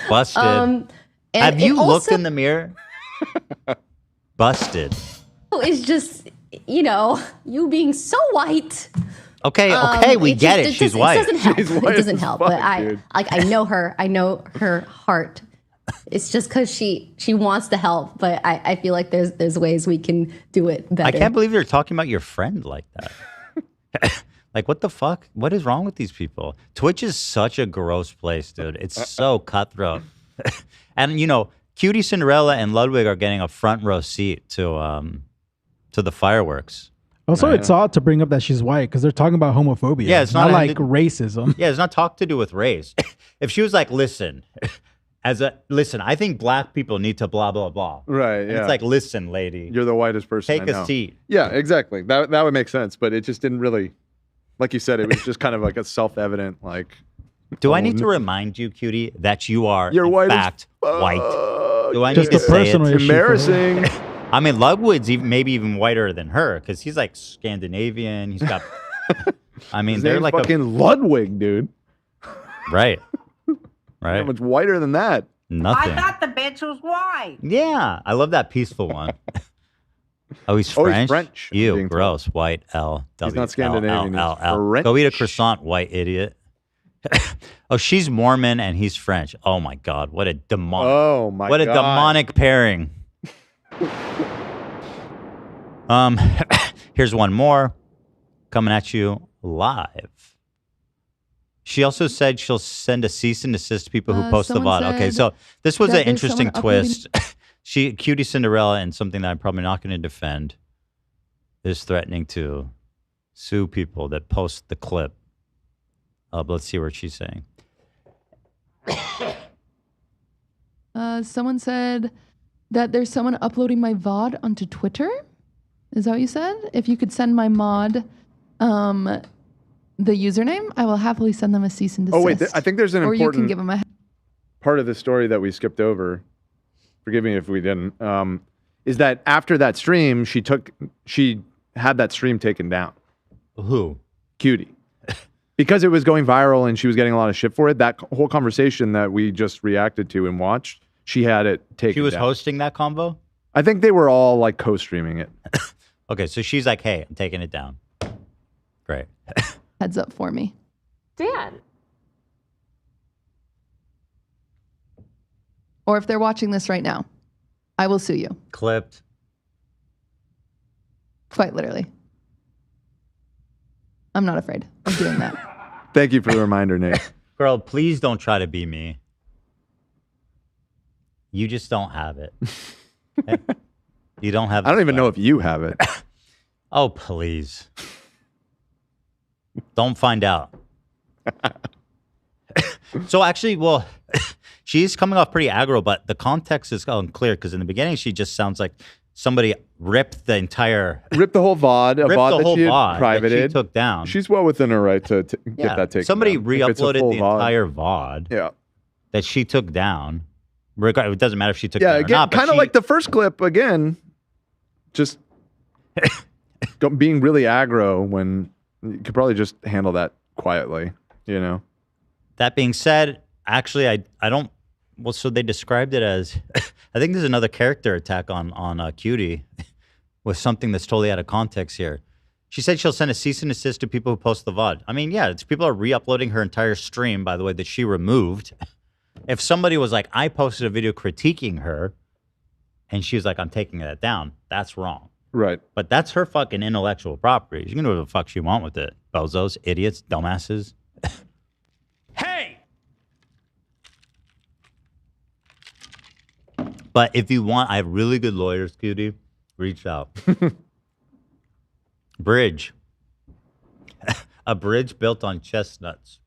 Busted. Have you looked in the mirror? Busted. It's just, you know, you being so white. Okay, we get it. She's white. It doesn't help. She's It white doesn't as help. fuck, But I dude. know her. I know her heart. It's just because she wants to help, but I feel like there's ways we can do it better. I can't believe you're talking about your friend like that. Like, what the fuck? What is wrong with these people? Twitch is such a gross place, dude. It's so cutthroat. And, you know, Cutie Cinderella and Ludwig are getting a front row seat to the fireworks. Also, it's odd to bring up that she's white because they're talking about homophobia. Yeah, it's not like racism. Yeah, it's not talk to do with race. If she was like, listen, I think black people need to blah, blah, blah. Right, And yeah. it's like, listen, lady. You're the whitest person Take I know. a seat. Yeah, exactly. That would make sense, but it just didn't really, like you said, it was just kind of like a self-evident, like. Do I need to remind you, Cutie, that you are, You're in white as fact, white? Do I Just need to a say personal it? issue for her. Embarrassing. I mean, Ludwig's maybe even whiter than her because he's like Scandinavian. He's got. I mean, His they're name's like fucking Ludwig, dude. Right. Right. How much whiter than that? Nothing. thought the bitch was white. Yeah, I love that peaceful one. Oh, he's French. French, I'm Ew, being gross. White L W. He's not Scandinavian, he's L. Go eat a croissant, white idiot. Oh, she's Mormon and he's French. Oh my God, what a demonic! Oh my what a God. demonic pairing. Here's one more coming at you live. She also said she'll send a cease and desist to people who post the someone VOD. Okay, said so this was that an there's interesting someone uploading- twist. Cutie Cinderella, and something that I'm probably not going to defend, is threatening to sue people that post the clip. But let's see what she's saying. Someone said that there's someone uploading my VOD onto Twitter. Is that what you said? If you could send my mod the username, I will happily send them a cease and desist. Oh wait, I think there's an or important you can give them a part of the story that we skipped over. Forgive me if we didn't. Is that after that stream, she had that stream taken down. Who? Cutie. because it was going viral and she was getting a lot of shit for it. That whole conversation that we just reacted to and watched, she had it taken. She was down. hosting that combo? I think they were all like co-streaming it. Okay, so she's like, hey, I'm taking it down. Great. Heads up for me. Dan. Or if they're watching this right now, I will sue you. Clipped. Quite literally. I'm not afraid of doing that. Thank you for the reminder, Nate. Girl, please don't try to be me. You just don't have it. You don't have I don't even know if you have it. Oh, please. Don't find out. So actually, well, she's coming off pretty aggro, but the context is unclear because in the beginning, she just sounds like somebody ripped the whole VOD, ripped VOD the whole that she VOD privated. that she took down. She's well within her right to get that taken Somebody down. If it's a re-uploaded full the VOD. entire VOD that she took down. It doesn't matter if she took it Yeah, down or again, not. kind of like the first clip again, just being really aggro when you could probably just handle that quietly, you know? That being said, actually, I don't. Well, so they described it as, I think there's another character attack on QT with something that's totally out of context here. She said she'll send a cease and desist to people who post the VOD. I mean, yeah, people are re-uploading her entire stream, by the way, that she removed. If somebody was like, I posted a video critiquing her, and she was like, I'm taking that down, that's wrong. Right. But that's her fucking intellectual property. She can do what the fuck she want with it. Bozos, idiots, dumbasses. Hey! But if you want, I have really good lawyers, QT. Reach out. Bridge. A bridge built on chestnuts.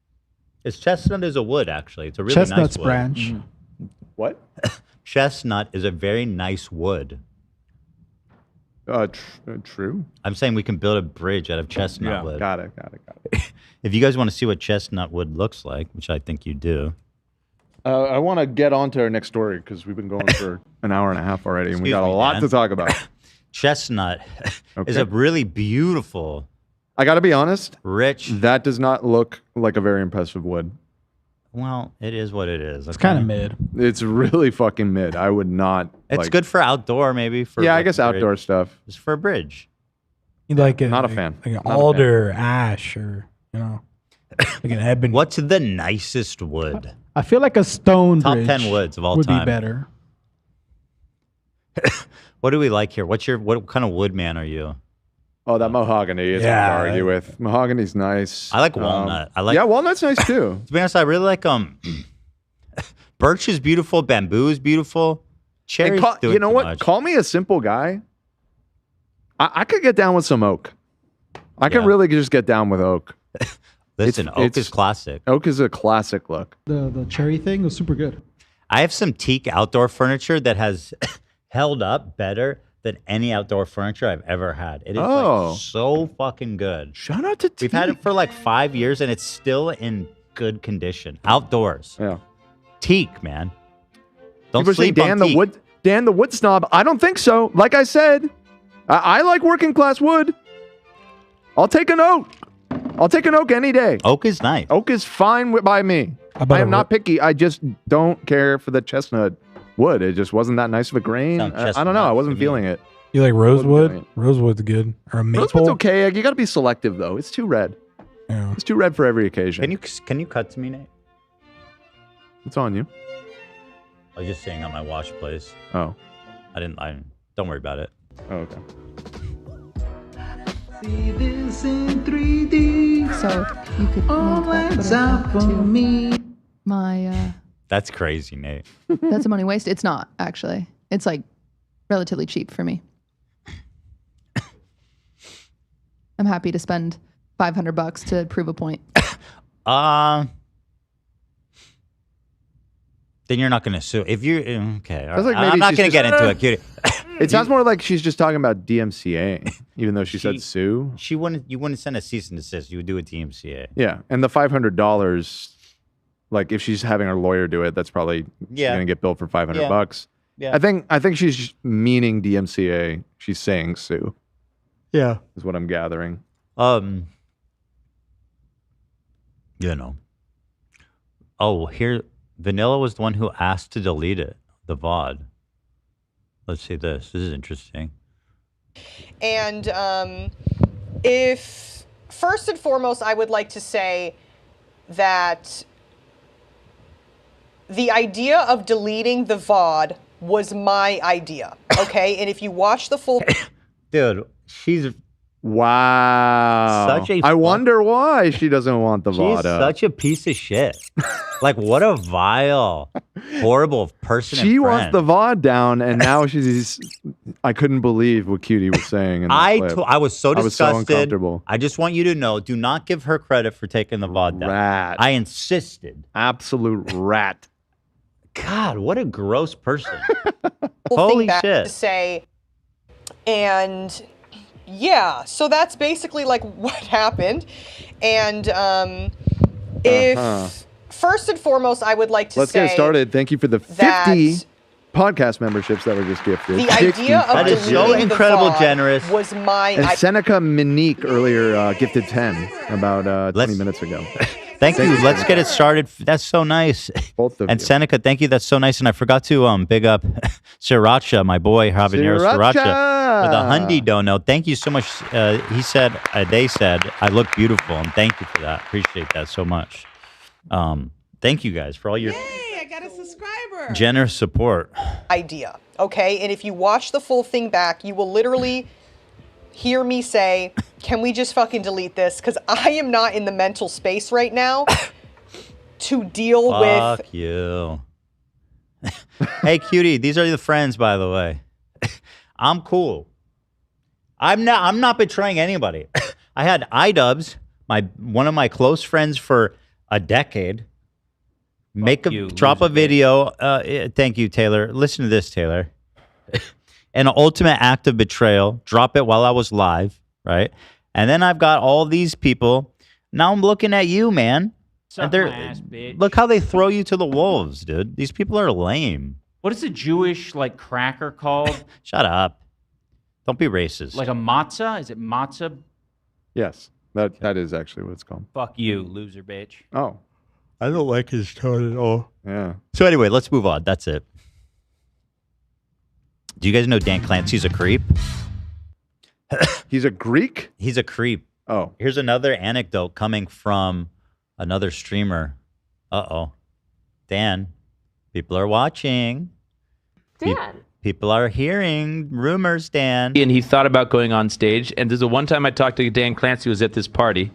Chestnut is a wood, actually. It's a really Chestnut's nice wood. branch. Mm-hmm. What? Chestnut is a very nice wood. True. I'm saying we can build a bridge out of chestnut wood. Got it. If you guys want to see what chestnut wood looks like, which I think you do. I want to get on to our next story because we've been going for an hour and a half already, and we got a lot to talk about. Chestnut is a really beautiful. I got to be honest. Rich. That does not look like a very impressive wood. Well, it is what it is. It's kind of mid. It's really fucking mid. I would not. It's good for outdoor, maybe. For I guess outdoor stuff. Just for a bridge. Like not a fan. Like an alder, ash, or like an ebony. What's the nicest wood? I feel like a stone Top bridge 10 woods of all would time. be better. What do we like here? What kind of wood man are you? Oh, that mahogany is hard to argue with. Mahogany's nice. I like walnut. Walnut's nice too. To be honest, I really like birch is beautiful, bamboo is beautiful. Cherry. You know what? Call me a simple guy. I could get down with some oak. I can really just get down with oak. Listen, oak is classic. Oak is a classic look. The cherry thing was super good. I have some teak outdoor furniture that has held up better than any outdoor furniture I've ever had. It is like so fucking good. Shout out to teak. We've had it for like 5 years and it's still in good condition. Outdoors. Yeah. Teak, man. Don't People sleep say Dan on the teak. wood. Dan the wood snob. I don't think so. Like I said, I like working class wood. I'll take an oak. I'll take an oak any day. Oak is nice. Oak is fine by me. I am not picky. I just don't care for the chestnut wood. It just wasn't that nice of a grain. I don't know. I wasn't feeling it. You like rosewood? Rosewood's good. Or a maple? Rosewood's okay. You got to be selective though. It's too red. Yeah. It's too red for every occasion. Can you cut to me, Nate? It's on you. I was just saying on my watch place. Oh. Don't worry about it. Oh, okay. See this in 3D. So you could all lights out for me. My That's crazy, Nate. that's a money waste. It's not actually. It's like relatively cheap for me. I'm happy to spend $500 to prove a point. Then you're not going to sue. If you're okay, all Sounds like right. maybe I'm not she's going to just- get into it, cutie. It sounds more like she's just talking about DMCA, even though she said sue. You wouldn't send a cease and desist. You would do a DMCA. Yeah, and the $500, like if she's having her lawyer do it, that's probably going to get billed for $500. Yeah. I think she's meaning DMCA. She's saying sue. Yeah, is what I'm gathering. You know. Oh, here, Vanilla was the one who asked to delete it, the VOD. Let's see this. This is interesting. And if, first and foremost, I would like to say that the idea of deleting the VOD was my idea, okay? And if you watch the full... Dude, she's... Wow. Such a I wonder why she doesn't want the She's VOD up. such a piece of shit. Like, what a vile, horrible person. She and wants friend. the VOD down, and now she's... I couldn't believe what QT was saying. In that clip. I was so disgusted. I was so uncomfortable. I just want you to know, do not give her credit for taking the VOD down. Rat. I insisted. Absolute rat. God, what a gross person. Holy shit. To say, and yeah, so that's basically like what happened. And if first and foremost, I would like to Let's say, get started. Thank you for the 50 podcast memberships that were just gifted. the idea of That is so deleting the incredible VOD generous. was my And Seneca Monique earlier gifted 10 about 20 minutes ago. Thank you. Let's get it started. That's so nice. Both of and you. Seneca, thank you. That's so nice. And I forgot to big up Sriracha, my boy Habanero Sriracha, for the Hundi dono. Thank you so much. He said, they said, I look beautiful, and thank you for that. Appreciate that so much. Thank you guys for all your I got a subscriber. generous support. idea, okay? And if you watch the full thing back, you will literally hear me say, can we just fucking delete this? Because I am not in the mental space right now to deal with... Fuck you. Hey, cutie, these are the friends, by the way. I'm cool. I'm not betraying anybody. I had iDubbbz, one of my close friends for a decade, drop a video. Thank you, Taylor. Listen to this, Taylor. An ultimate act of betrayal. Drop it while I was live, right? And then I've got all these people. Now I'm looking at you, man. Suck my ass, bitch. Look how they throw you to the wolves, dude. These people are lame. What is a Jewish like cracker called? Shut up. Don't be racist. Like a matzah? Is it matzah? Yes, that is actually what it's called. Fuck you, loser bitch. Oh. I don't like his tone at all. Yeah. So anyway, let's move on. That's it. Do you guys know Dan Clancy's a creep? He's a Greek? He's a creep. Oh. Here's another anecdote coming from another streamer. Uh-oh. Dan, people are watching. Dan. People are hearing rumors, Dan. And he thought about going on stage. And there's the one time I talked to Dan Clancy, who was at this party,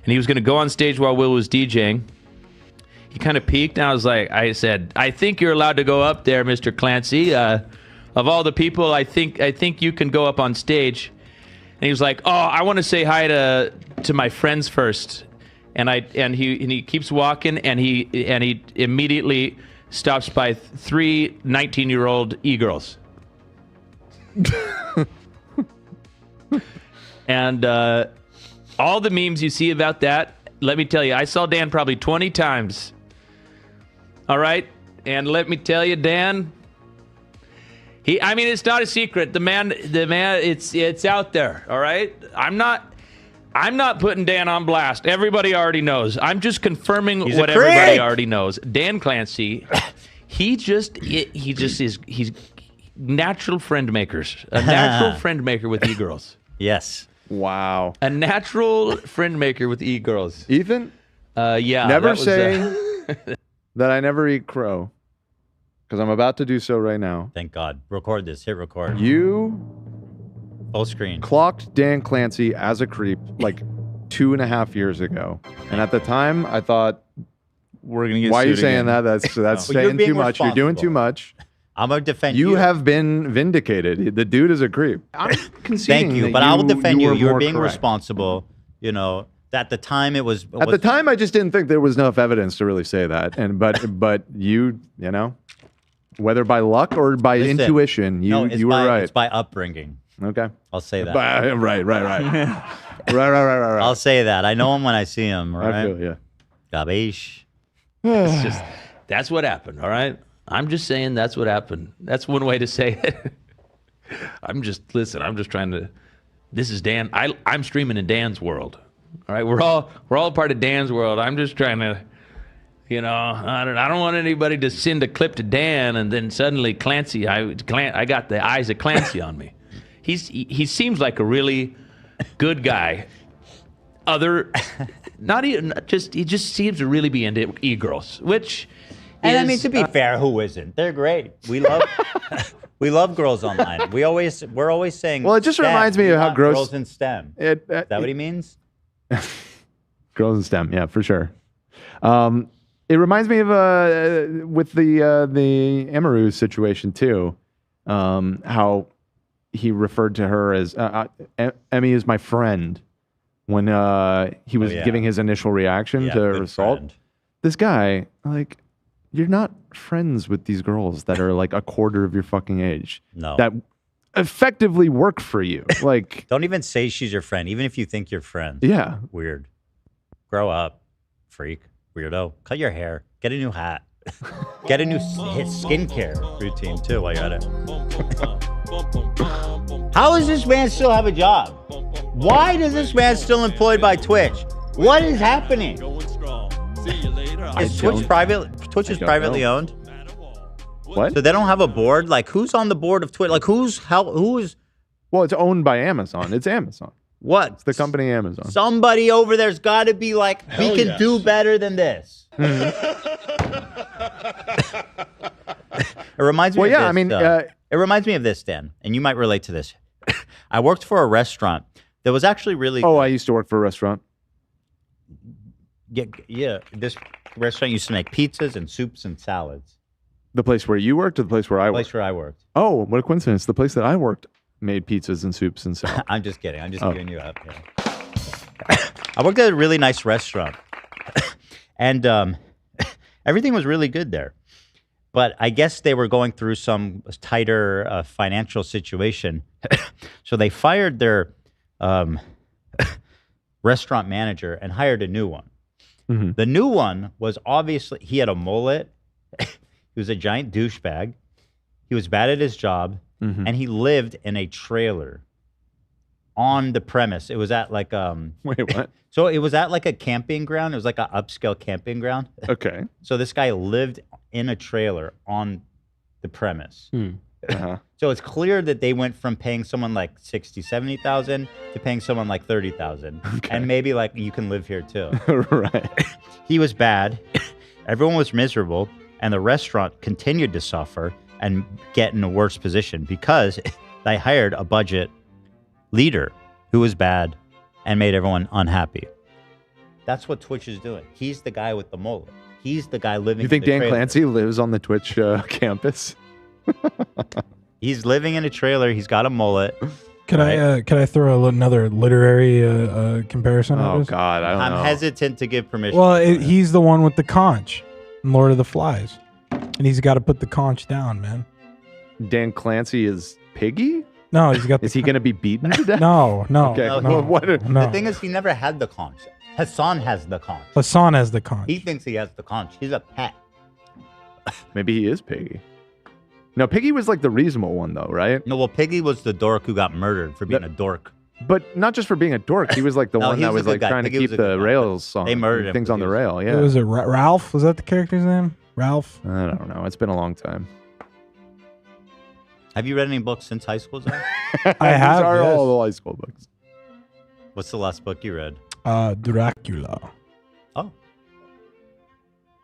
and he was going to go on stage while Will was DJing. He kind of peeked, and I said, I think you're allowed to go up there, Mr. Clancy. Of all the people, I think you can go up on stage. And he was like, oh, I want to say hi to my friends first. And he keeps walking, and he immediately stops by 3 19-year-old e-girls. And all the memes you see about that, let me tell you, I saw Dan probably 20 times. All right? And let me tell you, Dan, it's not a secret. The man, it's out there, all right? I'm not putting Dan on blast. Everybody already knows. I'm just confirming what everybody already knows. Dan Clancy, he's natural friend makers. A natural friend maker with e-girls. Yes. Wow. A natural friend maker with e-girls. Ethan? Yeah. Never say that I never eat crow, because I'm about to do so right now. Thank God. Record this. Hit record. You full screen clocked Dan Clancy as a creep like 2.5 years ago, and at the time I thought, we're gonna get why are you sued saying again. that? That's saying too much. You're doing too much. I'm gonna defend you. You have been vindicated. The dude is a creep. I'm conceding. Thank you, but I will defend you. You're being responsible. You know, at the time it was. At the time, I just didn't think there was enough evidence to really say that. And but you know, whether by luck or by intuition, you were right. It's by upbringing. Okay, I'll say that. Right. right. I'll say that. I know him when I see him. Right? I feel, yeah. Gabish. That's what happened. All right. I'm just saying that's what happened. That's one way to say it. I'm just trying to. This is Dan. I'm streaming in Dan's world. All right, we're all part of Dan's world. I'm just trying to, you know, I don't want anybody to send a clip to Dan and then suddenly Clancy, I got the eyes of Clancy on me. He seems like a really good guy. He just seems to really be into e-girls, which. And I mean, to be fair, who isn't? They're great. We love we love girls online. We're always saying. Well, it just STEM. reminds me of how gross. Girls in STEM. Is that what he means? Girls in STEM, yeah, for sure. It reminds me of with the Emiru situation too. How he referred to her as Emmy is my friend when he was giving his initial reaction to her assault. Friend. This guy, like. You're not friends with these girls that are like a quarter of your fucking age. No. That effectively work for you. Like, don't even say she's your friend, even if you think you're friends. Yeah. Weird. Grow up, freak, weirdo. Cut your hair. Get a new hat. Get a new skincare routine too while you're at it. How does this man still have a job? Why is this man still employed by Twitch? What is happening? Is Twitch private? Twitch is privately owned. What? So they don't have a board? Like, who's on the board of Twitch? Like, who is? Well, it's owned by Amazon. It's Amazon. What? It's the company Amazon. Somebody over there's got to be like, we can do better than this. It reminds me of this. I mean, it reminds me of this, Dan, and you might relate to this. I worked for a restaurant that was actually really good. I used to work for a restaurant. Yeah, this restaurant used to make pizzas and soups and salads. The place where you worked or the place where I worked? The place where I worked. Oh, what a coincidence. The place that I worked made pizzas and soups and salads. I'm just kidding. I'm just giving you up. Yeah. I worked at a really nice restaurant. And everything was really good there. But I guess they were going through some tighter financial situation. So they fired their restaurant manager and hired a new one. Mm-hmm. The new one was obviously, he had a mullet. He was a giant douchebag. He was bad at his job. Mm-hmm. And he lived in a trailer on the premise. It was at like wait, what? So it was at like a camping ground. It was like an upscale camping ground. Okay. So this guy lived in a trailer on the premise. Uh-huh. So it's clear that they went from paying someone like 60, 70,000 to paying someone like 30,000. Okay. And maybe like you can live here too. Right. He was bad. Everyone was miserable. And the restaurant continued to suffer and get in a worse position because they hired a budget leader who was bad and made everyone unhappy. That's what Twitch is doing. He's the guy with the mullet. He's the guy living. You think in the Dan trailer. Clancy lives on the Twitch campus? He's living in a trailer. He's got a mullet. Can I throw another literary comparison? Oh God, I don't know. I'm hesitant to give permission. Well, he's the one with the conch in Lord of the Flies, and he's got to put the conch down, man. Dan Clancy is Piggy? No, he's got. Is he going to be beaten to death? No. Okay. No, Well, The thing is, he never had the conch. Hassan has the conch. Hassan has the conch. He thinks he has the conch. He's a pet. Maybe he is Piggy. No, Piggy was like the reasonable one, though, right? No, well, Piggy was the dork who got murdered for being a dork. But not just for being a dork. He was like the No, one he that was was a like good guy. trying to Piggy was keep a the good guy. rails on. They murdered him things on the rail. Yeah. Was it Ralph? Was that the character's name? Ralph? I don't know. It's been a long time. Have you read any books since high school, Zach? I have. These are yes. all the high school books. What's the last book you read? Dracula. Oh.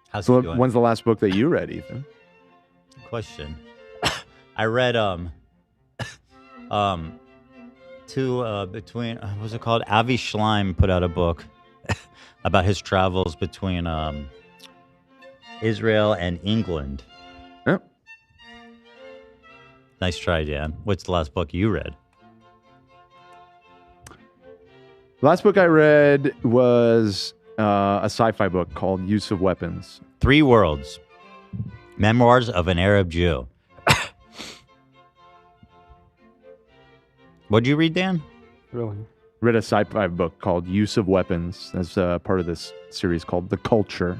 How's So it going? when's the last book that you read, Ethan? Question. I read between what's it called? Avi Schleim put out a book about his travels between Israel and England. Yep. Nice try, Dan. What's the last book you read? Last book I read was a sci-fi book called Use of Weapons. 3 Worlds. Memoirs of an Arab Jew. What'd you read, Dan? Really? Read a sci-fi book called Use of Weapons as part of this series called The Culture.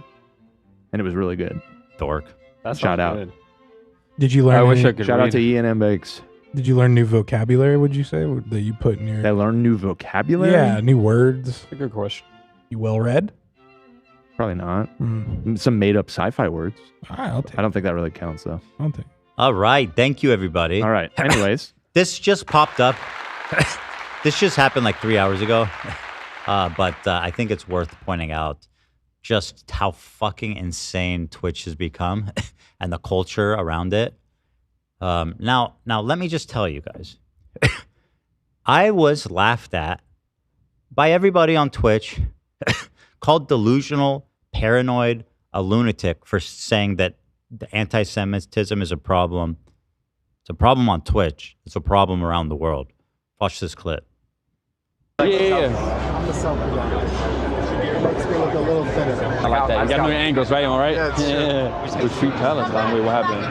And it was really good. Dork. That Shout sounds out. good. Did you learn? I wish I could Shout read. out to Ian M. Bakes. Did you learn new vocabulary? Would you say that you put in your? I learned new vocabulary. Yeah, new words. That's a good question. You well read? Probably not. Some made up sci-fi words. All right, I'll take. I don't think that really counts though. I'll take. All right. Thank you, everybody. All right. Anyways, this just popped up. This just happened like 3 hours ago. But I think it's worth pointing out just how fucking insane Twitch has become and the culture around it. Now, let me just tell you guys. I was laughed at by everybody on Twitch, called delusional, paranoid, a lunatic for saying that the anti-Semitism is a problem. It's a problem on Twitch. It's a problem around the world. Watch this clip. Yeah. I'm the selfie guy. Makes me look a little thinner. I like that. You got new angles, right? Am I right? Yeah, it's yeah. With Free Palace, wait, what happened?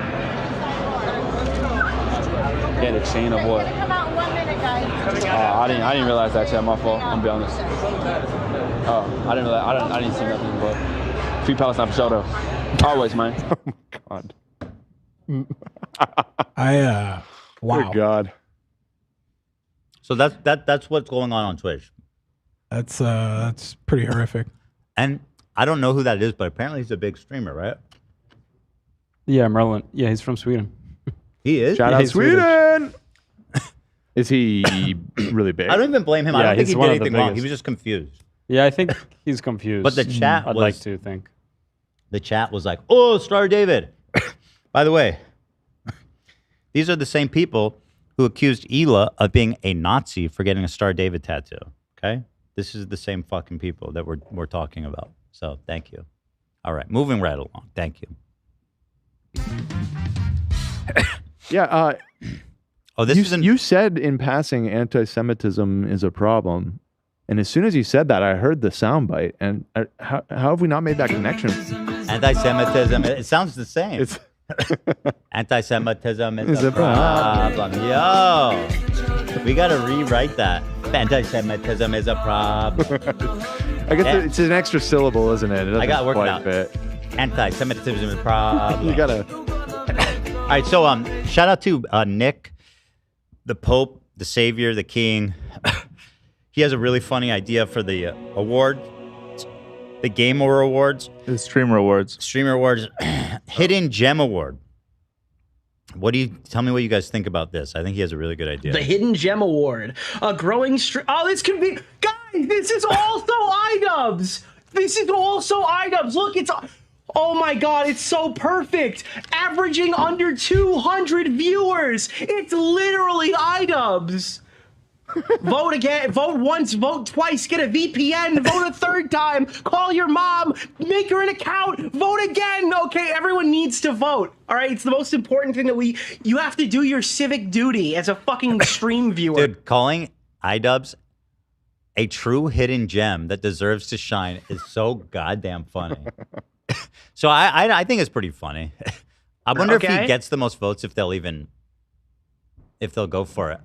Yeah, the chain of what? Come out in 1 minute, guys. I didn't realize that shit. My fault. I'm gonna be honest. Oh, I didn't realize. I didn't see nothing, but Free Palace not for show though. Always, man. Oh my God. Wow. Good God. So that's what's going on Twitch. That's pretty horrific. And I don't know who that is, but apparently he's a big streamer, right? Yeah, Merlin. Yeah, he's from Sweden. He is? Shout out Sweden! Is he really big? I don't even blame him. I don't think he did anything wrong. He was just confused. Yeah, I think he's confused. But the chat I'd was... like to think. The chat was like, oh, Star David. By the way, these are the same people who accused Hila of being a Nazi for getting a Star David tattoo. Okay? This is the same fucking people that we're talking about. So thank you. All right, moving right along. Thank you. Yeah. Oh, this isn't. You said in passing anti-Semitism is a problem, and as soon as you said that, I heard the soundbite. And how have we not made that connection? Anti-Semitism. It sounds the same. It's anti-Semitism is a problem. Yo, we gotta rewrite that. Anti-Semitism is a problem. I guess it's an extra syllable, isn't it? I got to work it quite out. fit. Anti-Semitism is a problem. You gotta. All right, so shout out to Nick, the Pope, the Savior, the King. He has a really funny idea for the award, the Gamer Awards. The Streamer Awards. Streamer Awards. Hidden Gem Award. Tell me what you guys think about this. I think he has a really good idea. The Hidden Gem Award. A growing Oh, this could be... Guys, this is also iDubbbz. This is also iDubbbz. Look, it's... Oh my God, it's so perfect. Averaging under 200 viewers. It's literally iDubbbz. Vote again, vote once, vote twice, get a VPN, vote a third time, call your mom, make her an account, vote again. Okay, everyone needs to vote. All right, it's the most important thing that you have to do your civic duty as a fucking stream viewer. Dude, calling iDubbbz a true hidden gem that deserves to shine is so goddamn funny. So I think it's pretty funny. I wonder if he gets the most votes, if they'll go for it.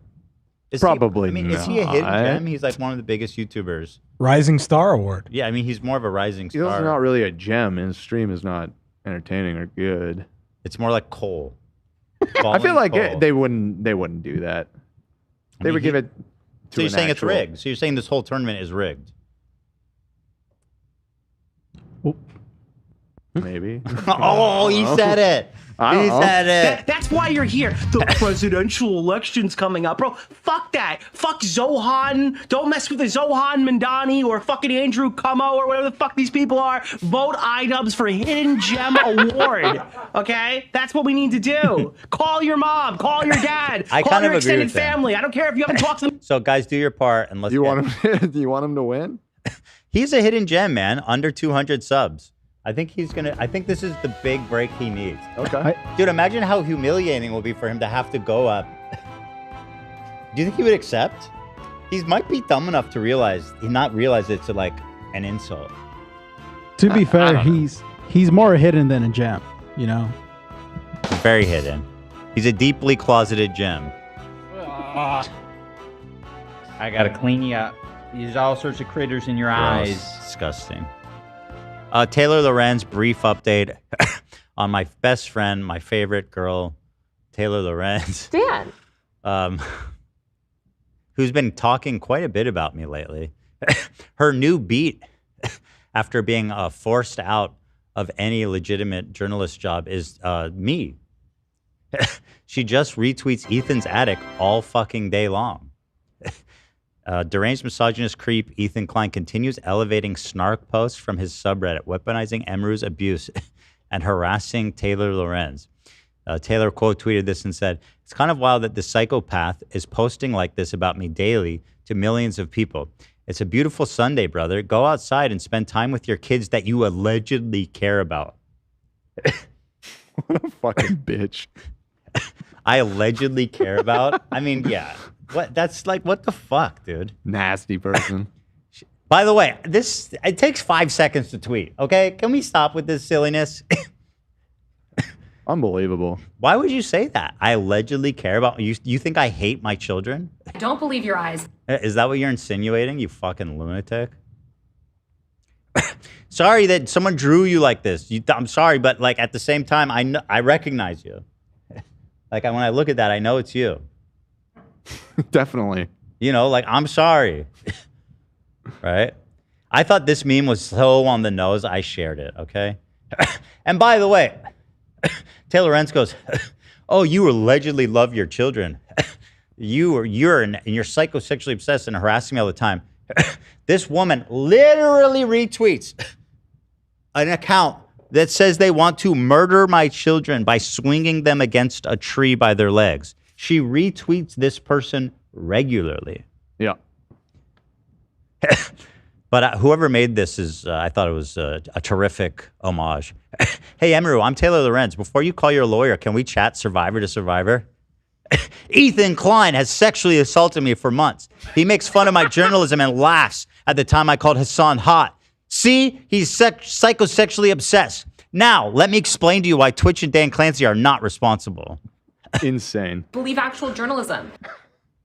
Probably is he a hidden gem? He's like one of the biggest YouTubers. Rising Star Award. Yeah, I mean, he's more of a rising star. He's not really a gem. His stream is not entertaining or good. It's more like coal. I feel like they wouldn't do that. They would give it to So you're saying it's rigged. So you're saying this whole tournament is rigged. Maybe. Oh, he said it. He said it. That's why you're here. The presidential election's coming up. Bro, fuck that. Fuck Zohan. Don't mess with the Zohan Mandani or fucking Andrew Cuomo or whatever the fuck these people are. Vote iDubbbz for Hidden Gem Award. Okay? That's what we need to do. Call your mom. Call your dad. Call your extended family. I don't care if you haven't talked to them. So guys, do your part and let's Do you want him to win? He's a hidden gem, man. Under 200 subs. I think this is the big break he needs. Okay. Dude, imagine how humiliating it will be for him to have to go up. Do you think he would accept? He might be dumb enough to not realize it's like an insult. To be fair, he's more hidden than a gem, you know? Very hidden. He's a deeply closeted gem. I gotta clean you up. There's all sorts of critters in your eyes. Disgusting. Taylor Lorenz, brief update on my best friend, my favorite girl, Taylor Lorenz. Dan. who's been talking quite a bit about me lately. Her new beat after being forced out of any legitimate journalist job is me. She just retweets Ethan's attic all fucking day long. Deranged misogynist creep Ethan Klein continues elevating snark posts from his subreddit, weaponizing Emiru's abuse and harassing Taylor Lorenz. Taylor quote tweeted this and said, "It's kind of wild that this psychopath is posting like this about me daily to millions of people. It's a beautiful Sunday, brother. Go outside and spend time with your kids that you allegedly care about." What a fucking bitch. I allegedly care about? I mean, yeah. What? That's like, what the fuck, dude? Nasty person. By the way, it takes 5 seconds to tweet, okay? Can we stop with this silliness? Unbelievable. Why would you say that? I allegedly care about you. You think I hate my children? Don't believe your eyes. Is that what you're insinuating, you fucking lunatic? Sorry that someone drew you like this. I'm sorry, but like at the same time, I recognize you. Like when I look at that, I know it's you. Definitely. You know, like I'm sorry. Right? I thought this meme was so on the nose, I shared it, okay? And by the way, Taylor Lorenz goes, "Oh, you allegedly love your children. You're psychosexually obsessed and harassing me all the time." This woman literally retweets an account that says they want to murder my children by swinging them against a tree by their legs. She retweets this person regularly. Yeah. But whoever made this I thought it was a terrific homage. Hey, Emiru, I'm Taylor Lorenz. Before you call your lawyer, can we chat survivor to survivor? Ethan Klein has sexually assaulted me for months. He makes fun of my journalism and laughs at the time I called Hassan hot. See, he's psychosexually obsessed. Now, let me explain to you why Twitch and Dan Clancy are not responsible. Insane. Believe actual journalism.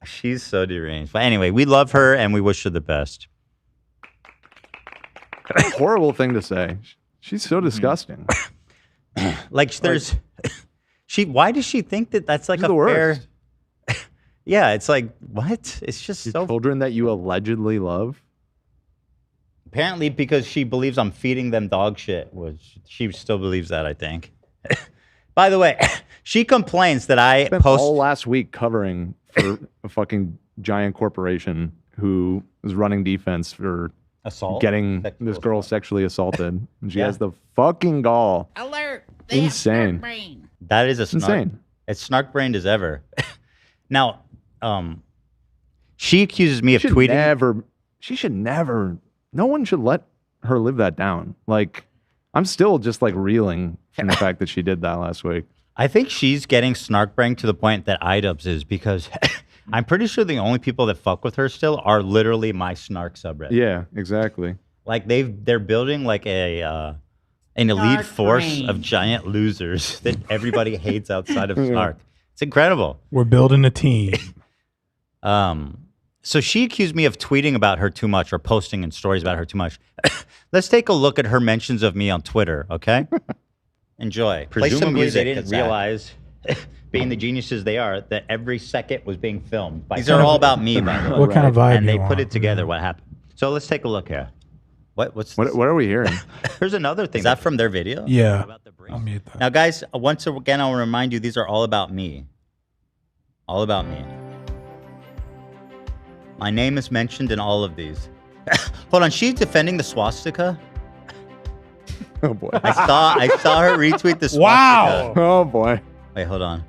She's so deranged. But anyway, we love her and we wish her the best. Horrible thing to say. She's so disgusting. Like there's, why does she think that that's like a fair? Yeah, it's like what? It's just your so. Children that you allegedly love. Apparently, because she believes I'm feeding them dog shit. She still believes that, I think. By the way, she complains that I spent post all last week covering for a fucking giant corporation who is running defense for getting this girl sexually assaulted. And she has the fucking gall. Alert! Insane. That is a snark. Insane. It's snark-brained as ever. Now, she accuses me of tweeting. She should never. No one should let her live that down. Like, I'm still just like reeling from the fact that she did that last week. I think she's getting snark-brained to the point that iDubbbz is, because I'm pretty sure the only people that fuck with her still are literally my snark subreddit. Yeah, exactly. Like they're building like an elite force of giant losers that everybody hates outside of snark. It's incredible. We're building a team. So she accused me of tweeting about her too much or posting in stories about her too much. Let's take a look at her mentions of me on Twitter, okay? Enjoy. Play some music. They didn't realize, being the geniuses they are, that every second was being filmed. These are all about me, by the way. What kind of vibe And you they want? put it together, what happened. So let's take a look here. What are we hearing? Here's another thing. Is that from their video? Yeah. I'll mute that. Now, guys, once again, I'll remind you, these are all about me. All about me. My name is mentioned in all of these. Hold on, she's defending the swastika? Oh, boy. I saw her retweet the swastika. Wow. Oh, boy. Wait, hold on.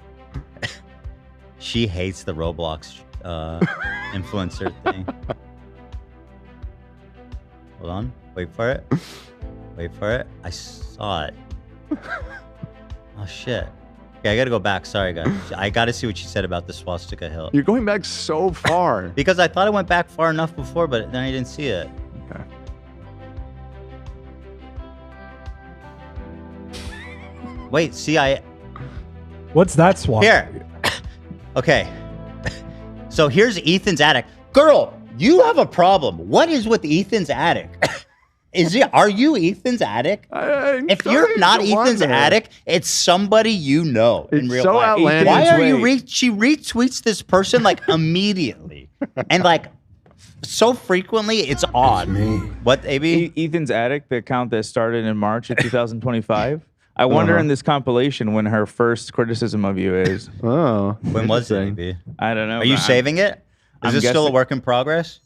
She hates the Roblox influencer thing. Hold on. Wait for it. Wait for it. I saw it. Oh, shit. Okay, I gotta go back. Sorry, guys. I gotta see what she said about the swastika hill. You're going back so far. Because I thought I went back far enough before, but then I didn't see it. Okay. Wait, see, What's that swap? Here. Okay. So here's Ethan's attic. Girl, you have a problem. What is with Ethan's attic? Are you Ethan's attic? If you're not Ethan's attic, it's somebody you know in real so life. outlandish. Why are you she retweets this person like immediately and like so frequently? It's odd. What, AB? Ethan's attic, the account that started in March of 2025. I wonder in this compilation when her first criticism of you is. Oh, when was it, AB? I don't know. Are you saving it? Is this still a work in progress?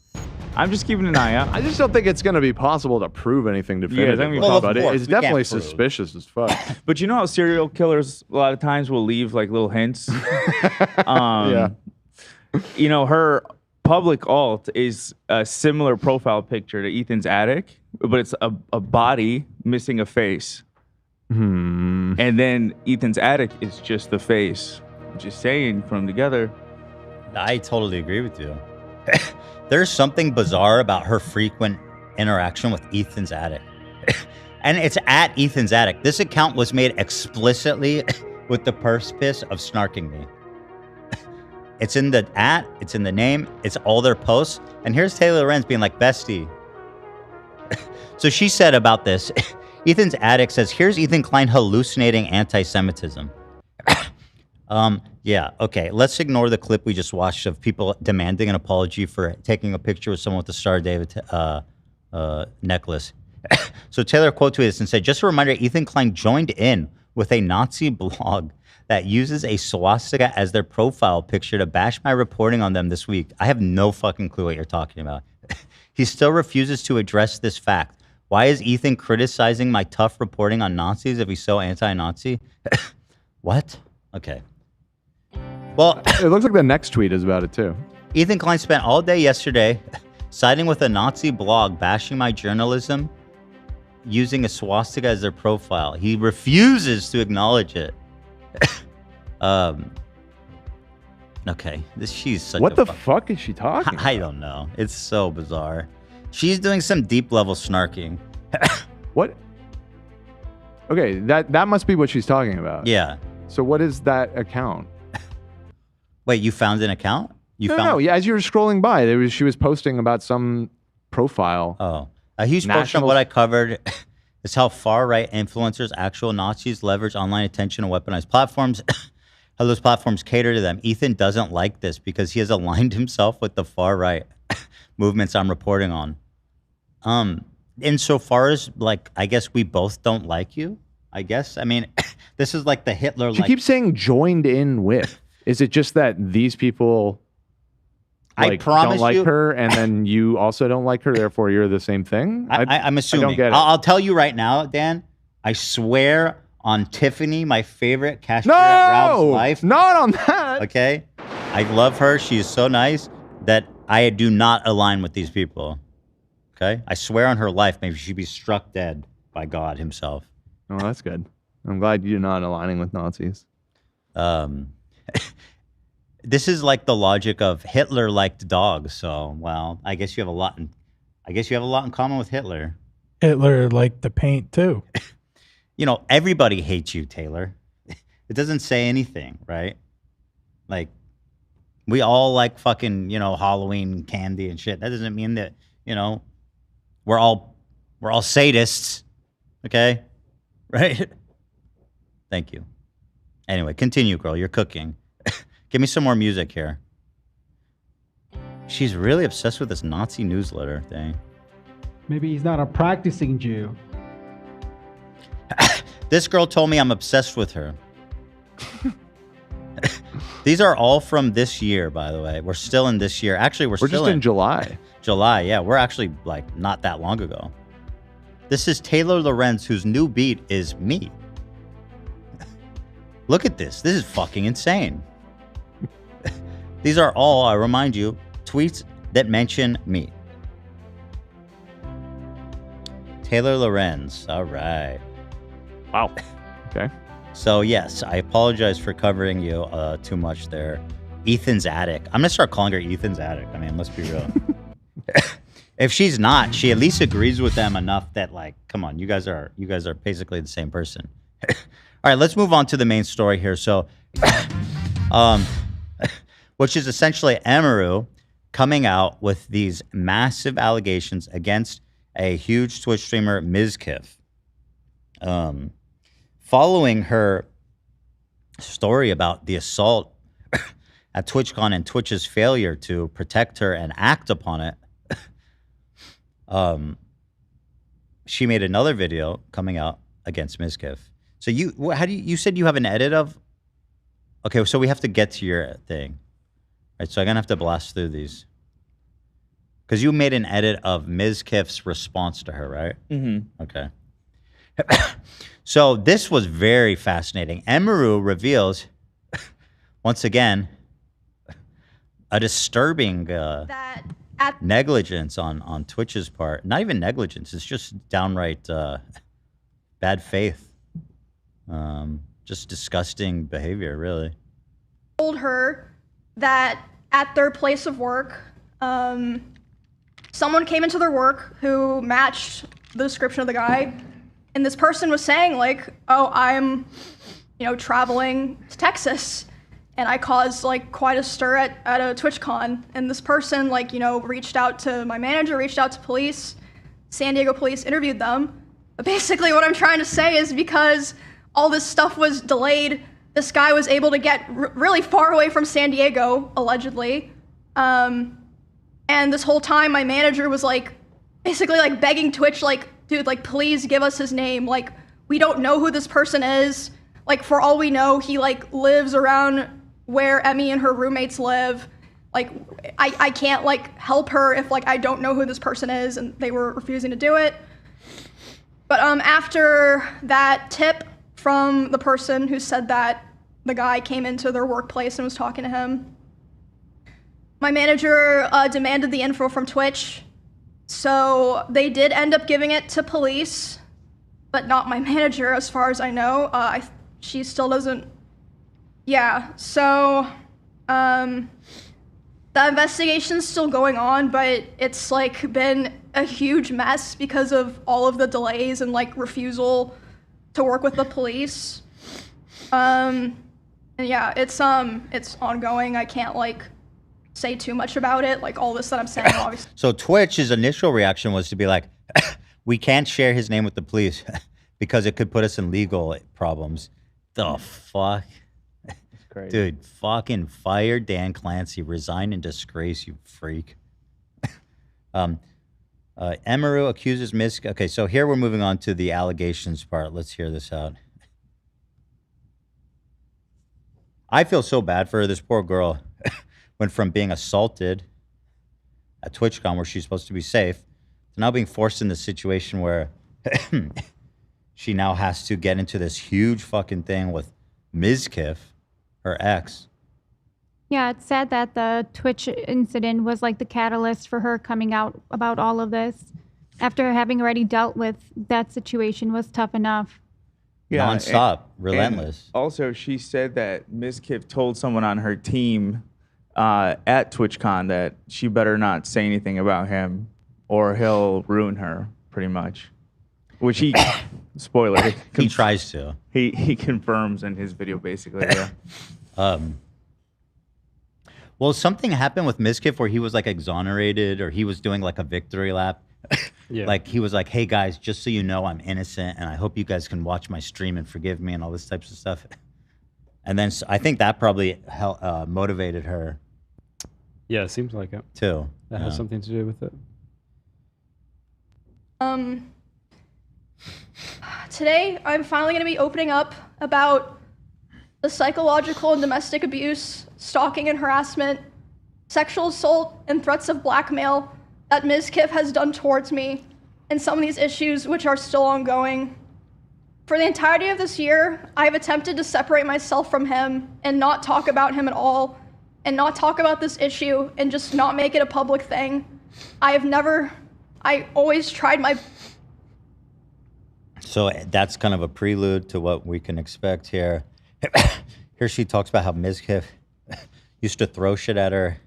I'm just keeping an eye out. I just don't think it's going to be possible to prove anything definitively. But it's definitely suspicious as fuck. But you know how serial killers a lot of times will leave like little hints? Yeah. You know, her public alt is a similar profile picture to Ethan's attic, but it's a body missing a face. And then Ethan's attic is just the face. Just saying, put them together. I totally agree with you. There's something bizarre about her frequent interaction with Ethan's attic. And it's at Ethan's attic. This account was made explicitly with the purpose of snarking me. It's in the it's in the name, it's all their posts. And here's Taylor Lorenz being like, bestie. So she said about this, Ethan's attic says, here's Ethan Klein hallucinating anti-Semitism. Yeah, okay. Let's ignore the clip we just watched of people demanding an apology for taking a picture with someone with the Star of David necklace. So Taylor quote tweeted this and said, just a reminder, Ethan Klein joined in with a Nazi blog that uses a swastika as their profile picture to bash my reporting on them this week. I have no fucking clue what you're talking about. He still refuses to address this fact. Why is Ethan criticizing my tough reporting on Nazis if he's so anti-Nazi? What? Okay. Well, it looks like the next tweet is about it too. Ethan Klein spent all day yesterday siding with a Nazi blog bashing my journalism using a swastika as their profile. He refuses to acknowledge it. Okay, she's such what a the fuck is she talking about? I don't know. It's so bizarre. She's doing some deep level snarking. What? Okay, that must be what she's talking about. Yeah. So what is that account? Wait, you found an account? No, yeah. As you were scrolling by, she was posting about some profile. Oh, a huge portion of what I covered is how far-right influencers, actual Nazis, leverage online attention and weaponize platforms. How those platforms cater to them. Ethan doesn't like this because he has aligned himself with the far-right movements I'm reporting on. Insofar as, like, I guess we both don't like you. I guess. I mean, this is like the Hitler. She keeps saying joined in with. Is it just that these people I promise don't like you, her, and then you also don't like her, therefore you're the same thing? I'm assuming. I don't get it. I'll tell you right now, Dan. I swear on Tiffany, my favorite cashier No! at Ralph's Life. Not on that. Okay? I love her. She's so nice that I do not align with these people. Okay? I swear on her life, maybe she'd be struck dead by God himself. Oh, that's good. I'm glad you're not aligning with Nazis. This is like the logic of Hitler liked dogs, so well, I guess you have a lot in common with Hitler. Hitler liked the paint too. You know, everybody hates you, Taylor. It doesn't say anything, right? Like, we all like fucking, Halloween candy and shit. That doesn't mean that, we're all sadists, okay? Right? Thank you. Anyway, continue, girl. You're cooking. Give me some more music here. She's really obsessed with this Nazi newsletter thing. Maybe he's not a practicing Jew. This girl told me I'm obsessed with her. These are all from this year, by the way. We're still in this year. Actually, we're still just in July. July, yeah. We're actually, like, not that long ago. This is Taylor Lorenz, whose new beat is me. Look at this. This is fucking insane. These are all, I remind you, tweets that mention me. Taylor Lorenz. All right. Wow. Okay. So, yes, I apologize for covering you too much there. Ethan's attic. I'm going to start calling her Ethan's attic. I mean, let's be real. If she's not, she at least agrees with them enough that, like, come on, you guys are basically the same person. All right, let's move on to the main story here. So, which is essentially Emiru coming out with these massive allegations against a huge Twitch streamer, Mizkif. Following her story about the assault at TwitchCon and Twitch's failure to protect her and act upon it, she made another video coming out against Mizkif. So you said you have an edit of? Okay, so we have to get to your thing. All right, so I'm gonna have to blast through these. Because you made an edit of Mizkif's response to her, right? Mm-hmm. Okay. So this was very fascinating. Emiru reveals, once again, a disturbing negligence on Twitch's part. Not even negligence. It's just downright bad faith. Just disgusting behavior, really. Told her that at their place of work, someone came into their work who matched the description of the guy, and this person was saying like, "Oh, I'm, traveling to Texas, and I caused like quite a stir at a TwitchCon." And this person reached out to my manager, reached out to police, San Diego police, interviewed them. But basically, what I'm trying to say is because all this stuff was delayed, this guy was able to get really far away from San Diego, allegedly. And this whole time, my manager was basically begging Twitch, dude, please give us his name. We don't know who this person is. For all we know, he lives around where Emmy and her roommates live. I can't help her if I don't know who this person is, and they were refusing to do it. But after that tip from the person who said that the guy came into their workplace and was talking to him, my manager demanded the info from Twitch. So they did end up giving it to police, but not my manager, as far as I know. She still doesn't. Yeah, so the investigation's still going on, but it's been a huge mess because of all of the delays and refusal to work with the police. And yeah, it's ongoing. I can't say too much about it. All this that I'm saying, obviously. So Twitch's initial reaction was to be like, we can't share his name with the police because it could put us in legal problems. The fuck? Crazy. Dude, fucking fire Dan Clancy. Resign in disgrace, you freak. Emiru accuses Mizkif. Okay, so here we're moving on to the allegations part. Let's hear this out. I feel so bad for her. This poor girl went from being assaulted at TwitchCon, where she's supposed to be safe, to now being forced in the situation where she now has to get into this huge fucking thing with Mizkif, her ex. Yeah, it's sad that the Twitch incident was the catalyst for her coming out about all of this. After having already dealt with that situation was tough enough. Yeah, nonstop, relentless. And also, she said that Mizkif told someone on her team at TwitchCon that she better not say anything about him or he'll ruin her, pretty much. Which he, spoiler, he tries to. He confirms in his video, basically, yeah. Well, something happened with Mizkif where he was exonerated, or he was doing a victory lap. Yeah. He was like, hey guys, just so you know, I'm innocent, and I hope you guys can watch my stream and forgive me and all this types of stuff. And then I think that probably motivated her. Yeah, it seems like it. Too. That has something to do with it. Today, I'm finally going to be opening up about the psychological and domestic abuse, stalking and harassment, sexual assault, and threats of blackmail that Mizkif has done towards me, and some of these issues which are still ongoing. For the entirety of this year, I have attempted to separate myself from him and not talk about him at all, and not talk about this issue and just not make it a public thing. I always tried my... So that's kind of a prelude to what we can expect here. Here she talks about how Mizkif used to throw shit at her,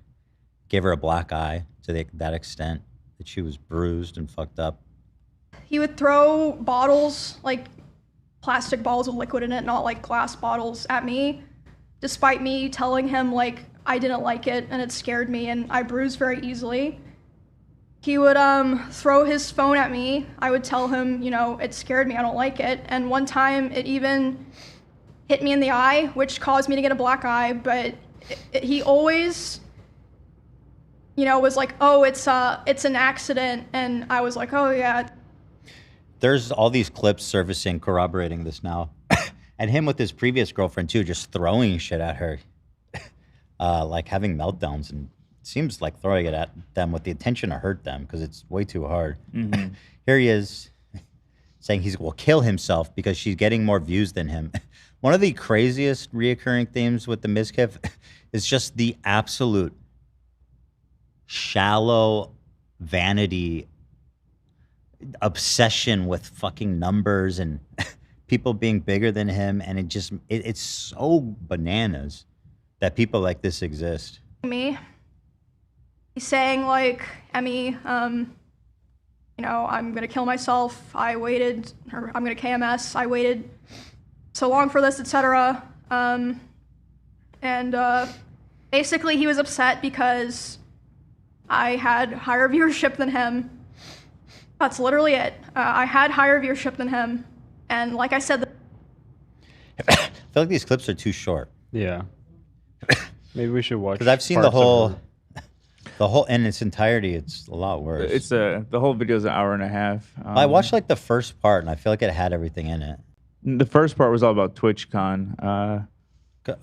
gave her a black eye to that extent that she was bruised and fucked up. He would throw bottles, plastic bottles with liquid in it, not glass bottles, at me, despite me telling him I didn't like it and it scared me and I bruised very easily. he would throw his phone at me. I would tell him, you know, it scared me, I don't like it. And one time it even hit me in the eye, which caused me to get a black eye, but he always, you know, was like, oh, it's an accident. And I was like, oh yeah. There's all these clips surfacing corroborating this now. And him with his previous girlfriend too, just throwing shit at her. Like having meltdowns, and it seems like throwing it at them with the intention to hurt them because it's way too hard. Mm-hmm. Here he is saying he will kill himself because she's getting more views than him. One of the craziest reoccurring themes with the Mizkif is just the absolute shallow vanity, obsession with fucking numbers and people being bigger than him, and it's so bananas that people like this exist. Me. He's saying like, Emmy, you know, I'm gonna kill myself. I waited, or I'm gonna KMS. I waited so long for this, etc. Basically he was upset because I had higher viewership than him. That's literally it. I had higher viewership than him, and like I said, I feel like these clips are too short. Yeah. Maybe we should watch. Because I've seen the whole in its entirety. It's a lot worse. It's the whole video is an hour and a half. I watched like the first part, and I feel like it had everything in it. The first part was all about TwitchCon.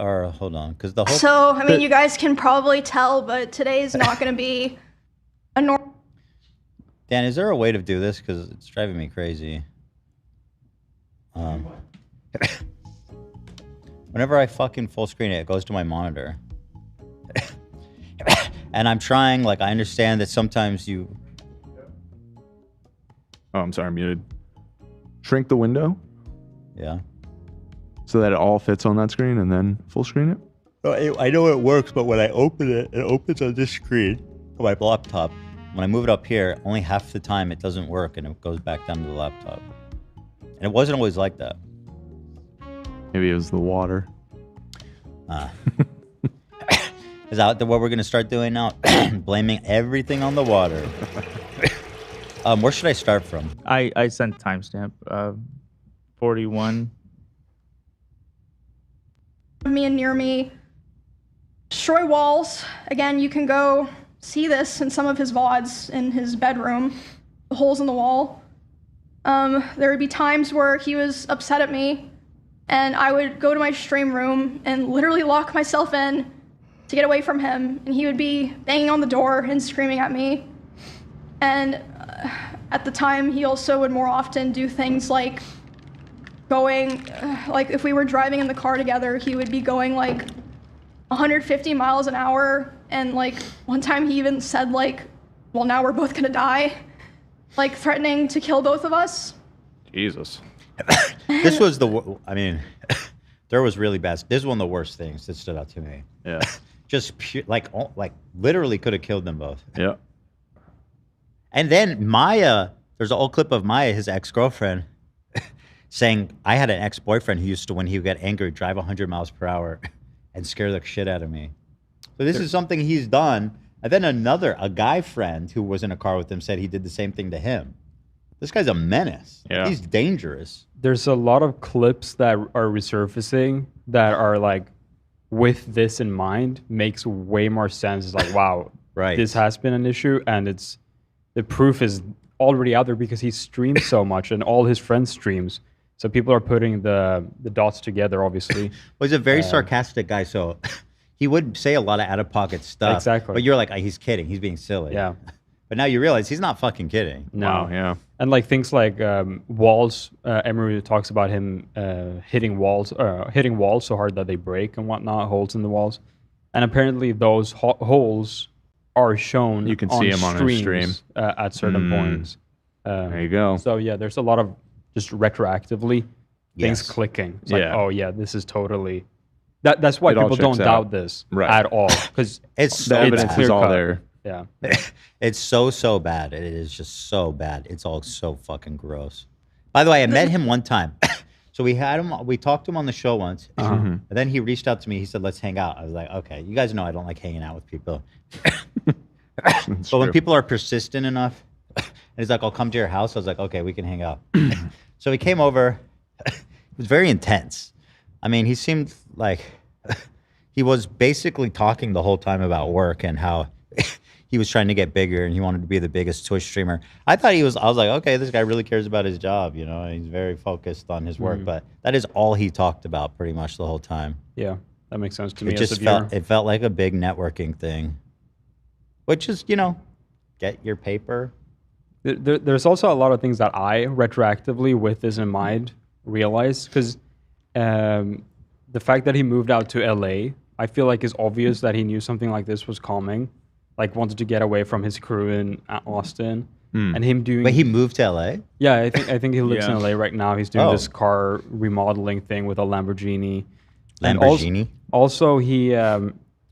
Or hold on, because the whole. So I mean, you guys can probably tell, but today's not going to be a normal. Dan, is there a way to do this? Because it's driving me crazy. Whenever I fucking full screen it, it goes to my monitor. And I'm trying, like, I understand that sometimes you... Oh, I'm sorry, I'm muted. Shrink the window? Yeah. So that it all fits on that screen and then full screen it? Well, I know it works, but when I open it, it opens on this screen on my laptop. When I move it up here, only half the time it doesn't work and it goes back down to the laptop. And it wasn't always like that. Maybe it was the water. Is that what we're going to start doing now? Blaming everything on the water. Where should I start from? I sent timestamp 41. Me and near me. Destroy walls. Again, you can go see this in some of his VODs in his bedroom. The holes in the wall. There would be times where he was upset at me, and I would go to my stream room and literally lock myself in to get away from him, and he would be banging on the door and screaming at me. And at the time, he also would more often do things like going, like if we were driving in the car together, he would be going like 150 miles an hour, and like one time he even said like, well, now we're both gonna die, like threatening to kill both of us. Jesus. This was I mean, there was really bad. This is one of the worst things that stood out to me. Yeah. Just pure, like literally could have killed them both. Yeah. And then Maya, there's an old clip of Maya, his ex-girlfriend, saying, I had an ex-boyfriend who used to, when he would get angry, drive 100 miles per hour and scare the shit out of me. So this is something he's done. And then a guy friend who was in a car with him said he did the same thing to him. This guy's a menace. Yeah. He's dangerous. There's a lot of clips that are resurfacing that are like, with this in mind, makes way more sense. It's like, wow, right. This has been an issue, and the proof is already out there because he streams so much and all his friends streams. So people are putting the dots together, obviously. Well, he's a very sarcastic guy, so he would say a lot of out-of-pocket stuff. Exactly. But you're like, he's kidding. He's being silly. Yeah. But now you realize he's not fucking kidding. No. Wow, yeah. And like things like walls, Emiru talks about him hitting walls so hard that they break and whatnot, holes in the walls. And apparently those holes are shown. You can see him on his stream at certain points. There you go. So yeah, there's a lot of just retroactively things clicking. It's like, oh yeah, this is totally. That's why people don't doubt this at all, because the evidence is all there. Yeah. It's so bad. It is just so bad. It's all so fucking gross. By the way, I met him one time. So we talked to him on the show once. And then he reached out to me. He said, let's hang out. I was like, okay, you guys know I don't like hanging out with people. But when people are persistent enough, and he's like, I'll come to your house. I was like, okay, we can hang out. So he came over. It was very intense. I mean, he seemed like he was basically talking the whole time about work and how he was trying to get bigger and he wanted to be the biggest Twitch streamer. I was like, okay, this guy really cares about his job, you know, and he's very focused on his work, but that is all he talked about pretty much the whole time. Yeah, that makes sense to me. It felt like a big networking thing, which is, you know, get your paper. There's also a lot of things that I retroactively, with this in mind, realized, because the fact that he moved out to LA, I feel like is obvious that he knew something like this was coming. Like wanted to get away from his crew in Austin, and him doing. But he moved to LA. Yeah, I think he lives in LA right now. He's doing this car remodeling thing with a Lamborghini. Lamborghini. Also, he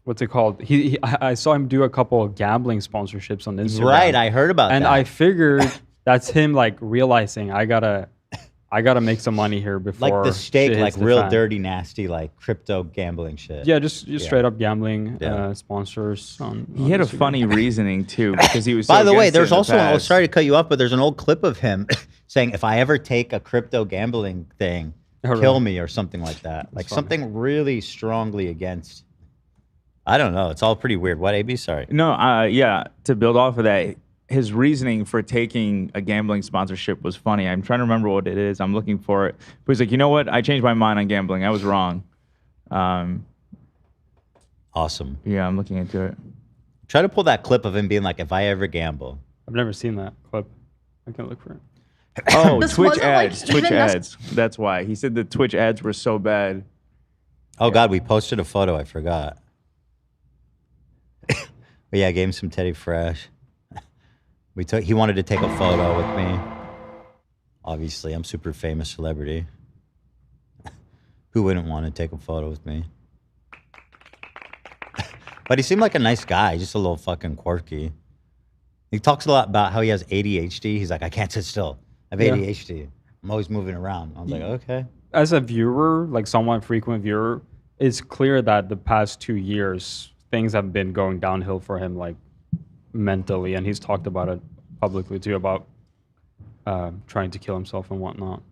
what's it called? I saw him do a couple of gambling sponsorships on Instagram. Right, I heard about that. And I figured that's him like realizing I gotta make some money here before. Like the stake, like real dirty, nasty, like crypto gambling shit. Yeah, just straight up gambling sponsors. He had a funny reasoning too, because he was. By the way, there's also sorry to cut you off, but there's an old clip of him saying, "If I ever take a crypto gambling thing, kill me," or something like that. Like something really strongly against. I don't know. It's all pretty weird. What, AB? Sorry. No, yeah. To build off of that, his reasoning for taking a gambling sponsorship was funny. I'm trying to remember what it is. I'm looking for it. But he's like, you know what? I changed my mind on gambling. I was wrong. Awesome. Yeah, I'm looking into it. Try to pull that clip of him being like, if I ever gamble. I've never seen that clip. I can look for it. Oh, Twitch ads. Twitch ads. That's why. He said the Twitch ads were so bad. Oh, God, we posted a photo. I forgot. But yeah, I gave him some Teddy Fresh. He wanted to take a photo with me. Obviously, I'm super famous celebrity. Who wouldn't want to take a photo with me? But he seemed like a nice guy, just a little fucking quirky. He talks a lot about how he has ADHD. He's like, I can't sit still. I have ADHD. I'm always moving around. I was like, okay. As a viewer, like somewhat frequent viewer, it's clear that the past 2 years, things have been going downhill for him, like mentally, and he's talked about it publicly too, about trying to kill himself and whatnot.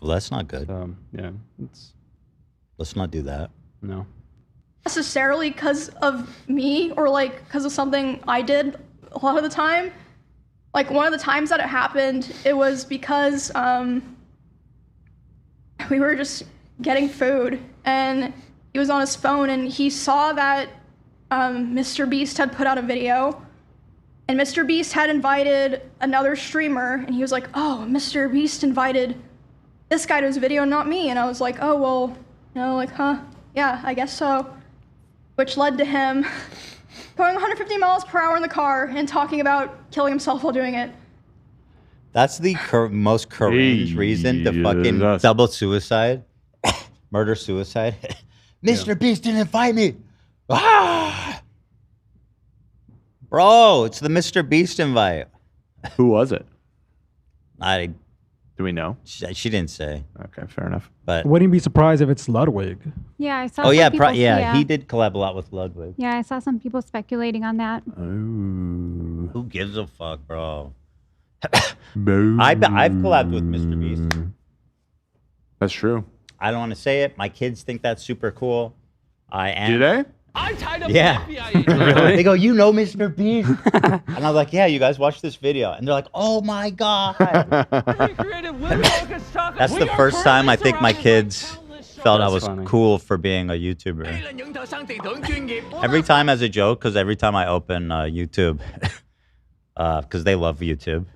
Well, that's not good. Yeah, let's not do that. No. Necessarily because of me or like because of something I did a lot of the time. Like one of the times that it happened, it was because we were just getting food and he was on his phone and he saw that Mr. Beast had put out a video, and Mr. Beast had invited another streamer, and he was like, oh, Mr. Beast invited this guy to his video, not me. And I was like, oh, well, you know, like, huh, yeah, I guess so. Which led to him going 150 miles per hour in the car and talking about killing himself while doing it. That's the most cringe reason to fucking double suicide, murder suicide. Mr. Beast didn't invite me. Ah! Bro, it's the Mr. Beast invite. Who was it? Do we know? She didn't say. Okay, fair enough. But wouldn't be surprised if it's Ludwig. Yeah, I saw. Oh yeah, people, he did collab a lot with Ludwig. Yeah, I saw some people speculating on that. Ooh. Who gives a fuck, bro? I've collabed with Mr. Beast. That's true. I don't want to say it. My kids think that's super cool. I am. Do they? I tied up Yeah. Really? They go, you know Mr. Beast? And I was like, yeah, you guys watch this video. And they're like, oh my God. That's the first time I think my kids felt I was cool for being a YouTuber. Every time as a joke, because every time I open YouTube, because they love YouTube,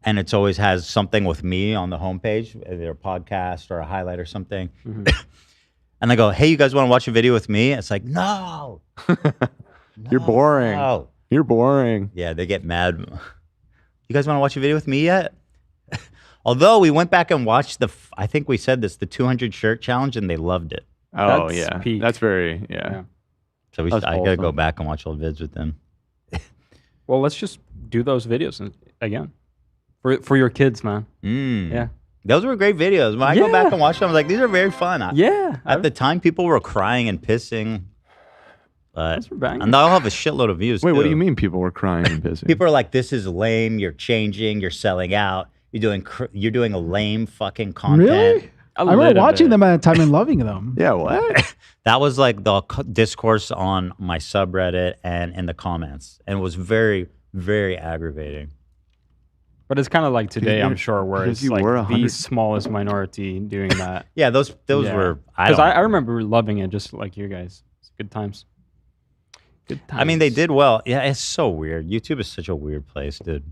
and it's always has something with me on the homepage, either a podcast or a highlight or something. And I go, hey, you guys want to watch a video with me? It's like, no. You're boring. No. You're boring. Yeah, they get mad. You guys want to watch a video with me yet? Although we went back and watched I think we said this, the 200 shirt challenge, and they loved it. Oh, yeah. That's very, So I got to go back and watch old vids with them. Well, let's just do those videos again. For your kids, man. Yeah. Those were great videos. When I go back and watch them, I was like, these are very fun. Yeah. At the time, people were crying and pissing. But and they'll have a shitload of views. Wait, too. what do you mean people were crying and busy? People are like, "This is lame. You're changing. You're selling out. You're doing a lame fucking content." Really? I remember watching them at a time and loving them. Yeah, what? That was like the discourse on my subreddit and in the comments, and it was very, very aggravating. But it's kind of like today, I'm sure, where it's like the smallest minority doing that. Yeah, those were. Because I remember loving it, just like you guys. It's good times. Good times. I mean, they did well. Yeah, it's so weird. YouTube is such a weird place, dude.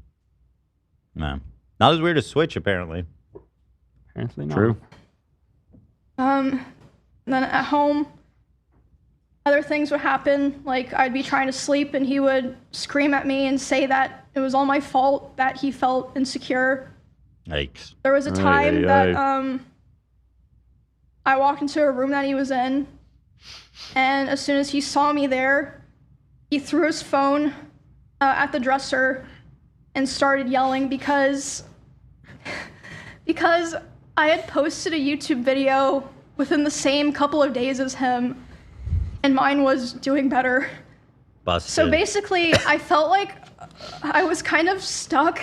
No, not as weird as Twitch, apparently. Apparently not. True. Then at home, other things would happen. Like I'd be trying to sleep and he would scream at me and say that it was all my fault that he felt insecure. Yikes. There was a time that I walked into a room that he was in, and as soon as he saw me there, he threw his phone at the dresser and started yelling because I had posted a YouTube video within the same couple of days as him, and mine was doing better. Busted. So basically, I felt like I was kind of stuck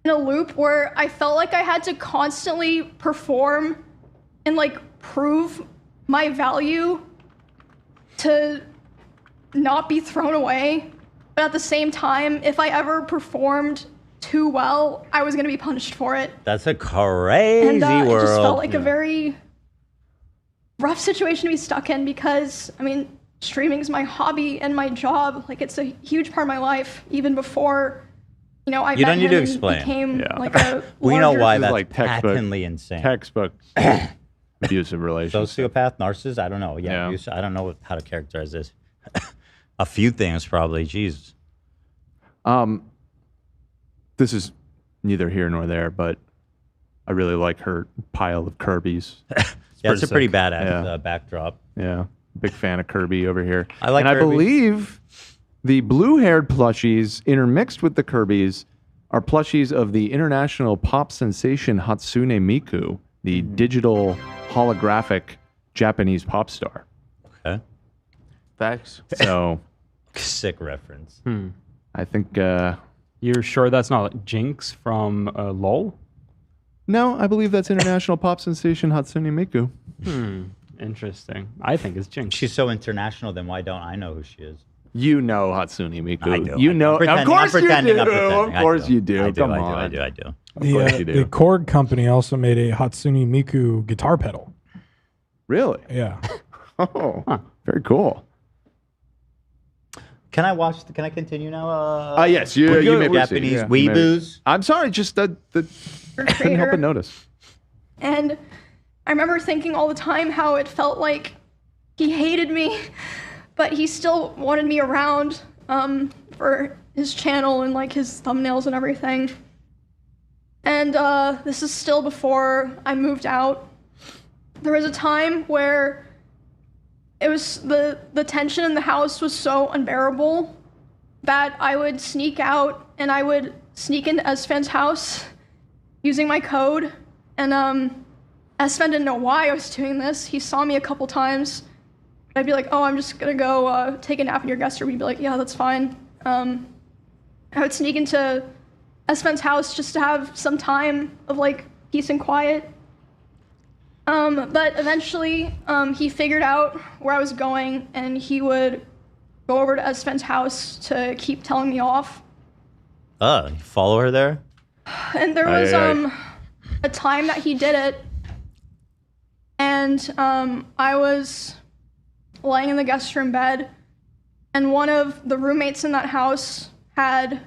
in a loop where I felt like I had to constantly perform and like prove my value to not be thrown away. But at the same time, if I ever performed too well, I was going to be punished for it. That's a crazy world. It just felt like a very rough situation to be stuck in because, I mean, streaming is my hobby and my job. Like, it's a huge part of my life, even before, you know, I You don't met need to him and explain. became like a We know why This is that's like textbook- patently insane. Textbook abusive relationship. Sociopath, narcissist? I don't know. Yeah, abuse, I don't know how to characterize this. A few things, probably. Jeez. This is neither here nor there, but I really like her pile of Kirby's. Yeah, it's a pretty badass backdrop. Yeah, big fan of Kirby over here. I like and Kirby. I believe the blue-haired plushies intermixed with the Kirby's are plushies of the international pop sensation Hatsune Miku, the digital holographic Japanese pop star. Okay. Facts. So sick reference. I think you're sure that's not Jinx from LOL? No, I believe that's international pop sensation Hatsune Miku. Interesting. I think it's Jinx. She's so international, then why don't I know who she is? You know Hatsune Miku. I do. You know. Of course you do. I'm pretending. Of course you do. Come on. I do. Of course you do. The Korg company also made a Hatsune Miku guitar pedal. Really? Yeah. Oh, very cool. Can I watch? Can I continue now? Yes, you may Japanese proceed. weeboos. I'm sorry, just the couldn't help but notice. And I remember thinking all the time how it felt like he hated me, but he still wanted me around for his channel and like his thumbnails and everything. And this is still before I moved out. There was a time where it was the tension in the house was so unbearable that I would sneak out and I would sneak into Esfan's house using my code. And Esfan didn't know why I was doing this. He saw me a couple times. I'd be like, oh, I'm just gonna go take a nap in your guest room. He'd be like, yeah, that's fine. I would sneak into Esfan's house just to have some time of like peace and quiet. But eventually, he figured out where I was going, and he would go over to Esfan's house to keep telling me off. You follow her there? And there was a time that he did it, and I was laying in the guest room bed, and one of the roommates in that house had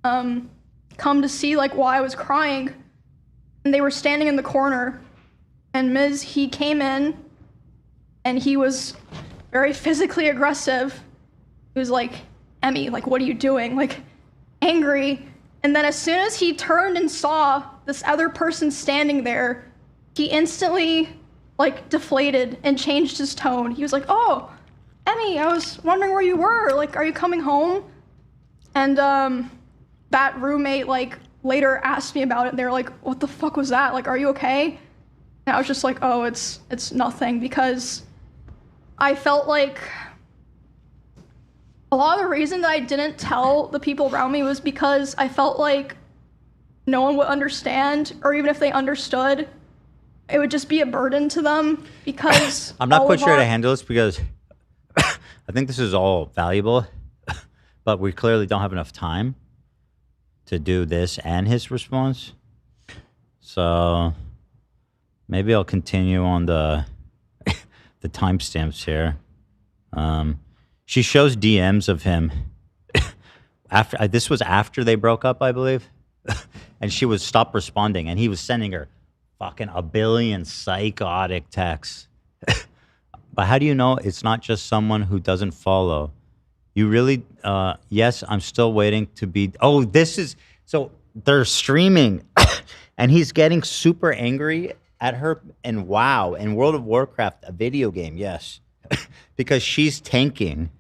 come to see like why I was crying, and they were standing in the corner. And he came in, and he was very physically aggressive. He was like, Emmy, like, what are you doing? Like, angry. And then as soon as he turned and saw this other person standing there, he instantly, like, deflated and changed his tone. He was like, oh, Emmy, I was wondering where you were. Like, are you coming home? And that roommate, like, later asked me about it. They were like, what the fuck was that? Like, are you okay? And I was just like, oh, it's nothing, because I felt like A lot of the reason that I didn't tell the people around me was because I felt like no one would understand, or even if they understood, it would just be a burden to them because I'm not quite sure how to handle this because I think this is all valuable, but we clearly don't have enough time to do this and his response. So maybe I'll continue on the the timestamps here. She shows DMs of him after this was after they broke up, I believe, and she would stop responding, and he was sending her fucking a billion psychotic texts. But how do you know it's not just someone who doesn't follow? You really, yes, I'm still waiting to be, oh, this is, so they're streaming and he's getting super angry at her and WoW and World of Warcraft, a video game, yes. Because she's tanking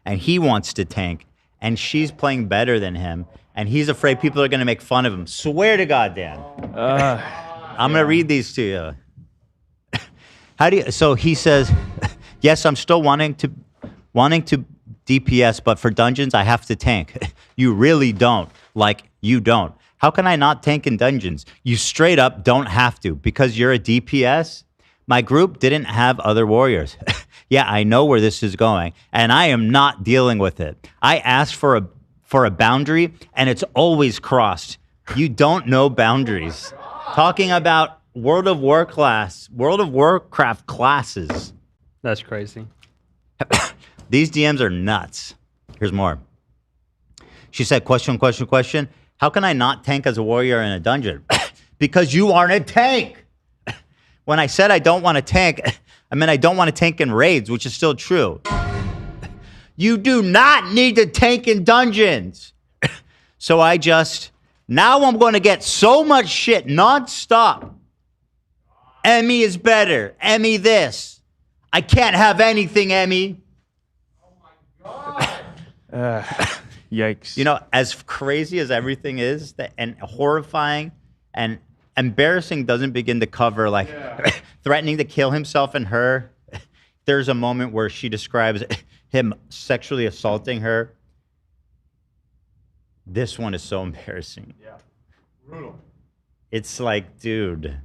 and he wants to tank and she's playing better than him and he's afraid people are going to make fun of him. Swear to God, Dan. I'm going to read these to you. How do you, so he says, yes, I'm still wanting to DPS, but for dungeons, I have to tank. You really don't. Like, you don't. How can I not tank in dungeons? You straight up don't have to because you're a DPS. My group didn't have other warriors. Yeah, I know where this is going, and I am not dealing with it. I asked for a boundary, and it's always crossed. You don't know boundaries. Talking about World of Warcraft classes. That's crazy. These DMs are nuts. Here's more. She said, question. How can I not tank as a warrior in a dungeon? Because you aren't a tank. When I said I don't want to tank, I mean I don't want to tank in raids, which is still true. You do not need to tank in dungeons. So now I'm going to get so much shit nonstop. Emmy is better. Emmy this. I can't have anything, Emmy. Yikes. You know, as crazy as everything is, and horrifying and embarrassing doesn't begin to cover, like, threatening to kill himself and her. There's a moment where she describes him sexually assaulting her. This one is so embarrassing. Yeah. Brutal. It's like, dude,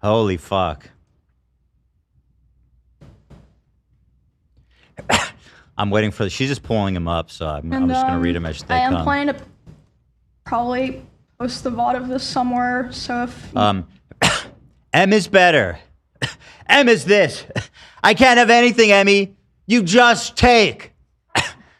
holy fuck. I'm waiting for she's just pulling him up, so I'm just going to read them as they come. I am planning to probably post the VOD of this somewhere, so if... M is better. M is this. I can't have anything, Emmy. You just take.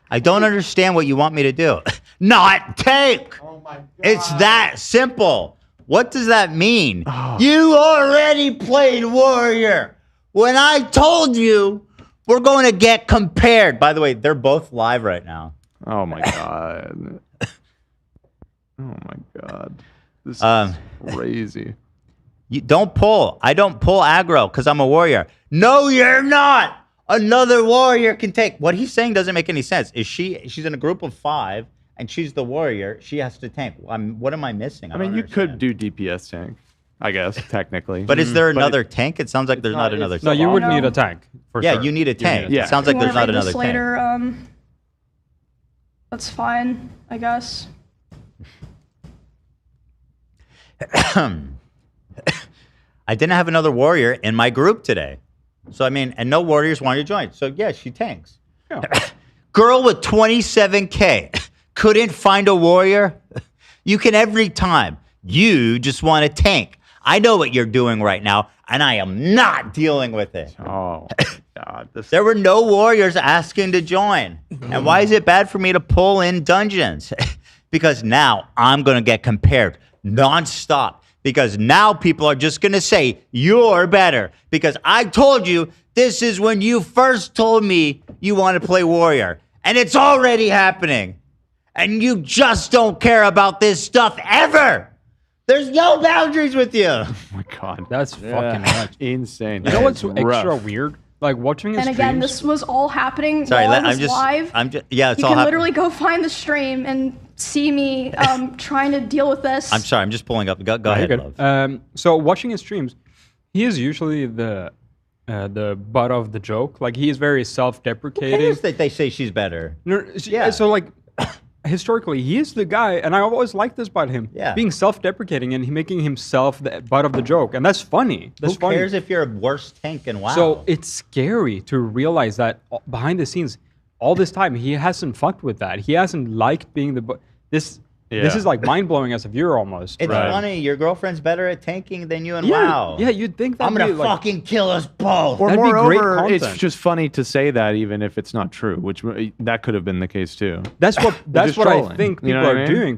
I don't understand what you want me to do. Not take. Oh my God. It's that simple. What does that mean? Oh. You already played Warrior. When I told you we're going to get compared. By the way, they're both live right now. Oh my God. Oh my God. This is crazy. You don't pull. I don't pull aggro because I'm a warrior. No, you're not. Another warrior can take. What he's saying doesn't make any sense. She's in a group of 5 and she's the warrior. She has to tank. What am I missing? I mean, you could do DPS tank, I guess, technically. But is there another tank? It sounds like there's not another tank. No, you would need a tank. For yeah, sure. you need a tank. Yeah. It sounds like there's not another later, tank. That's fine, I guess. I didn't have another warrior in my group today. So, I mean, and no warriors wanted to join. So, yeah, she tanks. Yeah. Girl with 27K couldn't find a warrior. You can every time. You just want to tank. I know what you're doing right now, and I am not dealing with it. Oh, God. There were no warriors asking to join. And why is it bad for me to pull in dungeons? Because now I'm going to get compared nonstop. Because now people are just going to say, you're better. Because I told you, this is when you first told me you want to play Warrior. And it's already happening. And you just don't care about this stuff ever. There's no boundaries with you. Oh my God. That's fucking nuts. Insane. You know what's extra weird? Like watching his And again, streams. this was all happening while I was live. Yeah, it's you all can literally go find the stream and see me trying to deal with this. I'm sorry, I'm just pulling up. Go ahead, love. So watching his streams, he is usually the the butt of the joke. Like he is very self-deprecating. Who cares that they say she's better? No, Yeah. So like historically, he is the guy, and I always liked this about him. Yeah. Being self-deprecating and making himself the butt of the joke, and that's funny. That's Who funny. cares if you're a worse tank and WoW? So it's scary to realize that behind the scenes, all this time he hasn't fucked with that. He hasn't liked being the this. Yeah. This is like mind blowing as a viewer almost. It's funny. Your girlfriend's better at tanking than you and Yeah, WoW. yeah, you'd think that I'm gonna fucking kill us both. Or That'd be great moreover, it's content. just funny to say that even if it's not true, which that could have been the case too. That's what I trolling. think You know people what I are mean? doing.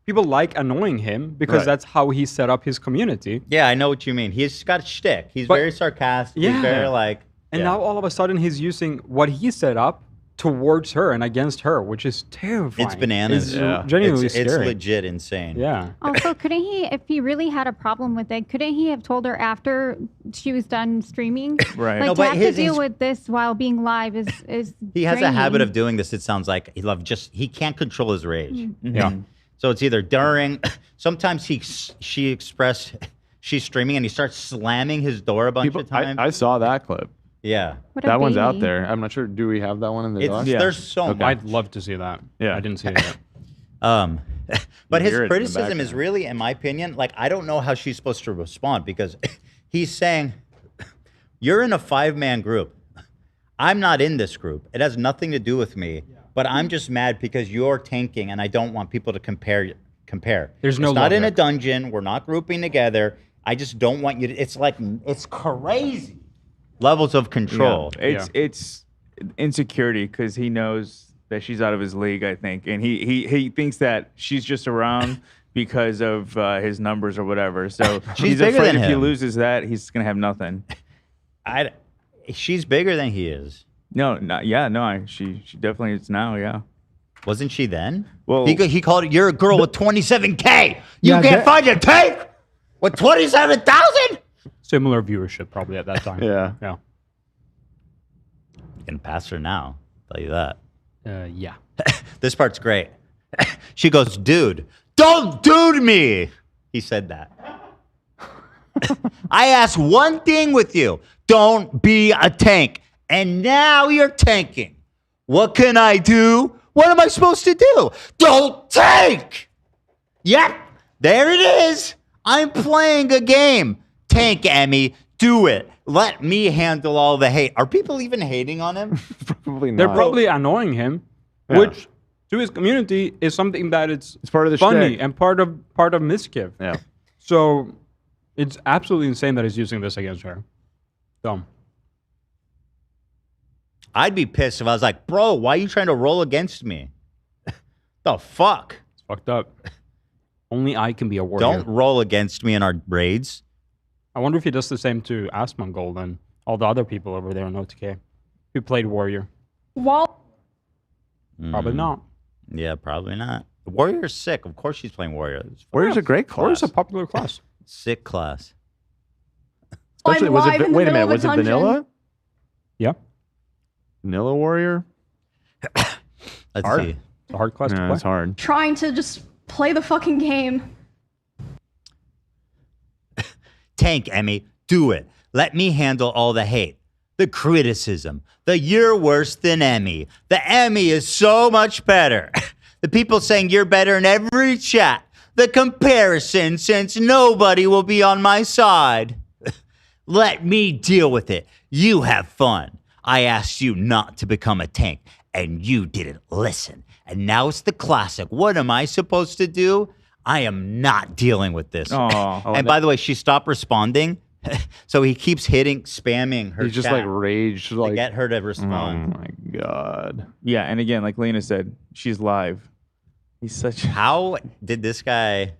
People like annoying him because Right. that's how he set up his community. Yeah, I know what you mean. He's got a shtick. He's But- very sarcastic. Yeah. He's very like. And yeah. now all of a sudden he's using what he set up towards her and against her, which is terrifying. It's bananas. It's genuinely it's scary. legit insane. Yeah. Also, couldn't he, if he really had a problem with it, couldn't he have told her after she was done streaming? Right. Like No, to but have to his deal ins- with this while being live is He has a draining. habit of doing this. It sounds like he can't control his rage. Mm. Yeah. So it's either during. Sometimes she's streaming and he starts slamming his door a bunch of times. I saw that clip. Yeah. What a That one's out baby. there. I'm not sure. Do we have that one in the doc? There's so much. I'd love to see that. Yeah. I didn't see it yet. But You his hear it in the criticism is background. really, in my opinion, like I don't know how she's supposed to respond because he's saying, "You're in a 5-man group. I'm not in this group. It has nothing to do with me. But I'm just mad because you're tanking, and I don't want people to compare. There's no It's not in a logic. dungeon. We're not grouping together. I just don't want you to. It's like it's crazy levels of control. Yeah. It's insecurity because he knows that she's out of his league, I think, and he thinks that she's just around because of his numbers or whatever. So She's he's bigger afraid than if he him. loses that, he's gonna have nothing. She's bigger than he is. No, not yeah, no. She definitely is now. Yeah. Wasn't she then? Well, he called it. You're a girl with 27K. You Yeah, can't that- find a tank with 27,000. Similar viewership probably at that time. Yeah. Yeah. You can pass her now. Tell you that. Yeah. This part's great. She goes, dude, don't dude me. He said that. I asked one thing with you. Don't be a tank. And now you're tanking. What can I do? What am I supposed to do? Don't tank. Yep. There it is. I'm playing a game. Tank, Emmy. Do it. Let me handle all the hate. Are people even hating on him? Probably not. They're probably annoying him, Yeah. which to his community is something that it's part of the funny shtick. and part of Mizkif. Yeah. So it's absolutely insane that he's using this against her. Dumb. I'd be pissed if I was like, bro, why are you trying to roll against me? The fuck? It's fucked up. Only I can be a warrior. Don't roll against me in our raids. I wonder if he does the same to Asmongold and all the other people over there in OTK who played warrior. While Probably not. Yeah, probably not. Warrior's sick. Of course she's playing Warrior. Warrior's a great class. Warrior's a popular class. Sick class. Especially, I'm was live it? in the Wait a middle minute. of a Was it dungeon. vanilla? Yeah. Vanilla warrior. Let's Hard. see. It's a hard class to No, play. it's hard. trying to just play the fucking game. Tank, Emmy. Do it. Let me handle all the hate. The criticism. The you're worse than Emmy. The Emmy is so much better. The people saying you're better in every chat. The comparison since nobody will be on my side. Let me deal with it. You have fun. I asked you not to become a tank, and you didn't listen. And now it's the classic. What am I supposed to do? I am not dealing with this. And by the way, she stopped responding. So he keeps spamming her He's just chat like raged, to like get her to respond. Oh my god. Yeah, and again, like Lena said, she's live. He's such. How did this guy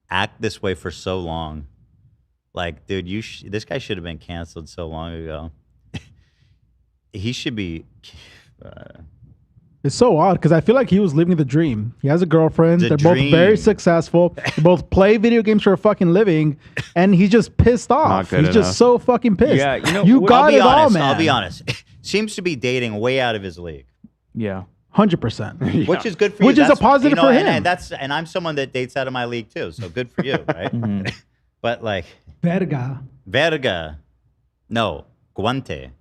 act this way for so long? Like, dude, this guy should have been canceled so long ago. He should be. It's so odd because I feel like he was living the dream. He has a girlfriend. The They're dream. both very successful. They both play video games for a fucking living, and he's just pissed off. good He's enough. just so fucking pissed. Yeah, you know, you got it all, man. I'll be honest. Seems to be dating way out of his league. Yeah. 100%. Which is good for you. Which is a That's- positive for him. And I'm someone that dates out of my league too. So good for you, right? But like Verga. No, guante.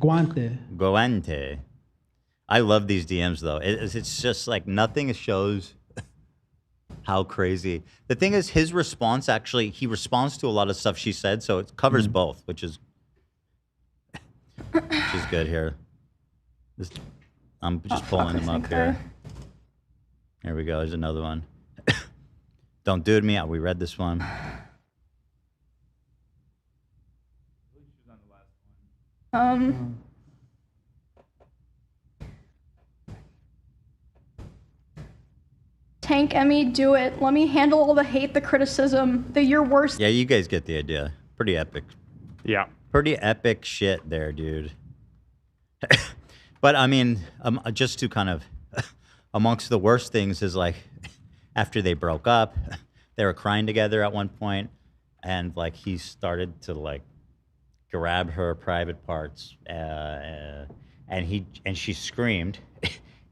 Guante. I love these DMs though. It's just like nothing shows how crazy. The thing is, his response actually, he responds to a lot of stuff she said, so it covers both, which is good here. I'm just pulling them up here. Here we go. There's another one. Don't do it to me. We read this one. Tank Emmy, do it. Let me handle all the hate, the criticism, the you're worse. Yeah, you guys get the idea. Pretty epic. Yeah. Pretty epic shit there, dude. But I mean, just to kind of, amongst the worst things is like, after they broke up, they were crying together at one point, and like he started to like grab her private parts, and she screamed,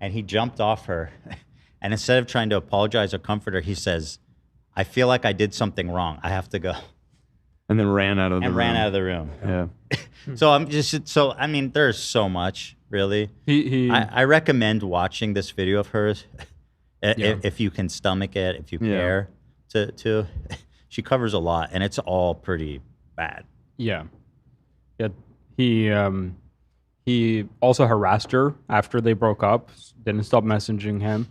and he jumped off her, and instead of trying to apologize or comfort her, he says, "I feel like I did something wrong. I have to go." And then ran out of the room. Ran out of the room. Yeah. I mean, there's so much, really. I recommend watching this video of hers if you can stomach it, if you care to. She covers a lot, and it's all pretty bad. Yeah. He also harassed her after they broke up. Didn't stop messaging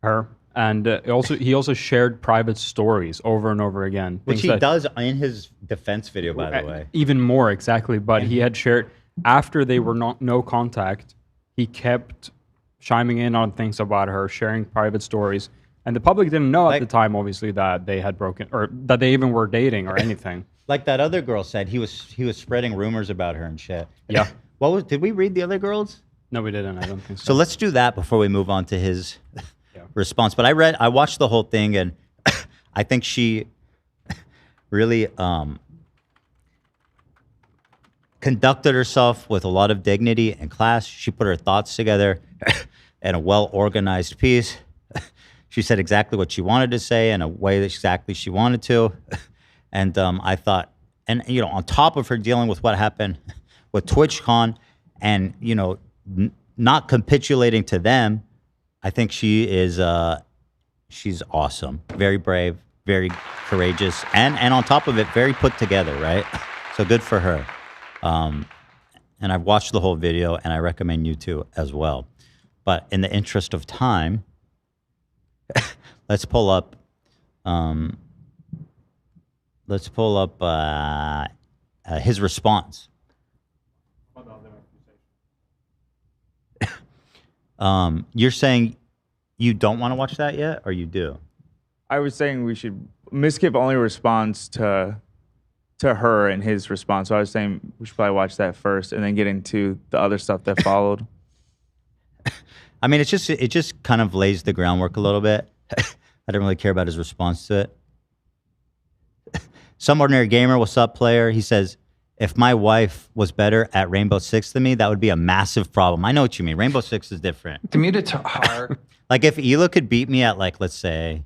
her. And he also shared private stories over and over again. Which he does in his defense video, by the way. Even more, exactly. But he had shared, after they were no contact, he kept chiming in on things about her, sharing private stories. And the public didn't know at the time, obviously, that they had broken, or that they even were dating or anything. Like that other girl said, he was spreading rumors about her and shit. Yeah. Did we read the other girls? No, we didn't. I don't think so. So let's do that before we move on to his response. But I watched the whole thing, and I think she really conducted herself with a lot of dignity and class. She put her thoughts together in a well-organized piece. She said exactly what she wanted to say in a way that exactly she wanted to. And I thought, and on top of her dealing with what happened with TwitchCon, and not capitulating to them, I think she is she's awesome, very brave, very courageous, and on top of it, very put together, right? So good for her. And I've watched the whole video, and I recommend you to as well. But in the interest of time, let's pull up. His response. You're saying you don't want to watch that yet, or you do? I was saying we should. Mizkif only responds to her and his response, so I was saying we should probably watch that first and then get into the other stuff that followed. I mean, it just kind of lays the groundwork a little bit. I don't really care about his response to it. Some Ordinary Gamer, what's up, player? He says, if my wife was better at Rainbow Six than me, that would be a massive problem. I know what you mean. Rainbow Six is different. To me, it's hard. Like if Ela could beat me at, like, let's say,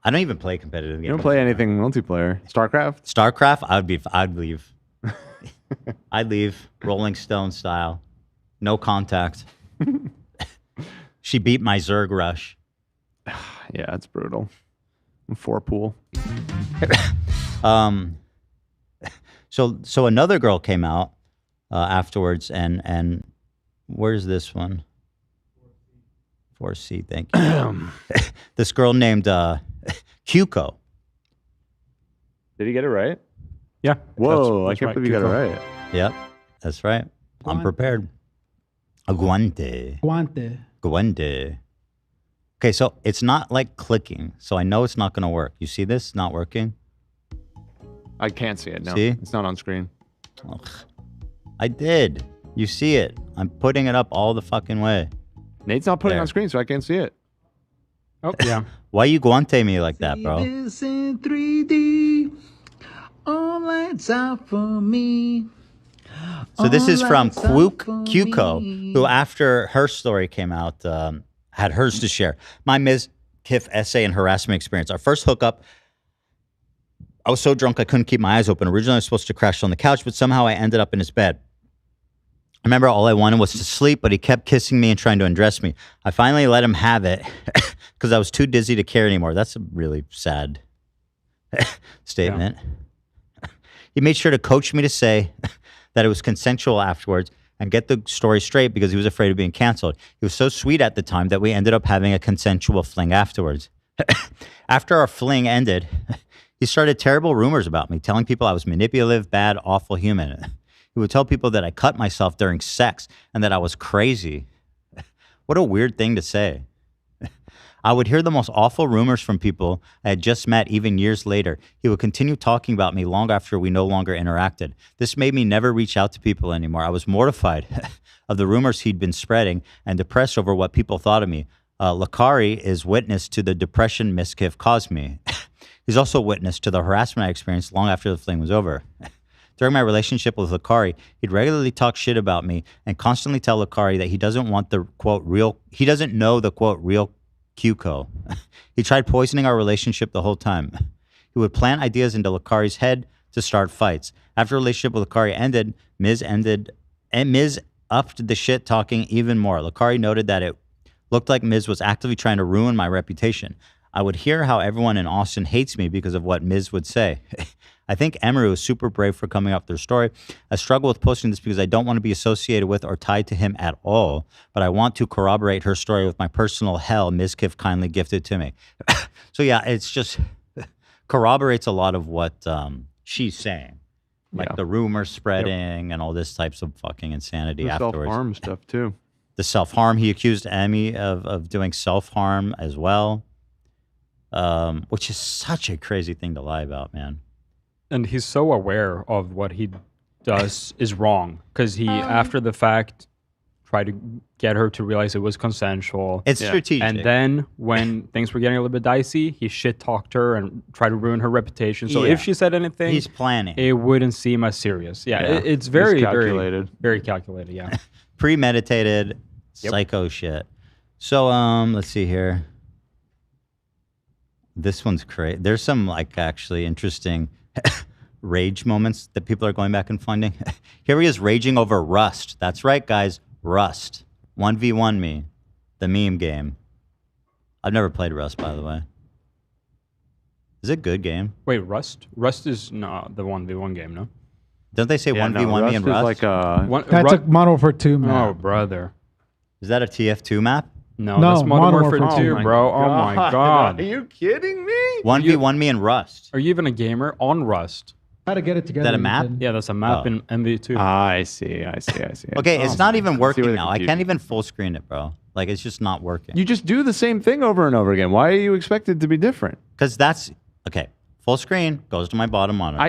I don't even play competitive games. You don't play anything multiplayer. StarCraft? StarCraft, I'd leave. I'd leave Rolling Stone style. No contact. She beat my Zerg rush. Yeah, it's brutal. 4 pool. So another girl came out afterwards, and where's this one? 4C, thank you. This girl named Cuco. Did he get it right? Yeah. Whoa, I can't believe you got it right. Yep, that's right. I'm prepared. Aguante. Guante. Okay, so it's not like clicking, so I know it's not going to work. You see this? Not working? I can't see it, no. See? It's not on screen. Ugh. I did. You see it. I'm putting it up all the fucking way. Nate's not putting it on screen, so I can't see it. Oh, yeah. Why you guante me like that, bro? This in 3D. All lights out for me. So this is from Cuco, who after her story came out, had hers to share. My Mizkif essay and harassment experience. Our first hookup, I was so drunk I couldn't keep my eyes open. Originally, I was supposed to crash on the couch, but somehow I ended up in his bed. I remember all I wanted was to sleep, but he kept kissing me and trying to undress me. I finally let him have it because I was too dizzy to care anymore. That's a really sad statement. Yeah. He made sure to coach me to say that it was consensual afterwards and get the story straight because he was afraid of being canceled. He was so sweet at the time that we ended up having a consensual fling afterwards. After our fling ended, he started terrible rumors about me, telling people I was manipulative, bad, awful human. He would tell people that I cut myself during sex and that I was crazy. What a weird thing to say. I would hear the most awful rumors from people I had just met even years later. He would continue talking about me long after we no longer interacted. This made me never reach out to people anymore. I was mortified of the rumors he'd been spreading and depressed over what people thought of me. Valkyrae is witness to the depression Mizkif caused me. He's also witness to the harassment I experienced long after the fling was over. During my relationship with Valkyrae, he'd regularly talk shit about me and constantly tell Valkyrae that he doesn't want the quote he doesn't know the quote real QCO. He tried poisoning our relationship the whole time. He would plant ideas into Valkyrae's head to start fights. After the relationship with Valkyrae ended, Miz upped the shit talking even more. Valkyrae noted that it looked like Miz was actively trying to ruin my reputation. I would hear how everyone in Austin hates me because of what Miz would say. I think Emiru is super brave for coming up with their story. I struggle with posting this because I don't want to be associated with or tied to him at all, but I want to corroborate her story with my personal hell Mizkif kindly gifted to me. So yeah, it's just corroborates a lot of what she's saying. Like the rumors spreading and all this types of fucking insanity afterwards. Self-harm stuff too. The self-harm, he accused Emmy of doing self-harm as well, which is such a crazy thing to lie about, man. And he's so aware of what he does is wrong because he, after the fact, tried to get her to realize it was consensual. It's strategic. And then when things were getting a little bit dicey, he shit-talked her and tried to ruin her reputation. So if she said anything, he's planning. It wouldn't seem as serious. It's very calculated. Very calculated, yeah. Premeditated, psycho shit. So let's see here. This one's crazy. There's some like actually interesting rage moments that people are going back and finding. Here he is raging over Rust. That's right, guys. Rust. 1v1 me. The meme game. I've never played Rust, by the way. Is it a good game? Wait, Rust? Rust is not the 1v1 game, no? Don't they say 1v1 me and Rust? Like that's a Modern Warfare 2 map. Oh, brother. Is that a TF2 map? No, that's Modern Warfare 2, bro. Oh my god. Are you kidding me? 1v1 me and Rust. Are you even a gamer on Rust? How to get it together? Is that a map? Yeah, that's a map in MV2. I see. Okay, it's not even working now. I can't even full screen it, bro. Like, it's just not working. You just do the same thing over and over again. Why are you expected to be different? Because that's, okay, full screen goes to my bottom monitor.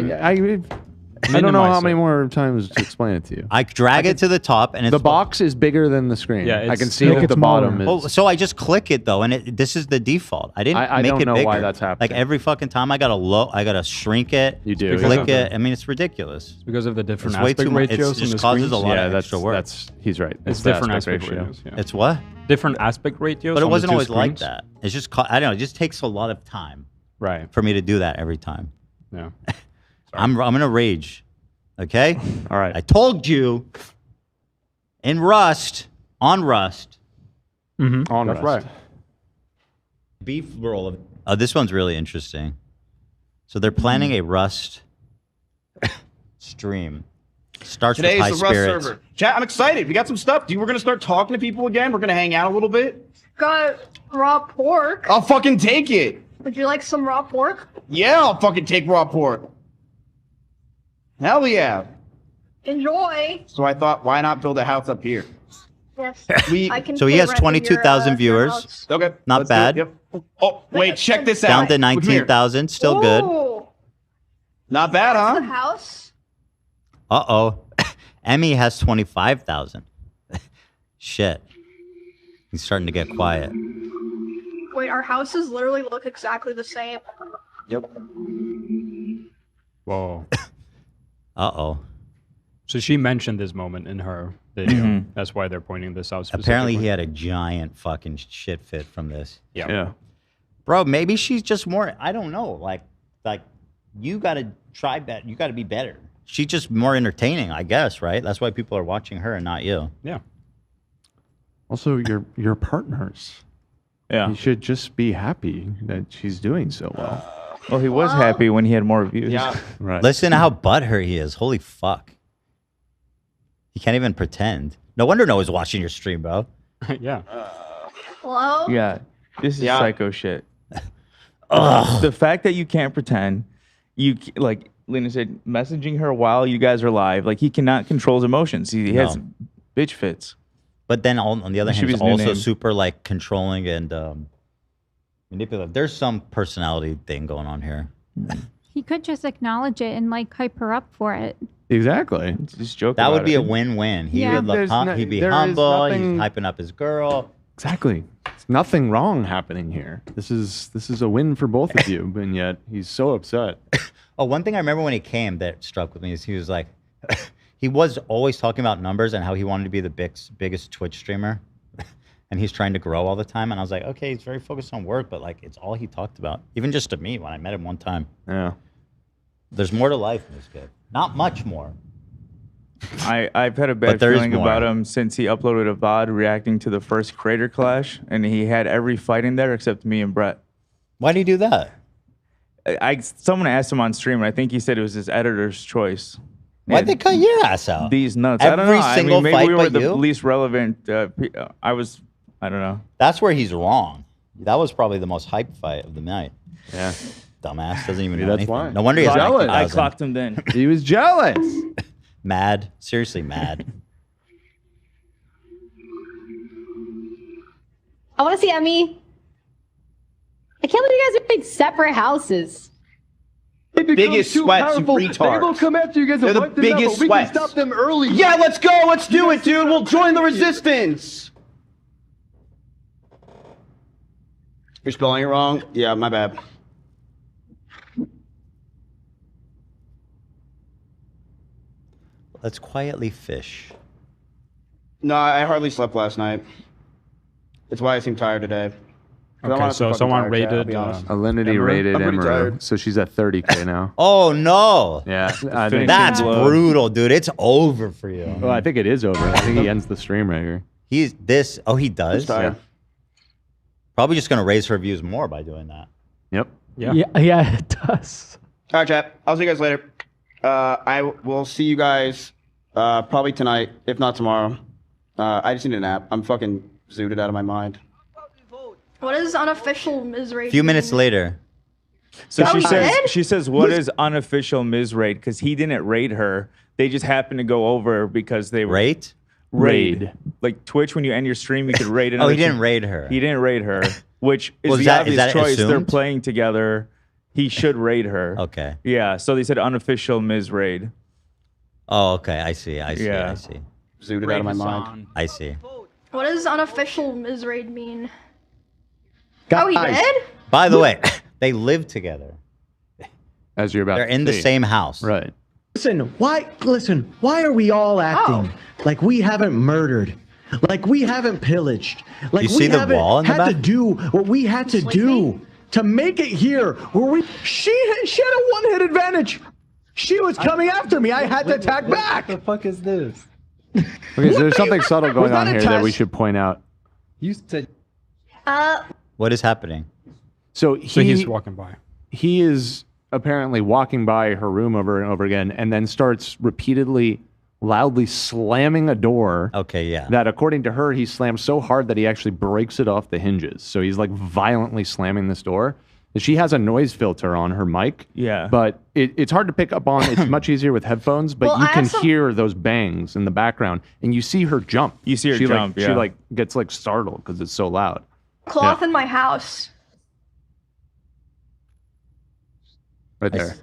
I don't know how many more times to explain it to you. I drag it to the top, and it's the box is bigger than the screen. Yeah, I can see that the bottom is. Oh, so I just click it though, and this is the default. I didn't I make don't it know bigger. why that's happening. Like every fucking time, I gotta shrink it. You do. Click it. I mean, it's ridiculous. It's because of the different It's way aspect too much. ratios. It just causes a lot of extra work. He's right. It's different aspect ratios. Yeah. It's what? Different aspect ratios. But it on wasn't the two always like screens. that. It's just I don't know. It just takes a lot of time. Right. For me to do that every time. Yeah. I'm gonna rage. Okay? All right. I told you in Rust, on Rust. Mm-hmm. On That's Rust. right. Beef roll of this one's really interesting. So they're planning a Rust stream. Starts Today with high is the Rust spirits. server. Chat, I'm excited. We got some stuff. We're gonna start talking to people again. We're gonna hang out a little bit. Got raw pork. I'll fucking take it. Would you like some raw pork? Yeah, I'll fucking take raw pork. Hell yeah. Enjoy. So I thought, why not build a house up here? Yes. I can so he has 22,000 viewers. Okay. Not bad. Yep. Oh, wait, check this out. Down to 19,000. Still good. Not bad, huh? The house. Uh-oh. Emmy has 25,000. Shit. He's starting to get quiet. Wait, our houses literally look exactly the same. Yep. Whoa. Uh-oh. So she mentioned this moment in her video. That's why they're pointing this out specifically. Apparently he had a giant fucking shit fit from this. Yeah. Bro, maybe she's just more, I don't know, like you got to try that. You got to be better. She's just more entertaining, I guess, right? That's why people are watching her and not you. Yeah. Also, your partners. Yeah. You should just be happy that she's doing so well. Well, he was happy when he had more views. Yeah. Right. Listen to how butthurt he is. Holy fuck. He can't even pretend. No wonder Noah's watching your stream, bro. Yeah. Hello? Yeah. This is psycho shit. The fact that you can't pretend, like Lena said, messaging her while you guys are live, like he cannot control his emotions. He has bitch fits. But then on the other That hand, should be he's his new also name. super like controlling and manipulative. There's some personality thing going on here. He could just acknowledge it and like hype her up for it. Exactly. Just joke. That would about be it. a win-win. He Yeah. would look he'd be humble. He's hyping up his girl. Exactly. There's nothing wrong happening here. This is a win for both of you, and yet he's so upset. Oh, one thing I remember when he came that struck with me is he was like, he was always talking about numbers and how he wanted to be the biggest Twitch streamer. And he's trying to grow all the time. And I was like, okay, he's very focused on work, but like it's all he talked about. Even just to me when I met him one time. Yeah. There's more to life in this kid. Not much more. I've had a bad there is feeling more. about him since he uploaded a VOD reacting to the first Creator Clash, and he had every fight in there except me and Brett. Why do you do that? Someone asked him on stream, and I think he said it was his editor's choice. Why'd they cut your ass out? These nuts. I don't Every know. single I mean, maybe fight we were but the you? least relevant. I don't know. That's where he's wrong. That was probably the most hyped fight of the night. Yeah. Dumbass doesn't even know That's anything. why. No wonder he has Jealous. 90,000. I clocked him then. He was jealous. Mad. Seriously mad. I want to see Emmy. I can't believe you guys are big separate houses. Biggest sweats, you retard. They will come after you guys. They're and the wipe them out, biggest but we sweats. can stop them early. Yeah, let's go. Let's do it, dude. We'll join the resistance. You're spelling it wrong? Yeah, my bad. Let's quietly fish. No, I hardly slept last night. It's why I seem tired today. 'Cause I'm Okay, honestly so fucking someone tired, Chad, I'll rated be honest. Alinity Emiru? rated I'm pretty Emiru, tired. so she's at 30K now. Oh no. Yeah, I think That's brutal, dude. It's over for you. Well, I think it is over. I think he ends the stream right here. He does? Yeah. Probably just gonna raise her views more by doing that. Yep. Yeah, it does. All right, chat. I'll see you guys later. I will see you guys probably tonight, if not tomorrow. I just need a nap. I'm fucking zooted out of my mind. What is unofficial Mizraid? A few minutes later. So Oh, she says, what is unofficial Ms. Raid? Because he didn't raid her. They just happened to go over because they were raid. Like Twitch, when you end your stream, you could raid another. Oh, he didn't raid her. He didn't raid her, which is Was the that- obvious is that choice. They're assumed? playing together. He should raid her. Okay. Yeah. So they said unofficial Ms. Raid. Oh, okay. I see. Yeah. Zooted out of my mind. I see. What does unofficial Mizraid mean? Guys. Oh, he did? By the way, they live together. As you're about They're to in the see. same house. Right. Listen, why are we all acting like we haven't murdered? Like we haven't pillaged? Like You we see the haven't wall in the had to back? do what we had to do to make it here where we she had a one-hit advantage. She was coming after me. I had to attack back. What the fuck is this? Okay, so there's something subtle going that on a here that we test? should point out. You said What is happening? So he's walking by. He is apparently walking by her room over and over again, and then starts repeatedly, loudly slamming a door. Okay, yeah. That, according to her, he slams so hard that he actually breaks it off the hinges. So he's like violently slamming this door. She has a noise filter on her mic. Yeah. But it's hard to pick up on. It's much easier with headphones, but Well, you I can also- hear those bangs in the background, and you see her jump. You see her she jump, She yeah. like gets like startled because it's so loud. Cloth in my house. Right there.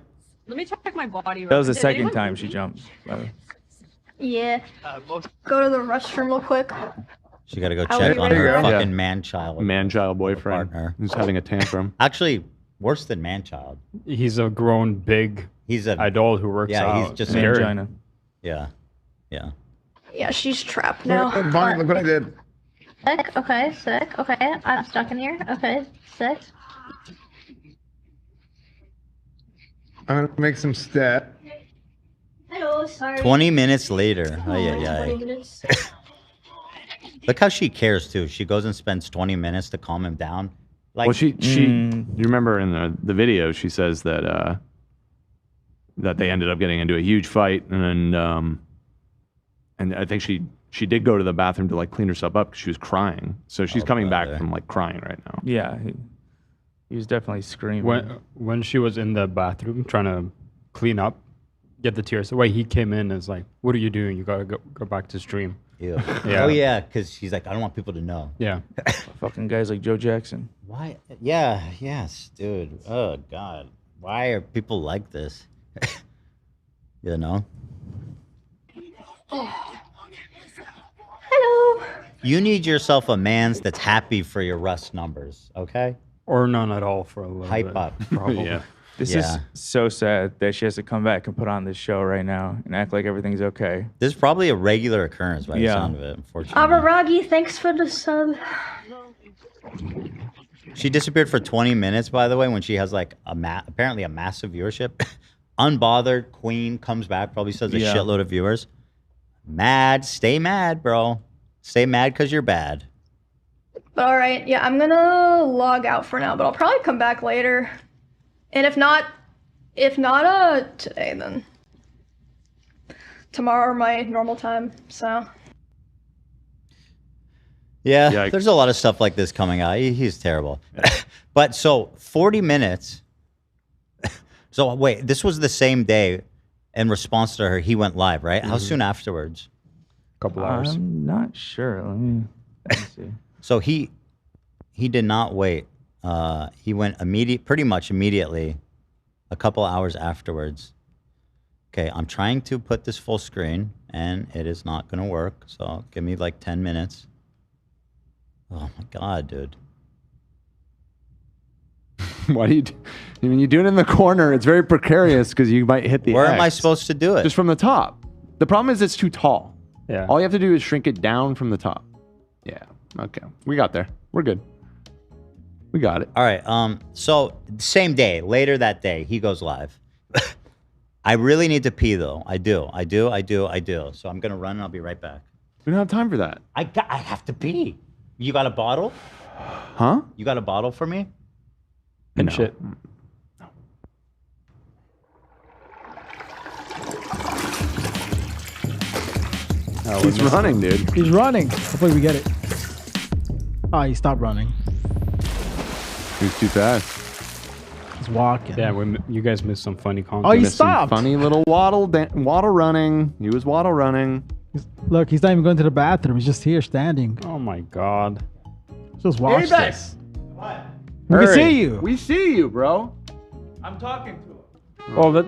Let me check my body. That was the Did second anyone- time she jumped. by the way. Yeah. Go to the restroom real quick. She got to go How check are you on ready her to go? fucking man-child. Man-child boyfriend who's having a tantrum. Actually, worse than man-child. He's a grown big He's a adult who works yeah, out. he's just Scary. Vagina. Yeah. Yeah. Yeah, she's trapped now. Fine, look what I did. Sick. Okay. Sick. Okay. I'm stuck in here. Okay. Sick. I'm gonna make some stat. Hello, sorry. 20 minutes later. Oh, yeah, 20 yeah. minutes. Look how she cares too. She goes and spends 20 minutes to calm him down. Like, well, you remember in the video, she says that that they ended up getting into a huge fight, and I think she did go to the bathroom to like clean herself up because she was crying. So she's coming back from like crying right now. Yeah, he was definitely screaming. When she was in the bathroom trying to clean up, get the tears away, he came in and was like, "What are you doing? You gotta go back to stream." Ew. Yeah. Oh yeah, because she's like, I don't want people to know. Yeah. Fucking guys like Joe Jackson. Why? Yeah. Yes, dude. Oh God. Why are people like this? You know. Hello. You need yourself a man's that's happy for your Rust numbers, okay? Or none at all for a little Hype bit. up. Probably. Yeah. This is so sad that she has to come back and put on this show right now and act like everything's okay. This is probably a regular occurrence by the sound of it, unfortunately. Amaragi, thanks for the sub. She disappeared for 20 minutes, by the way, when she has like apparently a massive viewership. Unbothered, Queen comes back, probably says a shitload of viewers. Mad, stay mad, bro. Stay mad because you're bad. But all right, yeah, I'm gonna log out for now, but I'll probably come back later. And if not today, then tomorrow my normal time. So. Yeah, Yikes. there's a lot of stuff like this coming out. He's terrible. But so 40 minutes. So wait, this was the same day. In response to her, he went live, right? How soon afterwards? Couple hours. I'm not sure. Let me see. So he did not wait. He went pretty much immediately, a couple hours afterwards. Okay, I'm trying to put this full screen, and it is not going to work. So give me like 10 minutes. Oh my God, dude. Why do you? I mean, you do it in the corner. It's very precarious because you might hit the. Where X. am I supposed to do it? Just from the top. The problem is it's too tall. Yeah. All you have to do is shrink it down from the top. Yeah. Okay. We got there. We're good. We got it. All right. So same day, later that day, he goes live. I really need to pee though. I do. So I'm gonna run and I'll be right back. We don't have time for that. I have to pee. You got a bottle? Huh? You got a bottle for me? And shit. Oh, he's running, dude. He's running. Hopefully we get it. Oh, he stopped running. He was too fast. He's walking. Yeah, you guys missed some funny content. Oh, he Missed some stopped. Funny little waddle running. He was waddle running. Look, he's not even going to the bathroom. He's just here standing. Oh my God. Just watch Apex. this. We can see you. We see you, bro. I'm talking to him. Oh, that.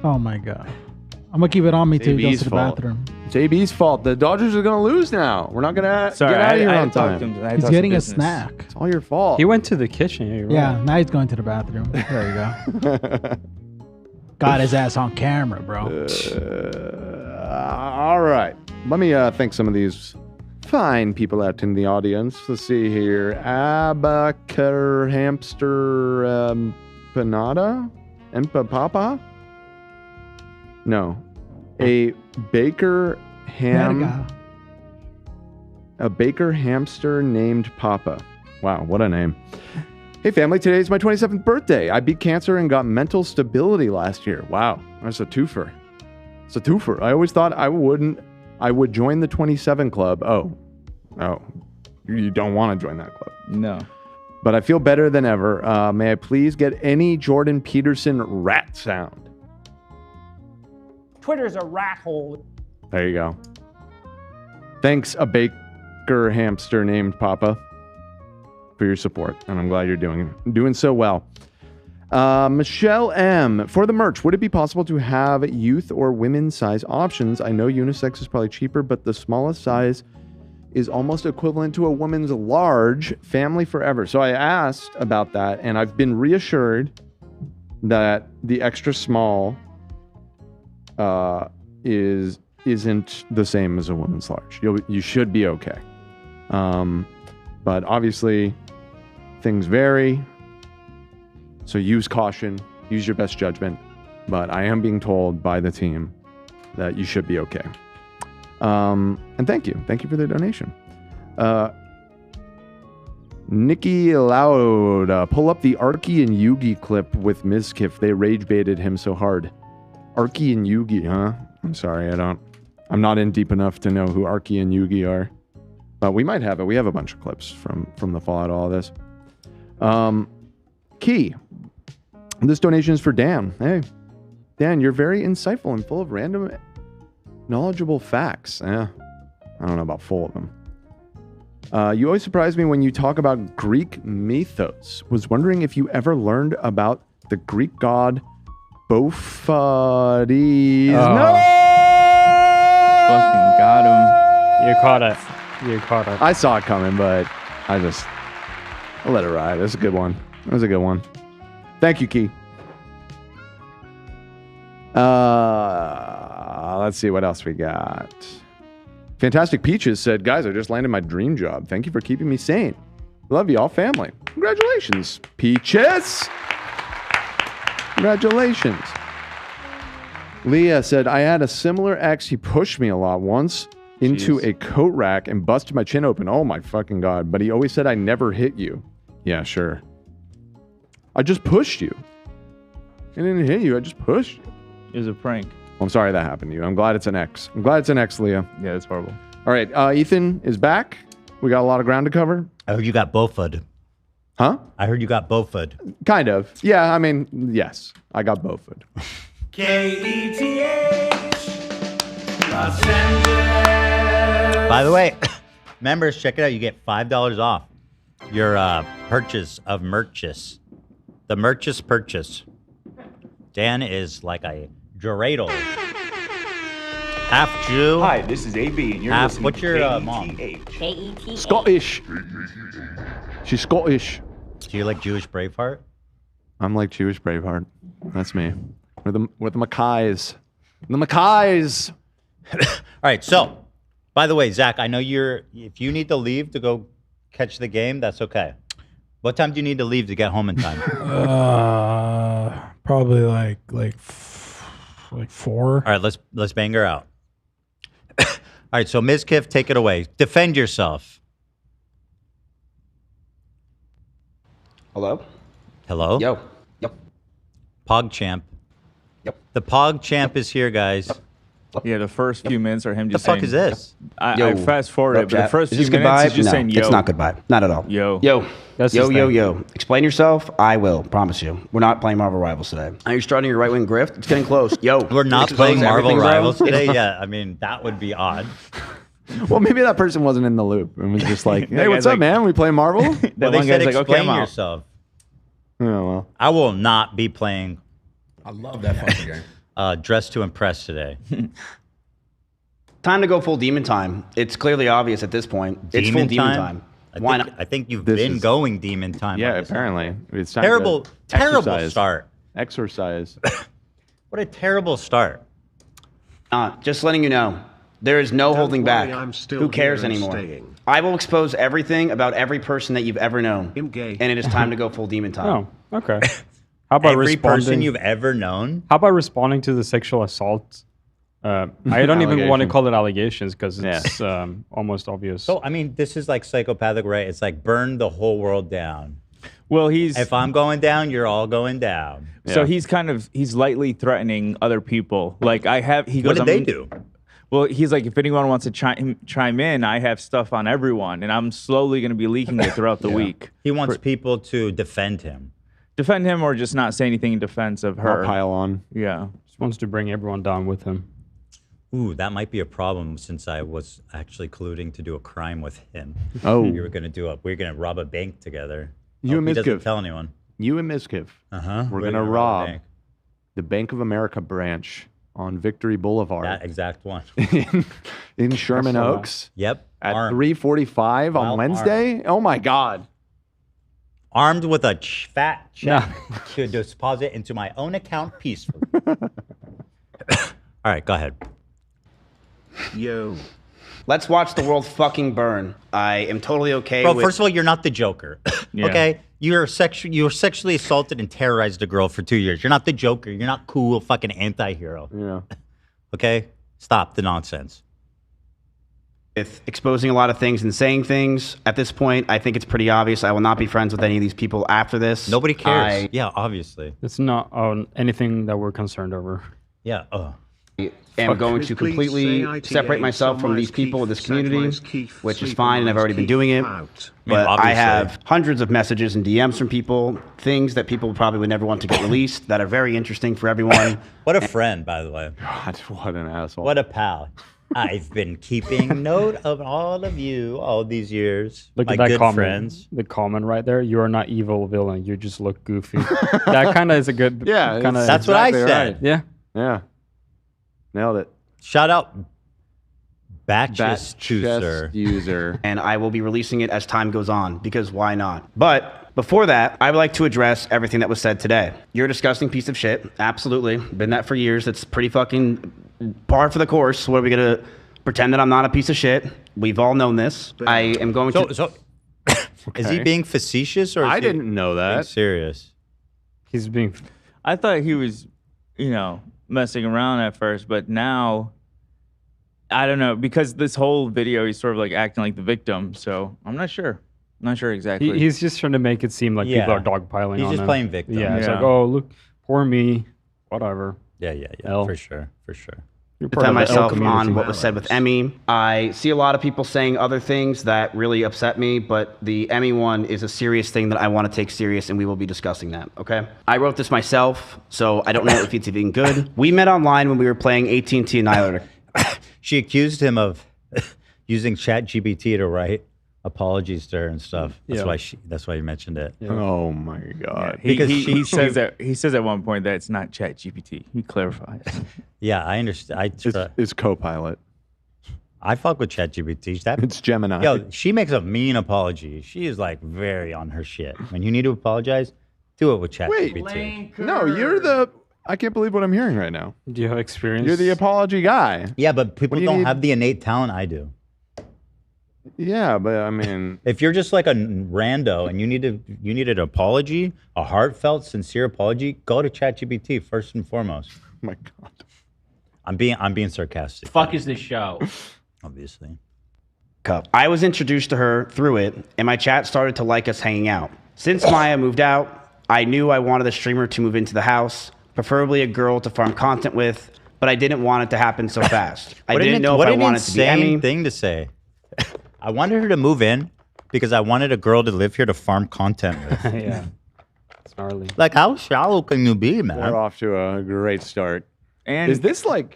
Oh my God. I'm gonna keep it on me till he goes JB's to the fault. bathroom. JB's fault. The Dodgers are gonna lose now. We're not gonna get out of here on time. He's getting a snack. It's all your fault. He went to the kitchen. You're Yeah, right. now he's going to the bathroom. There you go. Got his ass on camera, bro. All right. Let me thank some of these fine people out in the audience. Let's see here. Abacur Hamster Panada? Empapapa? No. A Baker Ham. A Baker hamster named Papa. Wow, what a name. Hey family, today is my 27th birthday. I beat cancer and got mental stability last year. Wow, that's a twofer. It's a twofer. I always thought I would join the 27 club. Oh, you don't want to join that club. No. But I feel better than ever. May I please get any Jordan Peterson rat sound? Twitter's a rat hole. There you go. Thanks, a Baker hamster named Papa, for your support, and I'm glad you're doing so well. Michelle M. For the merch, would it be possible to have youth or women's size options? I know unisex is probably cheaper, but the smallest size is almost equivalent to a woman's large. Family forever. So I asked about that, and I've been reassured that the extra small isn't the same as a woman's large. You should be okay. But obviously, things vary. So use caution. Use your best judgment. but I am being told by the team that you should be okay. And thank you. Thank you for the donation. Nikki Loud, pull up the Arky and Yugi clip with Mizkif. They rage baited him so hard. Arky and Yugi, huh? I'm sorry, I'm not in deep enough to know who Arky and Yugi are. But we might have it. We have a bunch of clips from the fallout of all this. Key. This donation is for Dan. Hey, Dan, you're very insightful and full of random, knowledgeable facts. I don't know about full of them. You always surprise me when you talk about Greek mythos. Was wondering if you ever learned about the Greek god Bophades. No! Fucking got him. You caught it. You caught it. I saw it coming, but I'll let it ride. That's a good one. That was a good one. Thank you, Key. Let's see what else we got. Fantastic Peaches said, guys, I just landed my dream job. Thank you for keeping me sane. Love you all, family. Congratulations, Peaches. Congratulations. Leah said, I had a similar ex. He pushed me a lot once into a coat rack and busted my chin open. Oh my fucking God. But he always said I never hit you. Yeah, sure. I just pushed you. I didn't hit you. I just pushed you. It was a prank. I'm sorry that happened to you. I'm glad it's an X. I'm glad it's an X, Leah. Yeah, it's horrible. All right. Ethan is back. We got a lot of ground to cover. I heard you got Bofud. Huh? I heard you got Bofud. Kind of. Yeah, I mean, yes. I got Bofud. KETH. Los Angeles. By the way, members, check it out. You get $5 off your purchase of merches. The merches purchase. Dan is like a dreidel. Half Jew. Hi, this is AB, and you're half. listening What's your to mom? KETH. Scottish. She's Scottish. Do you like Jewish Braveheart? I'm like Jewish Braveheart. That's me. We're the Mackays. The Mackays. All right. So, by the way, Zach, I know if you need to leave to go catch the game, that's okay. What time do you need to leave to get home in time? Probably like 4. All right, let's bang her out. All right, so Mizkif, take it away. Defend yourself. Hello? Hello? Yo. Yep. PogChamp. Yep. The PogChamp is here, guys. Yeah, the first few minutes are him just saying... saying... The fuck is this? I fast forward it, but the first is few this minutes goodbye? he's just No, saying yo. it's not goodbye. Not at all. Yo. Yo. That's yo, his yo, thing. yo. Explain yourself. I will. Promise you. We're not playing Marvel Rivals today. Are you starting your right-wing grift? It's getting close. Yo. We're not Expose playing Marvel everything, bro. Rivals today? Yeah, I mean, that would be odd. Well, maybe that person wasn't in the loop and was just like, hey, That what's guy's up, man? We play Marvel? Well, they one said guy's like, okay, explain I'm out. yourself. Oh, well. I will not be playing I love that fucking game. Dress to Impress today. Time to go full demon time. It's clearly obvious at this point. It's full demon time. Why not? I think you've been going demon time. Yeah, by this apparently. time. It's time Terrible, to terrible exercise. start. Exercise. What a terrible start. Just letting you know, there is no holding back. I'm still Who cares here and anymore? staying. I will expose everything about every person that you've ever known. And it is time to go full demon time. Oh, okay. How about Every responding? person you've ever known? How about responding to the sexual assault? I don't even want to call it allegations because it's almost obvious. So, I mean, this is like psychopathic, right? It's like burn the whole world down. Well, if I'm going down, you're all going down. So he's lightly threatening other people. Like he goes, What did they do? Well, he's like, if anyone wants to chime in, I have stuff on everyone, and I'm slowly going to be leaking it throughout the week. He wants people to defend him. Defend him or just not say anything in defense of her. Not pile on. Yeah. Just wants to bring everyone down with him. Ooh, that might be a problem since I was actually colluding to do a crime with him. Oh. we're gonna rob a bank together. You and he doesn't Mizkif. tell anyone. You and Mizkif. Uh-huh. We're We're going to gonna rob a rob bank. the Bank of America branch on Victory Boulevard. That exact one. in Sherman That's the one. Oaks. Yep. At Armed. 3:45 While on Wednesday. Oh my God. Armed with a fat check to deposit into my own account peacefully. All right, go ahead. Yo. Let's watch the world fucking burn. I am totally okay Bro, with... first of all, you're not the Joker. Yeah. Okay? You were sexually assaulted and terrorized a girl for 2 years. You're not the Joker. You're not cool fucking anti-hero. Yeah. Okay? Stop the nonsense. With exposing a lot of things and saying things. At this point, I think it's pretty obvious I will not be friends with any of these people after this. Nobody cares. Yeah, obviously. It's not anything that we're concerned over. Yeah. I am going to completely separate myself from these people, this community, which is fine, and I've already been doing it. But I have hundreds of messages and DMs from people, things that people probably would never want to get released that are very interesting for everyone. What a friend, by the way. God, what an asshole. What a pal. I've been keeping note of all of you all these years. Look my at that good comment. friends. The comment right there. You are not evil villain. You just look goofy. That kind of is a good. Yeah, kind of. That's what I said. Right. Yeah. Yeah. Nailed it. Shout out Batch's Chooser. user. And I will be releasing it as time goes on, because why not? But before that, I would like to address everything that was said today. You're a disgusting piece of shit. Absolutely. Been that for years. It's pretty fucking par for the course. What are we going to pretend that I'm not a piece of shit? We've all known this. I am going to... So is he being facetious or is I he didn't know being that. serious? He's being... I thought he was, messing around at first, but now... I don't know, because this whole video, he's sort of like acting like the victim, so I'm not sure. I'm not sure exactly. He's just trying to make it seem like people are dogpiling on him. He's just playing victim. Yeah, it's like, oh, look, poor me, whatever. Yeah, for sure. Defend myself on what was said with Emmy. I see a lot of people saying other things that really upset me, but the Emmy one is a serious thing that I want to take serious, and we will be discussing that, okay? I wrote this myself, so I don't know if it's even good. We met online when we were playing AT&T Annihilator. She accused him of using ChatGPT to write apologies to her and stuff. That's why he mentioned it. Yeah. Oh my god! Yeah, he says that at one point that it's not ChatGPT. He clarifies. Yeah, I understand. It's Copilot. I fuck with ChatGPT. It's Gemini. Yo, she makes a mean apology. She is like very on her shit. When you need to apologize, do it with ChatGPT. No, you're the. I can't believe what I'm hearing right now. Do you have experience? You're the apology guy. Yeah, but people don't have the innate talent I do. Yeah, but I mean, if you're just like a rando and you need an apology, a heartfelt, sincere apology, go to ChatGPT first and foremost. Oh my god, I'm being sarcastic. Fuck is this show? Obviously. I was introduced to her through it, and my chat started to like us hanging out. Since Maya moved out, I knew I wanted a streamer to move into the house, preferably a girl to farm content with, but I didn't want it to happen so fast. I didn't know if I wanted to be Emmy. Thing to say. I wanted her to move in because I wanted a girl to live here to farm content with. Yeah. It's gnarly. Like, how shallow can you be, man? We're off to a great start. And is this going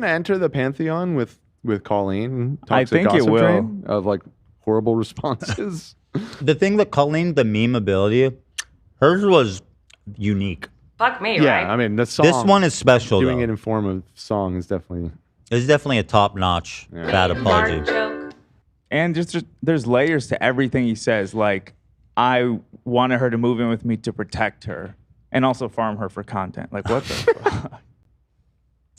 to enter the pantheon with Colleen? I think it will. Of like horrible responses. The thing that Colleen, the meme ability, hers was unique. Fuck me, yeah, right? I mean, the song. This one is special. Doing it in form of song is definitely. It's definitely a top-notch bad apology. And just there's layers to everything he says. Like, I wanted her to move in with me to protect her, and also farm her for content. Like, what the fuck?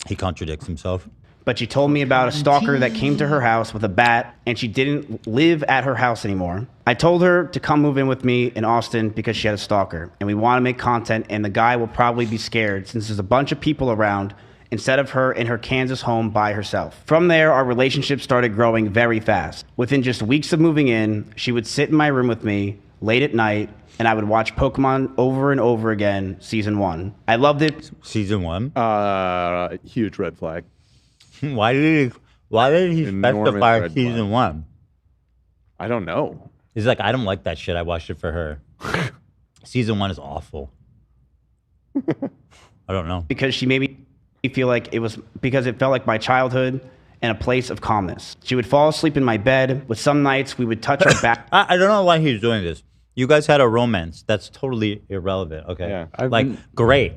He contradicts himself. But she told me about a stalker that came to her house with a bat, and she didn't live at her house anymore. I told her to come move in with me in Austin because she had a stalker, and we want to make content, and the guy will probably be scared since there's a bunch of people around instead of her in her Kansas home by herself. From there, our relationship started growing very fast. Within just weeks of moving in, she would sit in my room with me late at night, and I would watch Pokemon over and over again, season 1. I loved it. Season 1? Huge red flag. Why did he specify season 1? I don't know. He's like, I don't like that shit. I watched it for her. Season 1 is awful. I don't know. Because she made me feel like because it felt like my childhood and a place of calmness. She would fall asleep in my bed. With some nights, we would touch her back. I don't know why he's doing this. You guys had a romance. That's totally irrelevant. Okay. Yeah. Great.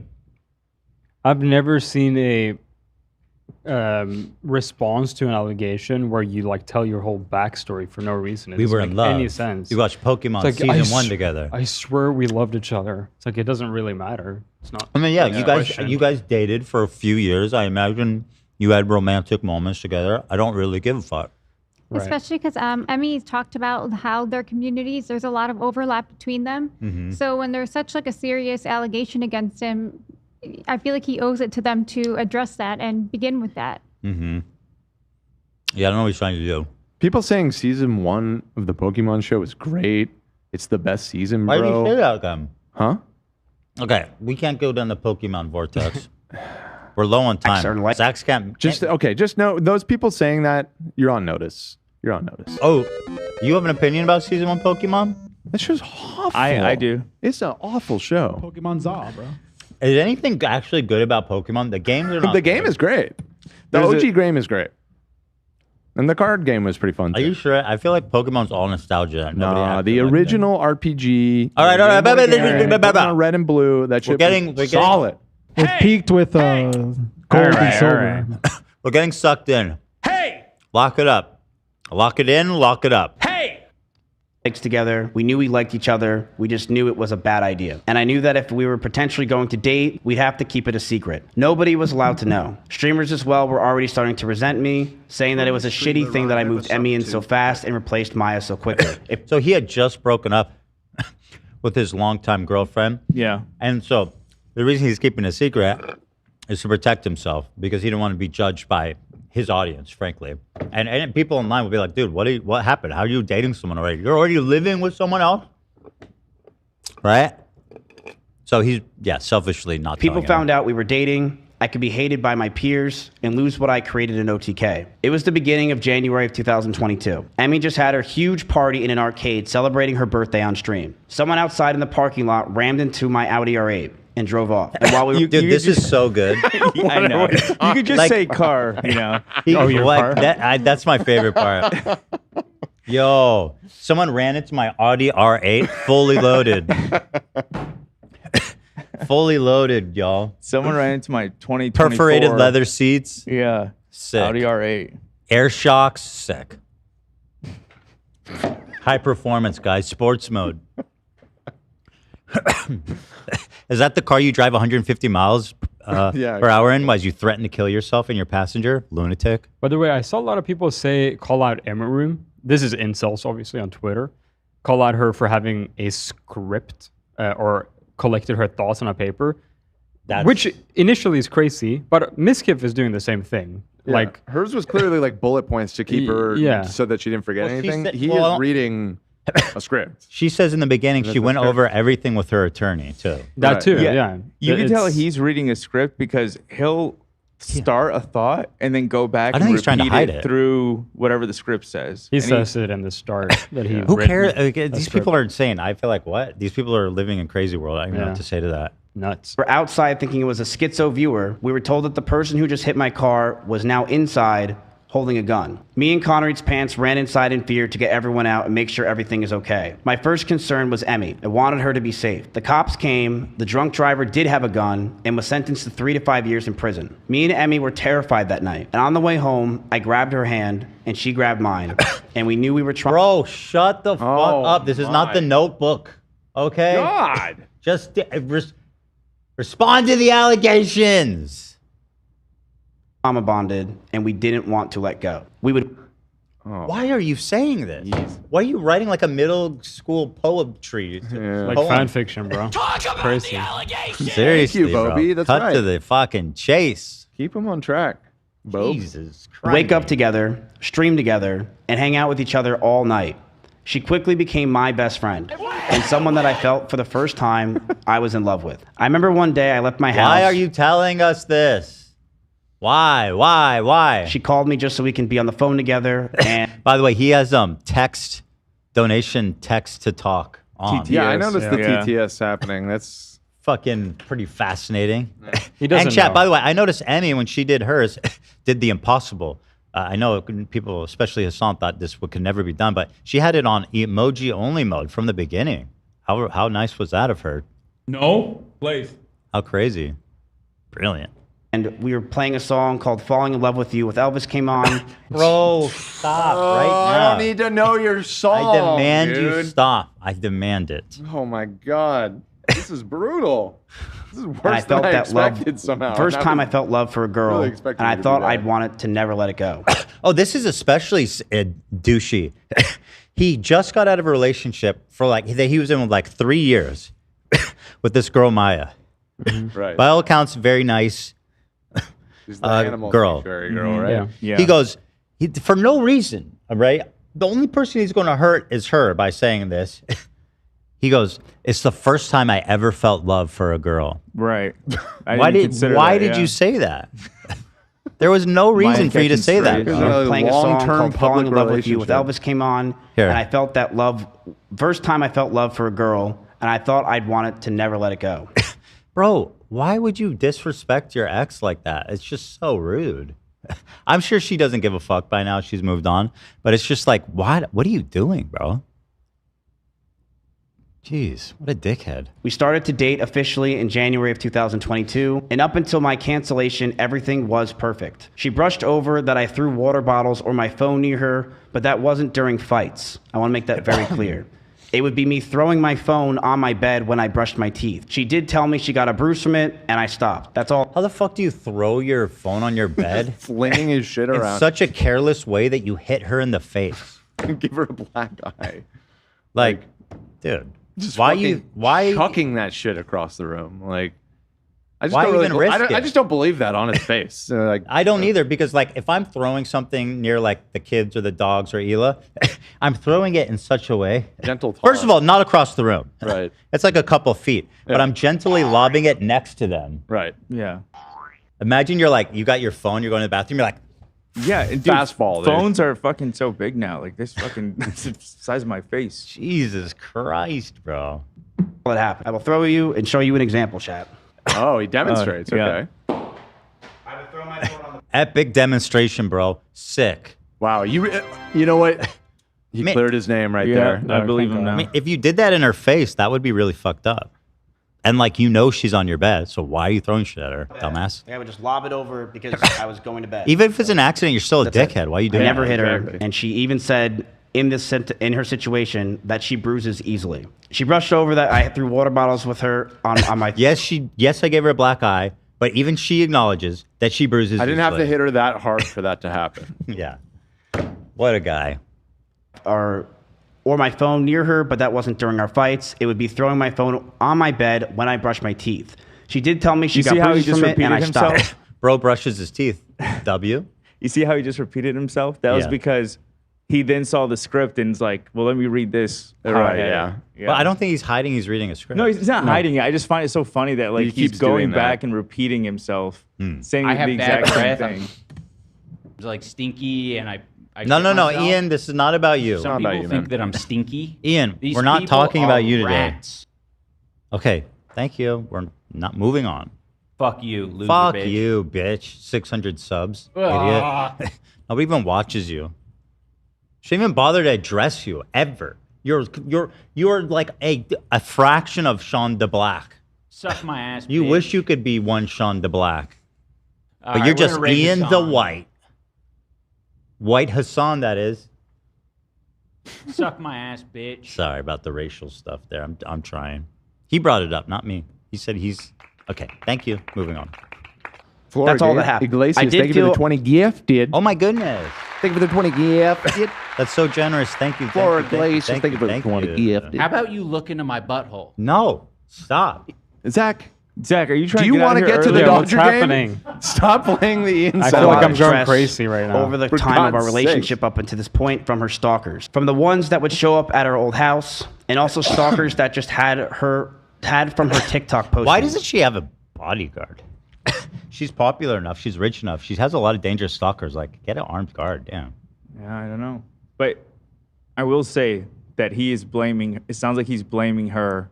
I've never seen a response to an allegation where you like tell your whole backstory for no reason. It We were doesn't in make love. any sense. We watched Pokemon season 1 together. I swear we loved each other. It's like it doesn't really matter. It's not. I mean, yeah, you guys dated for a few years. I imagine you had romantic moments together. I don't really give a fuck. Especially because Emmy talked about how their communities, there's a lot of overlap between them. Mm-hmm. So when there's such like a serious allegation against him, I feel like he owes it to them to address that and begin with that. Mm-hmm. Yeah, I don't know what he's trying to do. People saying season 1 of the Pokemon show is great. It's the best season, Why bro. do you say that again? Huh? Okay, we can't go down the Pokemon vortex. We're low on time. Zach's can't. Just know those people saying that, you're on notice. You're on notice. Oh, you have an opinion about season 1 Pokemon? That show's awful. I do. It's an awful show. Pokemon's all, bro. Is anything actually good about Pokemon? The games are not. The game is great. The OG game is great. And the card game was pretty fun too. Are you sure? I feel like Pokemon's all nostalgia. Nah, the original RPG. All right. Pokemon Red and Blue. That shit was solid. It peaked with gold and silver. We're getting sucked in. Hey! Lock it up. Lock it in, lock it up. Together. We knew we liked each other. We just knew it was a bad idea. And I knew that if we were potentially going to date, we'd have to keep it a secret. Nobody was allowed to know. Streamers as well were already starting to resent me, saying that it was a shitty thing that I moved Emmy in so fast and replaced Maya so quickly. So he had just broken up with his longtime girlfriend. Yeah. And so the reason he's keeping a secret is to protect himself because he didn't want to be judged by his audience, frankly. And people online will be like, dude, what happened? How are you dating someone already? You're already living with someone else? Right? So he's, selfishly not People telling found out we were dating. I could be hated by my peers and lose what I created in OTK. It was the beginning of January of 2022. Emmy just had her huge party in an arcade celebrating her birthday on stream. Someone outside in the parking lot rammed into my Audi R8 and drove off. And while we Dude, this is so good. I know. You could just say car, you know. Your car? That's my favorite part. Yo, someone ran into my Audi R8 fully loaded. Fully loaded, y'all. Someone ran into my 2024. Perforated leather seats. Yeah. Sick. Audi R8. Air shocks. Sick. High performance, guys. Sports mode. Is that the car you drive 150 miles per hour in as you threaten to kill yourself and your passenger? Lunatic. By the way, I saw a lot of people call out Emiru. This is insults, obviously, on Twitter. Call out her for having a script or collected her thoughts on a paper, which initially is crazy, but Mizkif is doing the same thing. Yeah. Like hers was clearly like bullet points to keep her so that she didn't forget anything. He is reading a script. She says in the beginning she went over everything with her attorney too. That too, yeah. You can tell he's reading a script because he'll start a thought and then go back and repeat trying to hide it through whatever the script says. He says it in the start that he. Who cares? These people are insane. I feel like what? These people are living in crazy world. I don't know what to say to that. Nuts. We're outside thinking it was a schizo viewer. We were told that the person who just hit my car was now inside holding a gun. Me and Connery's pants ran inside in fear to get everyone out and make sure everything is okay. My first concern was Emmy. I wanted her to be safe. The cops came, the drunk driver did have a gun, and was sentenced to 3 to 5 years in prison. Me and Emmy were terrified that night. And on the way home, I grabbed her hand, and she grabbed mine. And we knew we were trying. Bro, shut the fuck up. This is not the Notebook. Okay? God. Just respond to the allegations. Trauma bonded, and we didn't want to let go. We would. Why are you saying this? Why are you writing like a middle school poetry? Like fan fiction, bro. Talk about crazy. Seriously, Thank you, Bobby. bro. That's Cut right. to the fucking chase. Keep him on track. Bo. Jesus Christ. Wake up together, stream together, and hang out with each other all night. She quickly became my best friend and someone that I felt for the first time I was in love with. I remember one day I left my house. Why are you telling us this? Why? She called me just so we can be on the phone together. And by the way, he has donation text to talk on. TTS, I noticed the TTS happening. That's fucking pretty fascinating. He doesn't And chat, know. by the way, I noticed Emmy when she did hers, did the impossible. I know people, especially Hassan, thought this could never be done, but she had it on emoji only mode from the beginning. How nice was that of her? No, please. How crazy. Brilliant. And we were playing a song called Falling in Love with You with Elvis came on. Bro, stop right now. I don't need to know your song. I demand dude. you stop. I demand it. Oh my God. This is brutal. worse and I felt than I that love. expected somehow. First And I time was I felt love for a girl, really and expecting I you to thought do that. I'd want it to never let it go. Oh, this is especially douchey. He just got out of a relationship for like he was in like 3 years with this girl Maya. Right. By all accounts, very nice She's the animal girl. sanctuary girl, right? Yeah. He goes for no reason. All right. The only person he's going to hurt is her by saying this. He goes, "It's the first time I ever felt love for a girl." Right. Why did you say that? There was no reason for you to say that. Playing a song called "Falling in Love with You" with relationship. Elvis came on, Here. and I felt that love. First time I felt love for a girl, and I thought I'd want it to never let it go. Bro, why would you disrespect your ex like that? It's just so rude. I'm sure she doesn't give a fuck by now. She's moved on. But it's just like, what are you doing, bro? Jeez, what a dickhead. We started to date officially in January of 2022, and up until my cancellation, everything was perfect. She brushed over that I threw water bottles or my phone near her, but that wasn't during fights. I want to make that very clear. It would be me throwing my phone on my bed when I brushed my teeth. She did tell me she got a bruise from it, and I stopped. That's all. How the fuck do you throw your phone on your bed? Flinging his shit In around. such a careless way that you hit her in the face. Give her a black eye. Like, dude, Just why fucking chucking that shit across the room? Like, I just Why don't even risk I it? just don't believe that on his face. Like, I don't either, because like if I'm throwing something near like the kids or the dogs or Hila, I'm throwing it in such a way. Gentle First of all, not across the room. Right. It's like a couple feet, but I'm gently lobbing it next to them. Right. Yeah. Imagine you're like, you got your phone, you're going to the bathroom, you're like, Yeah, and dude, Fastball, dude. phones are fucking so big now. Like this fucking it's the size of my face. Jesus Christ, bro. that happened. I will throw you and show you an example, chat. Oh, he demonstrates. Yeah. Okay. Epic demonstration, bro. Sick. Wow. You know what? He Man. cleared his name right Yeah, there. I believe him now. I mean, if you did that in her face, that would be really fucked up. And like, you know she's on your bed, so why are you throwing shit at her, dumbass? I would just lob it over because I was going to bed. Even if it's an accident, you're still a dickhead. Why are you I doing never that? hit her, Exactly. and she even said in her situation that she bruises easily. She brushed over that I threw water bottles with her on my. Yes, I gave her a black eye, but even she acknowledges that she bruises. I didn't have to easily. hit her that hard for that to happen. Yeah. What a guy. or my phone near her, but that wasn't during our fights. It would be throwing my phone on my bed when I brush my teeth. She did tell me she You got see how he bruises just from it, and I repeated stopped. himself? Bro brushes his teeth. W. You see how he just repeated himself? That was Yeah. because he then saw the script and was like, well, let me read this. how I Right, had it. yeah. Well, I don't think he's hiding. He's reading a script. No, he's not hiding it. I just find it so funny that like He he's keeps going doing that. back and repeating himself, saying I the have exact bad same breath. thing. It's like stinky, and I No, shit no, myself. Ian. This is not about you. Some not about people you, think man. that I'm stinky. Ian, These we're not people talking are about you today. rats. Okay, thank you. We're not moving on. Fuck you, loser Fuck bitch. you, bitch. 600 subs, Ah. idiot. Nobody even watches you. Shouldn't even bother to address you ever. You're like a fraction of Sean DeBlack. Suck my ass. You bitch. wish you could be one Sean DeBlack, All but right, you're we're just gonna rate Ian this the song. White Hassan. That is. Suck my ass, bitch. Sorry about the racial stuff there. I'm trying. He brought it up, not me. He said he's okay. Thank you. Moving on. That's all that happened. Iglesias, I did thank you for feel- the 20 gifted. Oh my goodness. Thank you for the 20 gifted. That's so generous. Thank you. Flora Thank you. Iglesias, Thank thank you. you for the Thank 20 you. gifted. How about you look into my butthole? No. Stop. Zach, Zach, are you trying do you to want to get to the Yeah, what's Dodger happening? game? Stop playing the inside. I feel like I'm going Stress crazy right now. over the For time of our God's relationship up until this point from her stalkers. From the ones that would show up at our old house, and also stalkers that just had from her TikTok postings. Why doesn't she have a bodyguard? She's popular enough. She's rich enough. She has a lot of dangerous stalkers. Like, get an armed guard. Damn. Yeah, I don't know. But I will say that he is blaming, it sounds like he's blaming her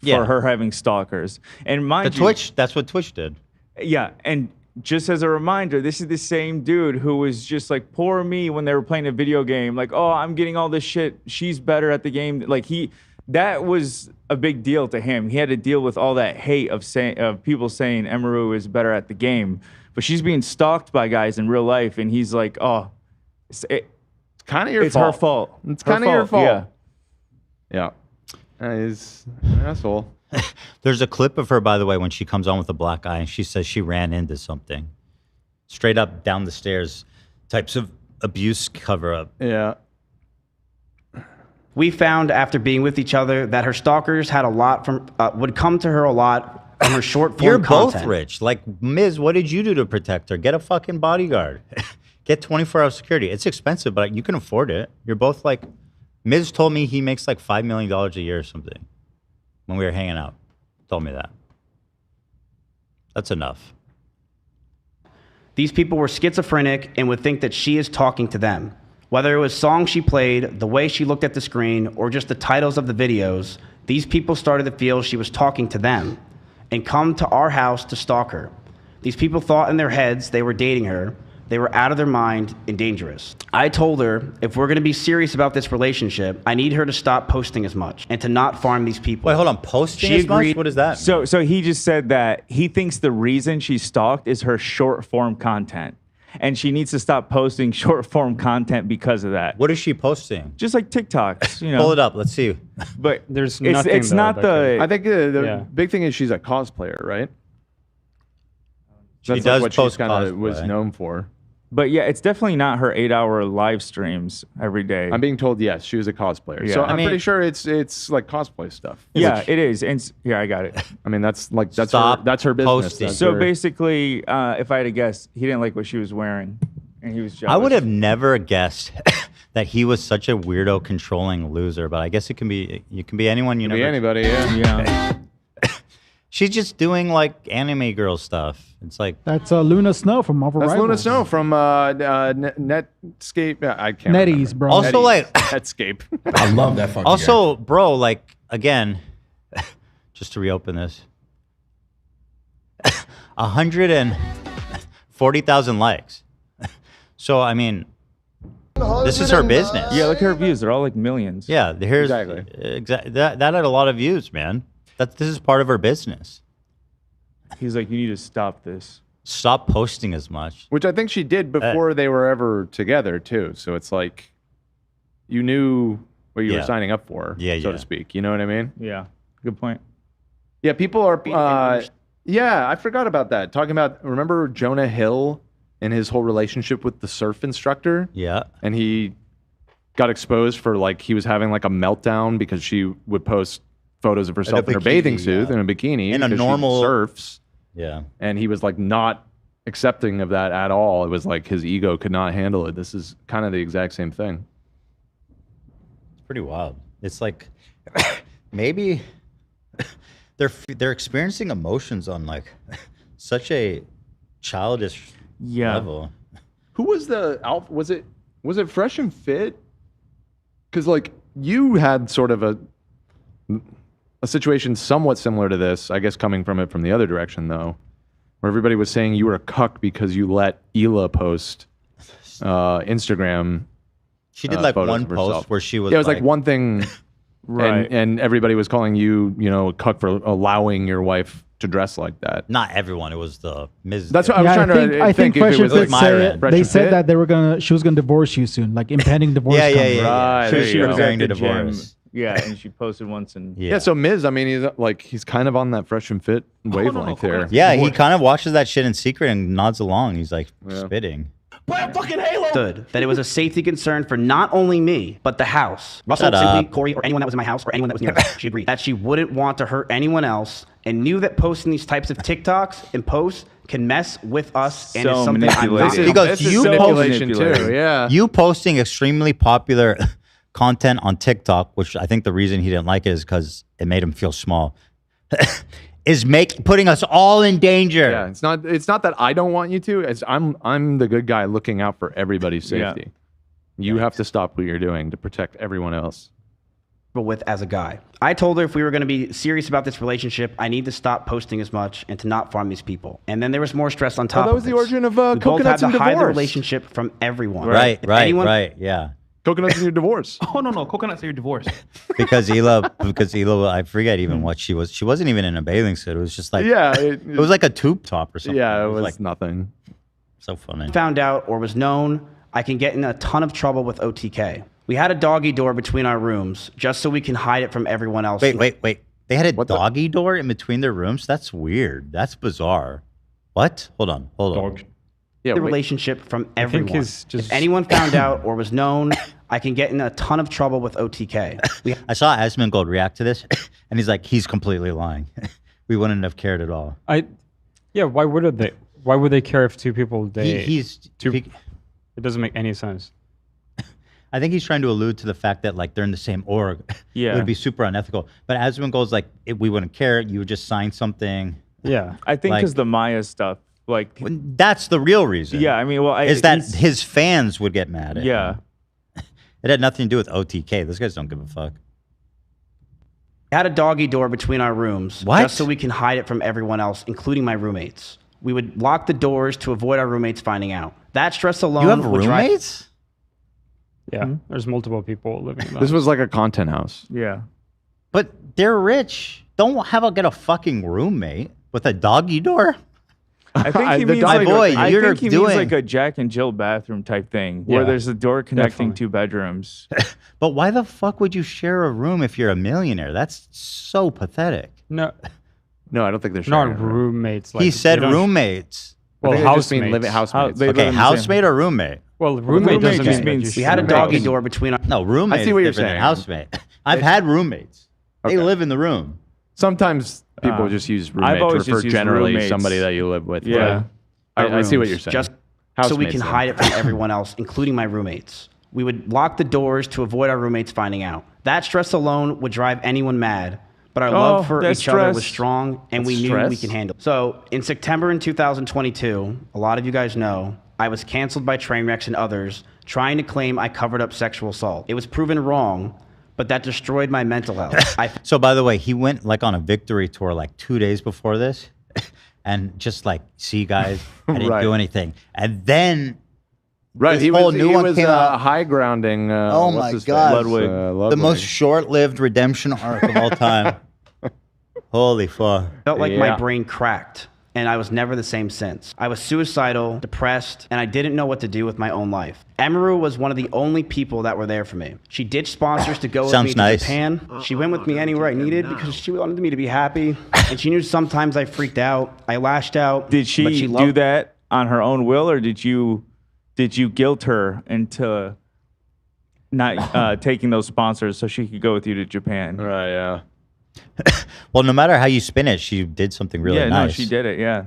for her having stalkers. And mind you, Twitch, that's what Twitch did. yeah, and just as a reminder, this is the same dude who was just like, poor me when they were playing a video game. Like, oh, I'm getting all this shit. She's better at the game. Like, that was a big deal to him. He had to deal with all that hate of people saying Emiru is better at the game. But she's being stalked by guys in real life, and he's like, oh, it's kind of your it's fault. her fault. It's Her kind of your fault. Yeah. Yeah. He's an asshole. There's a clip of her, by the way, when she comes on with a black eye, and she says she ran into something. Straight up down the stairs, types of abuse cover-up. Yeah. We found after being with each other that her stalkers had a lot from would come to her a lot from her short form You're content. both rich. Like, Miz, what did you do to protect her? Get a fucking bodyguard. Get 24-hour security. It's expensive, but you can afford it. You're both like, Miz told me he makes like $5 million a year or something when we were hanging out. Told me that. That's enough. These people were schizophrenic and would think that she is talking to them. Whether it was songs she played, the way she looked at the screen, or just the titles of the videos, these people started to feel she was talking to them and come to our house to stalk her. These people thought in their heads they were dating her. They were out of their mind and dangerous. I told her, if we're gonna be serious about this relationship, I need her to stop posting as much and to not farm these people. Wait, hold on. Posting She as much? agreed- What is that? So he just said that he thinks the reason she's stalked is her short form content. And she needs to stop posting short form content because of that. What is she posting? Just like TikToks, you know. Pull it up. Let's see. But There's it's, nothing it's though not that the. I think the Yeah. big thing is she's a cosplayer, right? She That's does like what post she's kind of was cosplay. known for. But yeah, it's definitely not her 8-hour live streams every day. I'm being told yes, she was a cosplayer. Yeah. So I I'm mean- pretty sure it's like cosplay stuff. Yeah, it is. And yeah, I got it. I mean that's Stop her business. posting. That's So her- basically, if I had to guess, he didn't like what she was wearing, and he was jealous. I would have never guessed that he was such a weirdo, controlling loser. But I guess it can be anyone you Could be never. anybody, yeah. Yeah. She's just doing like anime girl stuff. It's like That's Luna Snow from Marvel That's Rivals. Luna Snow from Netscape. I can't NetEase, remember. bro. Also, like- Netscape. I love that fucking also, bro. Like again, just to reopen this, 140,000 likes. So I mean, this is her business. Yeah, look at her views. They're all like millions. Yeah, here's Exactly. that had a lot of views, man. This is part of her business. He's like, you need to stop this. Stop posting as much. Which I think she did before they were ever together too. So it's like you knew what you were Yeah. signing up for, Yeah, so yeah. to speak. You know what I mean? Yeah, good point. Yeah, people are. Yeah, I forgot about that. Talking about, remember Jonah Hill and his whole relationship with the surf instructor? Yeah. And he got exposed for like he was having like a meltdown because she would post photos of herself in her bathing bikini, suit yeah. in a bikini In a because she normal- surfs. Yeah. And he was like not accepting of that at all. It was like his ego could not handle it. This is kind of the exact same thing. It's pretty wild. It's like maybe they're experiencing emotions on like such a childish level. Who was the was it Fresh and Fit? Because like you had sort of a situation somewhat similar to this, I guess coming from it from the other direction though, where everybody was saying you were a cuck because you let Hila post Instagram. She did like photos one of herself. post where she was. Yeah, it was like one thing, Right. And everybody was calling you, a cuck for allowing your wife to dress like that. Not everyone. It was the Ms. That's what I was trying to I think if Fresh it and was Fit like said Fresh they and said Fit. that she was gonna divorce you soon, like impending divorce. Yeah, coming. Right, there she you was go. at Preparing to the gym. divorce. Yeah, and she posted once and Yeah. So Miz, I mean, he's kind of on that Fresh and Fit wavelength there. Yeah, he kind of watches that shit in secret and nods along. He's like spitting. Understood that it was a safety concern for not only me, but the house. Russell, Shut simply, up. Corey, or anyone that was in my house, or anyone that was near us. She agreed that she wouldn't want to hurt anyone else and knew that posting these types of TikToks and posts can mess with us and is So something I'm not. manipulated. He goes, This is you manipulation manipulated. too. Yeah. You posting extremely popular content on TikTok, which I think the reason he didn't like it is because it made him feel small, is putting us all in danger. Yeah, it's not that I don't want you to. It's I'm the good guy looking out for everybody's safety. You have to stop what you're doing to protect everyone else. With as a guy, I told her if we were going to be serious about this relationship, I need to stop posting as much and to not farm these people. And then there was more stress on top. that was of the this. origin of We both had coconuts to and hide the divorce. relationship from everyone. Right, If right, anyone- right. Yeah. Coconuts in your divorce. Oh no, coconuts are your divorce. Because Hila, I forget even what she was. She wasn't even in a bathing suit. It was just like, Yeah, it was like a tube top or something. Yeah, it was like nothing. So funny. Found out or was known, I can get in a ton of trouble with OTK. We had a doggy door between our rooms just so we can hide it from everyone else. Wait. They had a doggy door in between their rooms? That's weird. That's bizarre. What? Hold on. The relationship from everyone. If anyone found out or was known, I can get in a ton of trouble with OTK. I saw Asmongold react to this, and he's like, he's completely lying. We wouldn't have cared at all. Why would they? Why would they care if two people date? It doesn't make any sense. I think he's trying to allude to the fact that like they're in the same org. Yeah. It would be super unethical. But Asmongold's like, we wouldn't care. You would just sign something. Yeah. I think Like- because the Maya stuff, like That's the real reason. Yeah, I mean, well, is that his fans would get mad at Yeah. him. It had nothing to do with OTK. Those guys don't give a fuck. We had a doggy door between our rooms What? just so we can hide it from everyone else, including my roommates. We would lock the doors to avoid our roommates finding out. That stress alone. You have would drive- roommates? Yeah, there's multiple people living in that. This was like a content house. Yeah. But they're rich. Don't get a fucking roommate with a doggy door. I think he means my like boy, I you're think he doing means like a Jack and Jill bathroom type thing, where Yeah, there's a door connecting definitely. two bedrooms. But why the fuck would you share a room if you're a millionaire? That's so pathetic. No, I don't think they're not sharing a room. roommates. He said roommates. Well, I think they just mean housemates. living housemates. Okay, housemate or roommate? Well, roommate doesn't just mean means we had a doggy door between our. No, roommate I see what is you're different than saying. housemate. I've had roommates. They Okay. live in the room. Sometimes people just use roommate to always refer just used generally roommates. somebody that you live with. Yeah. I see what you're saying. Just so we Housemates, can though. hide it from everyone else, including my roommates. We would lock the doors to avoid our roommates finding out. That stress alone would drive anyone mad. But our love for that each other was stress. strong, and we That's knew stress? we can handle it. So in September in 2022, a lot of you guys know, I was canceled by Trainwrecks and others trying to claim I covered up sexual assault. It was proven wrong, but that destroyed my mental health. So by the way, he went like on a victory tour like 2 days before this, and just like, see guys, I didn't Right. do anything, and then Right, this he whole was, new he one was came out. high grounding. Oh what's my his god, face? Ludwig. the Ludwig. most short-lived redemption arc of all time. Holy fuck! Felt like my brain cracked, and I was never the same since. I was suicidal, depressed, and I didn't know what to do with my own life. Emiru was one of the only people that were there for me. She ditched sponsors to go with Sounds me nice. to Japan. She went with me anywhere I needed because she wanted me to be happy, and she knew sometimes I freaked out. I lashed out. Did but she do loved that on her own will, or did you guilt her into not taking those sponsors so she could go with you to Japan? Right. Yeah. Well, no matter how you spin it, she did something really yeah, nice. no, she did it. Yeah.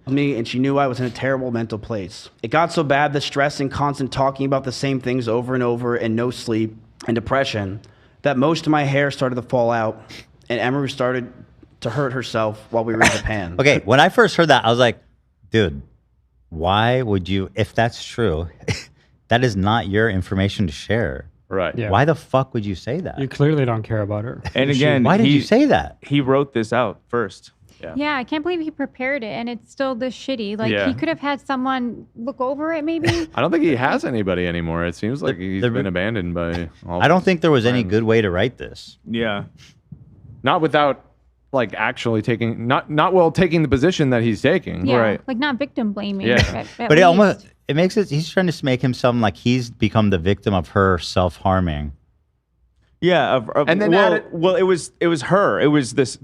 me, and she knew I was in a terrible mental place. It got so bad, the stress and constant talking about the same things over and over, and no sleep and depression, that most of my hair started to fall out, and Emiru started to hurt herself while we were in Japan. Okay, when I first heard that, I was like, dude, why would you, if that's true, that is not your information to share. Right. Yeah. Why the fuck would you say that? You clearly don't care about her. And again, why did you say that? He wrote this out first. Yeah, I can't believe he prepared it and it's still this shitty. Like, Yeah. he could have had someone look over it maybe. I don't think he has anybody anymore. It seems like he's been abandoned by all I don't think there was any good way to write this. Yeah. Not without like actually taking taking the position that he's taking. Yeah, like not victim blaming. Yeah. at But it least. almost, it makes it, he's trying to make him sound like he's become the victim of her self-harming. Yeah, And then well, it was her. It was this,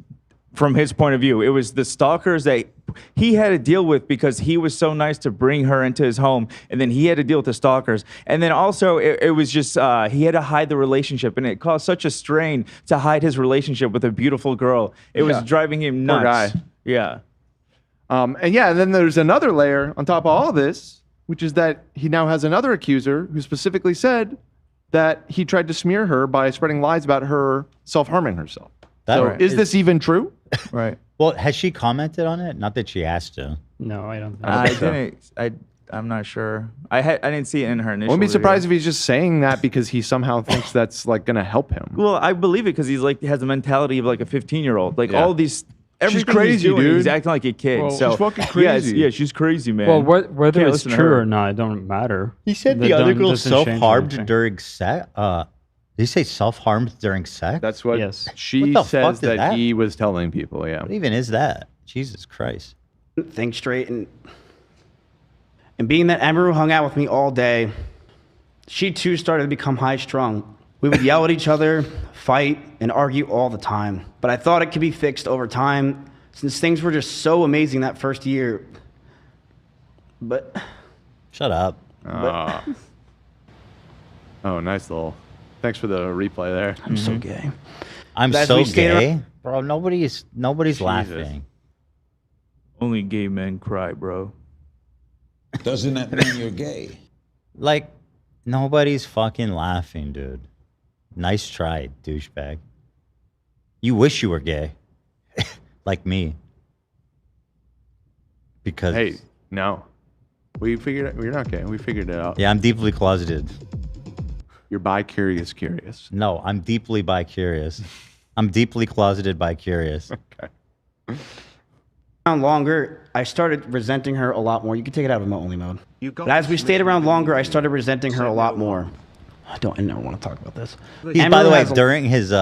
from his point of view, it was the stalkers that he had to deal with because he was so nice to bring her into his home, and then he had to deal with the stalkers. And then also, it was just he had to hide the relationship, and it caused such a strain to hide his relationship with a beautiful girl. It was driving him Poor nuts. guy. Yeah. And then there's another layer on top of all of this, which is that he now has another accuser who specifically said that he tried to smear her by spreading lies about her self-harming herself. Is this even true? Right. Well, has she commented on it? Not that she asked to. No, I don't. I didn't. I'm not sure. I didn't see it in her initial. I wouldn't be video. surprised if he's just saying that because he somehow thinks that's like going to help him. Well, I believe it because he's like, he has the mentality of like a 15-year-old. Like all these, everything crazy, he's doing, dude. he's acting like a kid. Well, so she's fucking Yeah, crazy. yeah, she's crazy, man. Well, whether Can't it's listen to true her. or not, it don't matter. He said That the other don't- girl doesn't change self-harmed anything. during sex. Did he say self-harmed during sex? That's what Yes. she What the fuck says is that, that? he was telling people. Yeah. What even is that? Jesus Christ. Think straight, and being that Emiru hung out with me all day, She too started to become high-strung. We would yell at each other, fight, and argue all the time. But I thought it could be fixed over time, since things were just so amazing that first year. But... Shut up. Oh, nice little... Thanks for the replay there. I'm so gay. I'm so gay? Bro, nobody's laughing. Only gay men cry, bro. Doesn't that mean you're gay? Like, nobody's fucking laughing, dude. Nice try, douchebag. You wish you were gay. Like me. Because... Hey, no. We figured it. We're not gay. We figured it out. Yeah, I'm deeply closeted. You're bi-curious curious. No, I'm deeply bi-curious. I'm deeply closeted bi-curious. Okay. Longer, I started resenting her a lot more. You can take it out of only mode. But as we stayed around longer, I started resenting her a lot more. I never want to talk about this. He's, by the way, during his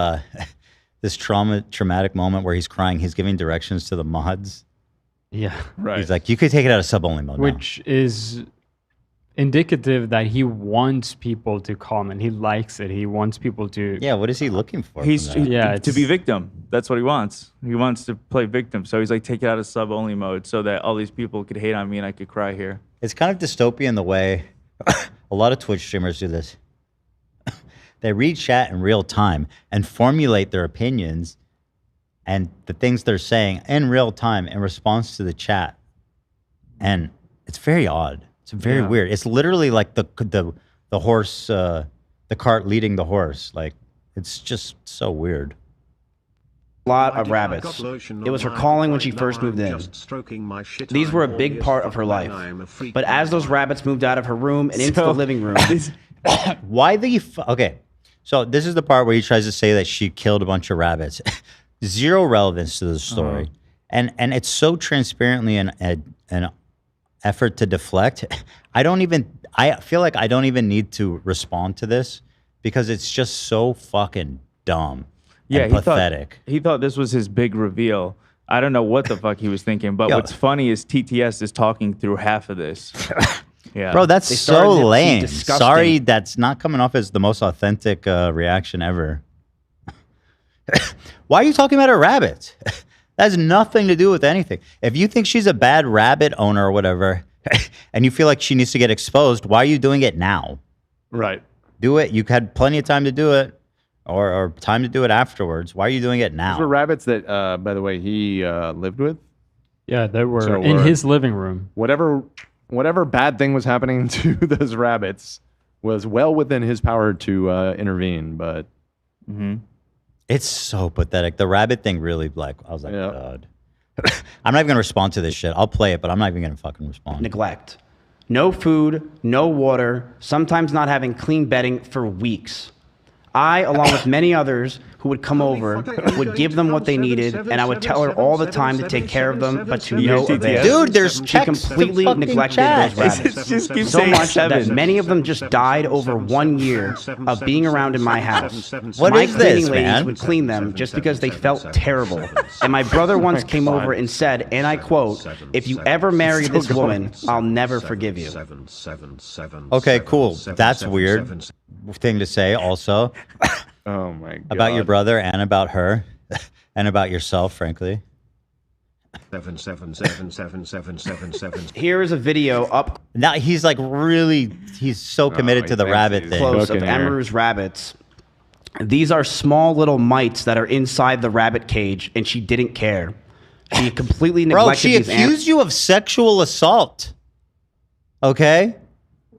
this traumatic moment where he's crying, he's giving directions to the mods. Yeah, right. He's like, you could take it out of sub-only mode Which is indicative that he wants people to comment. He likes it. He wants people to... Yeah, what is he looking for? To be victim. That's what he wants. He wants to play victim. So he's like, take it out of sub-only mode so that all these people could hate on me and I could cry here. It's kind of dystopian the way a lot of Twitch streamers do this. They read chat in real time and formulate their opinions and the things they're saying in real time in response to the chat. And it's very odd. It's very weird. It's literally like the horse, the cart leading the horse. Like, it's just so weird. A lot of rabbits. It was her calling when she first moved in. These were a big part of her life. But as those rabbits moved out of her room and into the living room... Why the... Okay, so this is the part where he tries to say that she killed a bunch of rabbits. Zero relevance to the story. And it's so transparently an effort to deflect. I feel like I don't even need to respond to this because it's just so fucking dumb and pathetic. He thought this was his big reveal. I don't know what the fuck he was thinking, but what's funny is TTS is talking through half of this. Yeah, bro, that's so lame. Sorry, that's not coming off as the most authentic reaction ever. Why are you talking about her rabbits? That has nothing to do with anything. If you think she's a bad rabbit owner or whatever, and you feel like she needs to get exposed, why are you doing it now? Right. Do it. You had plenty of time to do it, or time to do it afterwards. Why are you doing it now? These were rabbits that, by the way, he lived with. Yeah, they were in his living room. Whatever bad thing was happening to those rabbits was well within his power to intervene, but... It's so pathetic. The rabbit thing really, like, I was like, God. I'm not even going to respond to this shit. I'll play it, but I'm not even going to fucking respond. Neglect. No food, no water, sometimes not having clean bedding for weeks. I, along with many others who would come over, would give them what they needed, and I would tell her all the time to take care of them, but to no avail. Dude, there's she completely neglected those rabbits. So much that many of them just died over 1 year of being around in my house. My cleaning ladies would clean them just because they felt terrible. And my brother once came over and said, and I quote, "If you ever marry this woman, I'll never forgive you." Okay, cool. That's weird thing to say also. Oh my God. About your brother and about her and about yourself, frankly. 7777777. Here is a video up. Now he's like he's so committed to the rabbit thing. Close of Emiru's rabbits. These are small little mites that are inside the rabbit cage, and she didn't care. She completely neglected Bro, she accused you of sexual assault. Okay?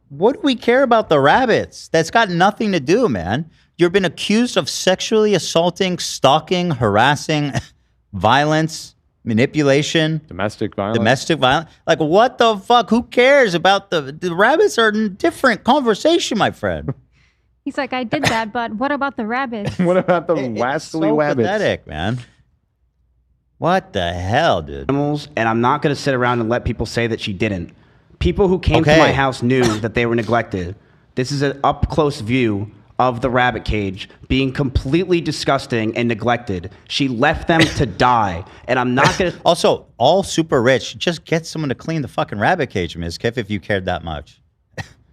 What do we care about the rabbits? That's got nothing to do, man. You've been accused of sexually assaulting, stalking, harassing, violence, manipulation. Domestic violence. Domestic violence. Like, what the fuck? Who cares about the rabbits are a different conversation, my friend. He's like, I did that, but what about the rabbits? What about the wascally rabbits? Pathetic, man. What the hell, dude? Animals, and I'm not going to sit around and let people say that she didn't. People who came to my house knew that they were neglected. This is an up-close view of the rabbit cage being completely disgusting and neglected. She left them to die, and I'm not going to... Also, all super rich, just get someone to clean the fucking rabbit cage, Mizkif, if you cared that much.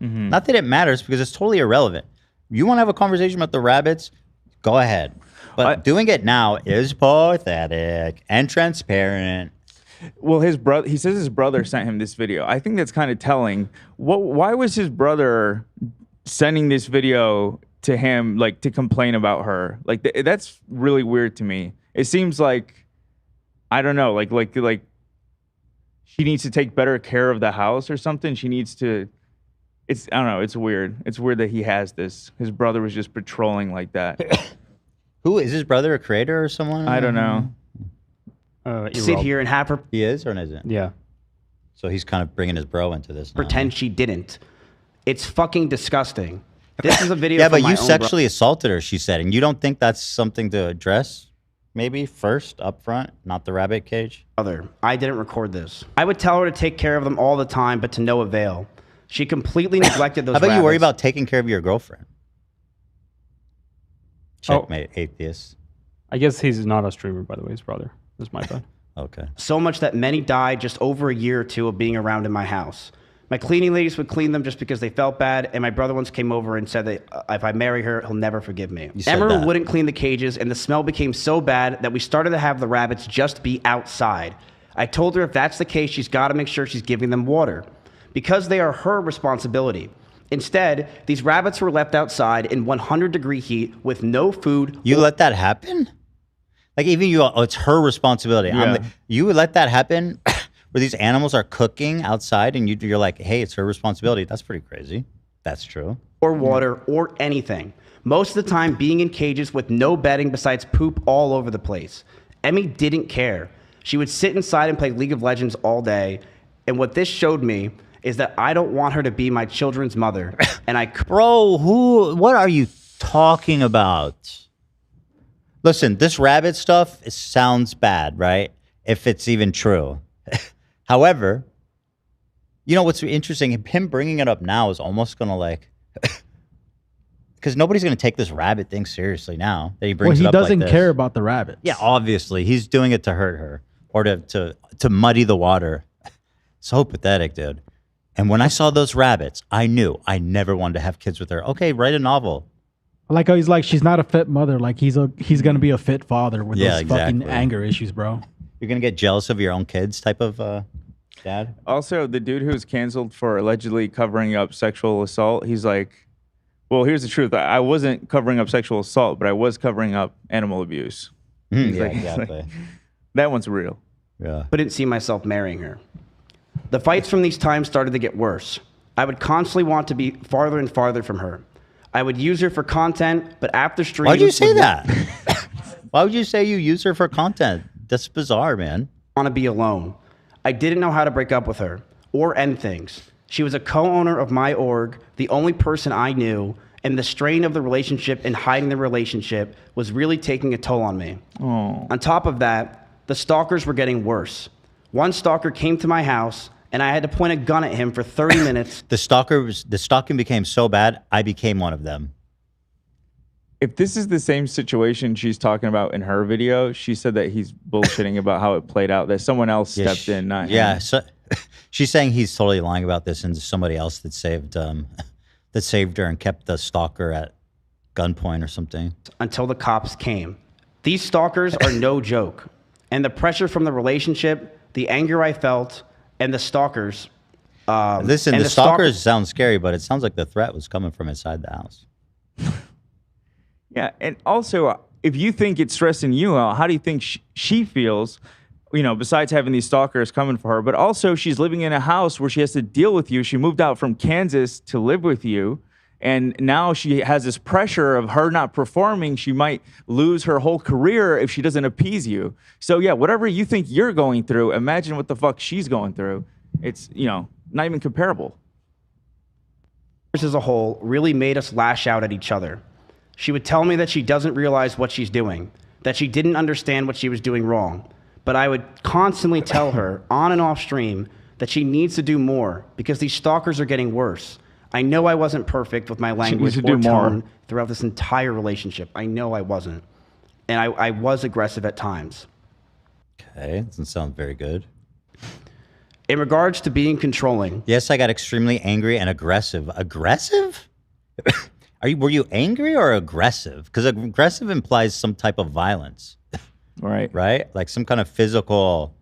Not that it matters because it's totally irrelevant. You want to have a conversation about the rabbits? Go ahead. But doing it now is pathetic and transparent. Well, his brother, he says his brother sent him this video. I think that's kind of telling. Why was his brother sending this video to him, like, to complain about her? Like, that's really weird to me. It seems like, I don't know, like she needs to take better care of the house or something. She needs to, I don't know, it's weird. It's weird that he has this. His brother was just patrolling like that. Who is his brother? A creator or someone? I don't know. Sit here and have her. He is or isn't? Yeah. So he's kind of bringing his bro into this. Pretend she didn't. It's fucking disgusting. This is a video. Yeah, from but my you own sexually assaulted her, she said, and you don't think that's something to address? Maybe first up front, not the rabbit cage. I didn't record this. I would tell her to take care of them all the time, but to no avail. She completely neglected those. How about rabbits. you worry about taking care of your girlfriend? Checkmate, atheist. I guess he's not a streamer, by the way, his brother. That's my bad. Okay. So much that many died just over a year or two of being around in my house. My cleaning ladies would clean them just because they felt bad, and my brother once came over and said that if I marry her, he'll never forgive me. Emiru wouldn't clean the cages, and the smell became so bad that we started to have the rabbits just be outside. I told her if that's the case, she's got to make sure she's giving them water, because they are her responsibility. Instead, these rabbits were left outside in 100-degree heat with no food. You let that happen? Like even you, it's her responsibility. Yeah. You would let that happen where these animals are cooking outside and you're like, hey, it's her responsibility. That's pretty crazy. That's true. Or water or anything. Most of the time being in cages with no bedding besides poop all over the place. Emmy didn't care. She would sit inside and play League of Legends all day. And what this showed me is that I don't want her to be my children's mother. And Bro, what are you talking about? Listen, this rabbit stuff, it sounds bad, right? If it's even true. However, you know what's interesting? Him bringing it up now is almost going to like... Because nobody's going to take this rabbit thing seriously now that he brings it up like this. He doesn't care about the rabbits. Yeah, obviously. He's doing it to hurt her or to muddy the water. So pathetic, dude. And when I saw those rabbits, I knew I never wanted to have kids with her. Okay, write a novel. Like how he's like, she's not a fit mother. Like he's gonna be a fit father with those fucking anger issues, bro. You're gonna get jealous of your own kids, type of dad. Also, the dude who's canceled for allegedly covering up sexual assault, he's like, well, here's the truth. I wasn't covering up sexual assault, but I was covering up animal abuse. Exactly. That one's real. Yeah. Couldn't see myself marrying her. The fights from these times started to get worse. I would constantly want to be farther and farther from her. I would use her for content, but after streams... Why'd you say that? Why would you say you use her for content? That's bizarre, man. Want to be alone. I didn't know how to break up with her or end things. She was a co-owner of my org, the only person I knew, and the strain of the relationship and hiding the relationship was really taking a toll on me. Oh. On top of that, the stalkers were getting worse. One stalker came to my house, and I had to point a gun at him for 30 minutes. The stalking became so bad, I became one of them. If this is the same situation she's talking about in her video, she said that he's bullshitting about how it played out, that someone else stepped in, not him. Yeah, so she's saying he's totally lying about this and somebody else that saved her and kept the stalker at gunpoint or something. Until the cops came. These stalkers are no joke. And the pressure from the relationship, the anger I felt, and the stalkers. Listen, the stalkers sound scary, but it sounds like the threat was coming from inside the house. Yeah, and also, if you think it's stressing you out, how do you think she feels, you know, besides having these stalkers coming for her? But also, she's living in a house where she has to deal with you. She moved out from Kansas to live with you, and now she has this pressure of her not performing. She might lose her whole career if she doesn't appease you. So, yeah, whatever you think you're going through, imagine what the fuck she's going through. It's, you know, not even comparable. As a whole really made us lash out at each other. She would tell me that she doesn't realize what she's doing, that she didn't understand what she was doing wrong. But I would constantly tell her on and off stream that she needs to do more because these stalkers are getting worse. I know I wasn't perfect with my language or tone throughout this entire relationship. I know I wasn't. And I was aggressive at times. Okay, doesn't sound very good. In regards to being controlling. Yes, I got extremely angry and aggressive. Aggressive? Were you angry or aggressive? Because aggressive implies some type of violence. Right. Right? Like some kind of physical,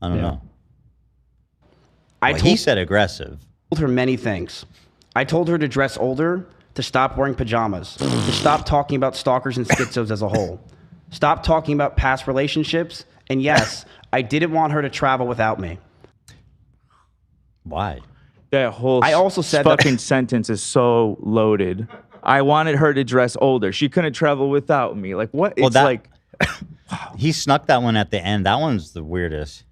I don't know. He said aggressive. I told her many things. I told her to dress older, to stop wearing pajamas, to stop talking about stalkers and schizos as a whole, stop talking about past relationships, and yes, I didn't want her to travel without me. Why? That whole I also said fucking sentence is so loaded. I wanted her to dress older. She couldn't travel without me. Like what? Well, It's like he snuck that one at the end. That one's the weirdest.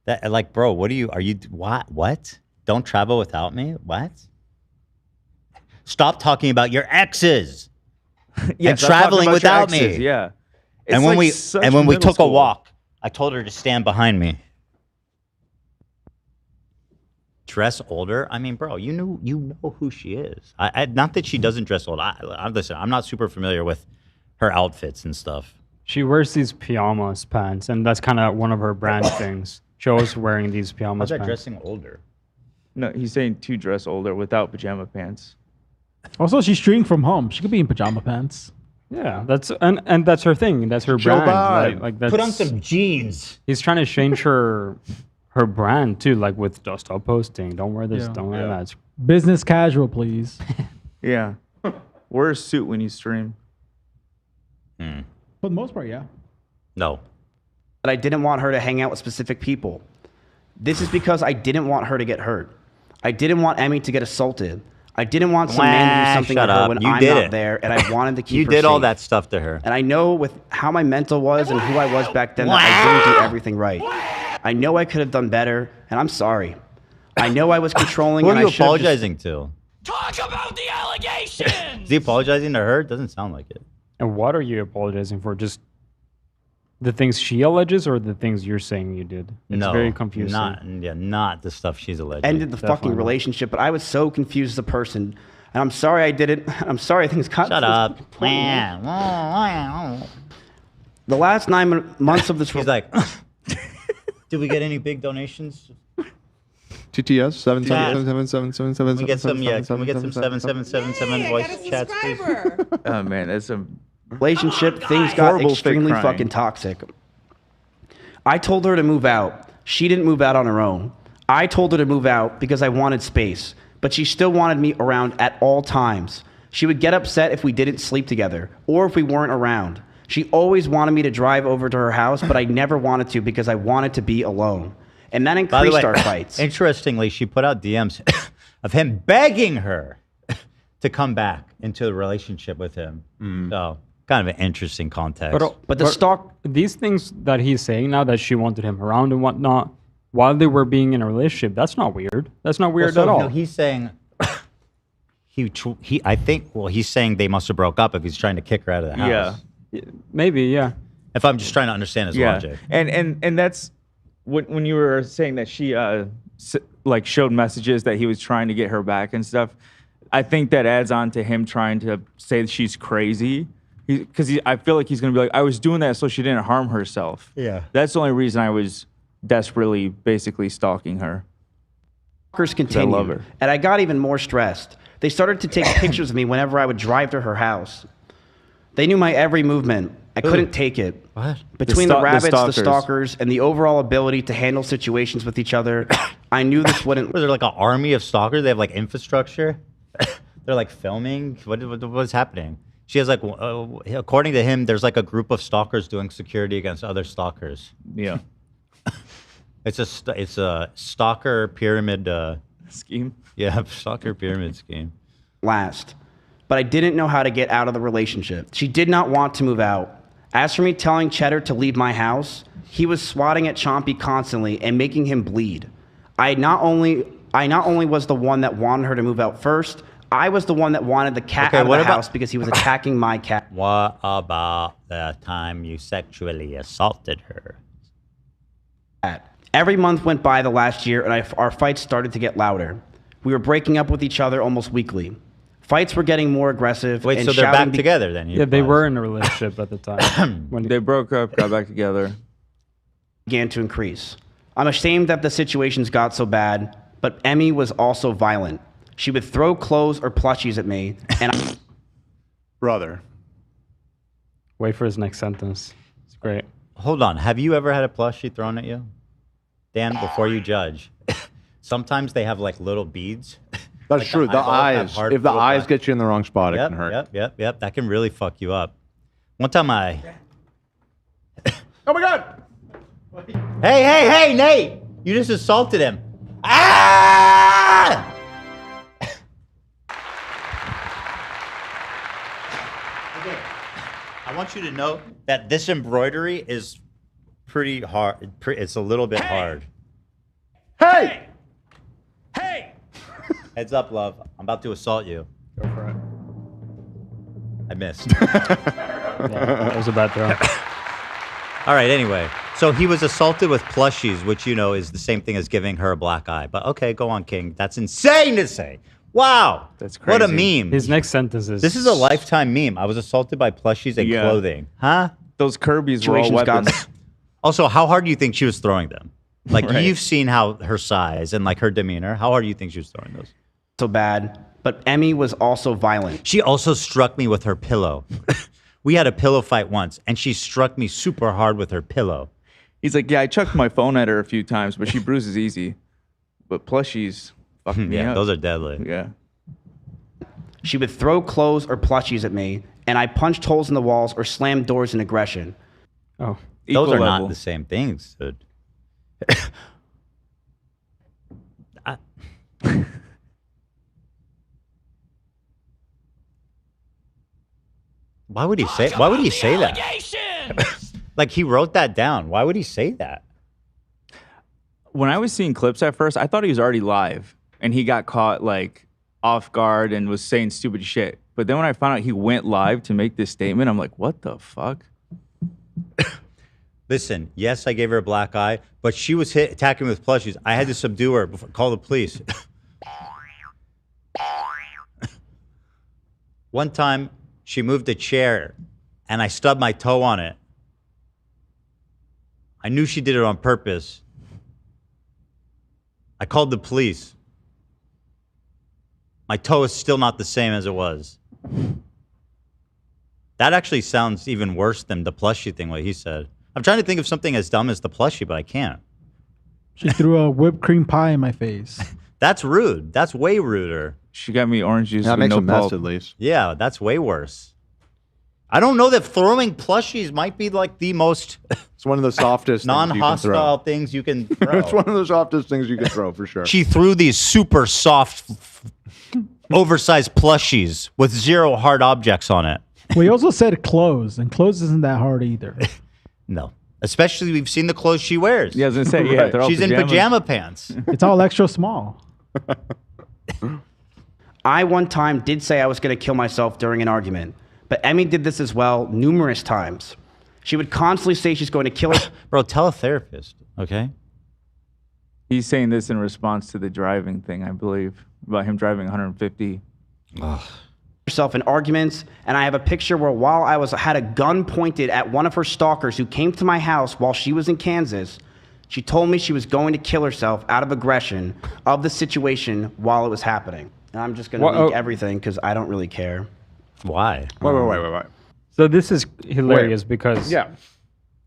That like, bro, what what? Don't travel without me? What? Stop talking about your exes and traveling without me. Yeah. And when we took a walk, I told her to stand behind me. Dress older? I mean, bro, you know who she is. Not that she doesn't dress old. Listen, I'm not super familiar with her outfits and stuff. She wears these pajamas pants, and that's kind of one of her brand things. She always wearing these pajamas How's that pants. dressing older? No, he's saying to dress older without pajama pants. Also, she's streaming from home. She could be in pajama pants. Yeah, that's and that's her thing. That's her Show brand. vibe. Like that's, Put on some jeans. He's trying to change her brand too, like with just stop posting. Don't wear this. Yeah. Don't wear that. It's- Business casual, please. Yeah. Wear a suit when you stream. For the most part, yeah. No. But I didn't want her to hang out with specific people. This is because I didn't want her to get hurt. I didn't want Emmy to get assaulted. I didn't want some man to do something to her when I'm not there, and I wanted to keep her You did all safe. that stuff to her. And I know with how my mental was and who I was back then that I didn't do everything right. I know I could have done better, and I'm sorry. I know I was controlling. Who are and you I should've apologizing to? Talk about the allegations! Is he apologizing to her? It doesn't sound like it. And what are you apologizing for? Just the things she alleges, or the things you're saying you did? It's very confusing. Not the stuff she's alleging. Ended the fucking relationship, but I was so confused as a person, and I'm sorry I did it. I'm sorry things got. Shut up. The last 9 months of this. He's like, did we get any big donations? TTS 7777777. We get some, yeah. Can we get some 7777 voice chats, please? Oh man, that's a relationship. Things got horrible extremely fake fucking toxic. I told her to move out. She didn't move out on her own. I told her to move out because I wanted space, but she still wanted me around at all times. She would get upset if we didn't sleep together or if we weren't around. She always wanted me to drive over to her house, but I never wanted to because I wanted to be alone. And that increased our fights. Interestingly, she put out DMs of him begging her to come back into a relationship with him. So, kind of an interesting context. But these things that he's saying now, that she wanted him around and whatnot, while they were being in a relationship, that's not weird. That's not weird at all. No, he's saying he's saying they must have broke up if he's trying to kick her out of the house. Yeah, maybe. Yeah. If I'm just trying to understand his logic. And that's when you were saying that she like showed messages that he was trying to get her back and stuff. I think that adds on to him trying to say that she's crazy. Because I feel like he's going to be like, I was doing that so she didn't harm herself. Yeah. That's the only reason I was desperately, basically stalking her. Stalkers continued, I love her. and I got even more stressed. They started to take pictures of me whenever I would drive to her house. They knew my every movement. I couldn't take it. What? Between the rabbits, the stalkers, and the overall ability to handle situations with each other, I knew this wouldn't. Was there like an army of stalkers? They have like infrastructure? They're like filming? What's happening? She has like, according to him, there's like a group of stalkers doing security against other stalkers. Yeah. It's a stalker pyramid scheme. Yeah, stalker pyramid scheme. Last. But I didn't know how to get out of the relationship. She did not want to move out. As for me telling Cheddar to leave my house, he was swatting at Chompy constantly and making him bleed. I not only was the one that wanted her to move out first, I was the one that wanted the cat out of the house because he was attacking my cat. What about the time you sexually assaulted her? Every month went by the last year, and our fights started to get louder. We were breaking up with each other almost weekly. Fights were getting more aggressive. Wait, and so they're back together then? Yeah, they were in a relationship at the time. When they broke up, got back together. Began to increase. I'm ashamed that the situations got so bad, but Emmy was also violent. She would throw clothes or plushies at me, and Brother. Wait for his next sentence. It's great. Hold on. Have you ever had a plushie thrown at you? Dan, before you judge. Sometimes they have like little beads. That's like true. The eyes. If the eyes get you in the wrong spot, it can hurt. Yep. That can really fuck you up. One time Oh my God! Hey, Nate! You just assaulted him. Ah! Okay. I want you to know that this embroidery is pretty hard. It's a little bit hard. Hey! Heads up, love. I'm about to assault you. Go for it. I missed. That was a bad throw. All right, anyway. So he was assaulted with plushies, which, you know, is the same thing as giving her a black eye. But okay, go on, King. That's insane to say. Wow. That's crazy. What a meme. His next sentence is... This is a lifetime meme. I was assaulted by plushies and clothing. Huh? Those Kirby's were all weapons. Also, how hard do you think she was throwing them? Like, Right. you've seen how her size and, like, her demeanor. How hard do you think she was throwing those? so bad, but Emmy was also violent. She also struck me with her pillow. We had a pillow fight once, and she struck me super hard with her pillow. He's like, yeah, I chucked my phone at her a few times, but she bruises easy. But plushies fucking me Yeah, up. those are deadly. Yeah. She would throw clothes or plushies at me, and I punched holes in the walls or slammed doors in aggression. Oh. Those are level. not the same things, dude. Why would he say? Why would he say that? Like, he wrote that down. Why would he say that? When I was seeing clips at first, I thought he was already live, and he got caught like off guard and was saying stupid shit. But then when I found out he went live to make this statement, I'm like, what the fuck? Listen, yes, I gave her a black eye, but she was attacking me with plushies. I had to subdue her before call the police. One time, she moved a chair, and I stubbed my toe on it. I knew she did it on purpose. I called the police. My toe is still not the same as it was. That actually sounds even worse than the plushie thing, what he said. I'm trying to think of something as dumb as the plushie, but I can't. She threw a whipped cream pie in my face. That's rude. That's way ruder. She got me orange juice. That with makes no a mess pulp. at least. Yeah, that's way worse. I don't know that throwing plushies might be like the most It's one of the softest non-hostile things you can throw. It's one of the softest things you can throw for sure. She threw these super soft, oversized plushies with zero hard objects on it. We also said clothes, and clothes isn't that hard either. No. Especially, we've seen the clothes she wears. Yeah, I was going to say, yeah. They're all She's in pajama pants. It's all extra small. I one time did say I was going to kill myself during an argument, but Emmy did this as well numerous times. She would constantly say she's going to kill her. Bro, tell a therapist, okay? He's saying this in response to the driving thing, I believe, about him driving 150. Herself in arguments, and I have a picture where while I had a gun pointed at one of her stalkers who came to my house while she was in Kansas, she told me she was going to kill herself out of aggression of the situation while it was happening. And I'm just going to leak everything because I don't really care. Why? Wait. So this is hilarious because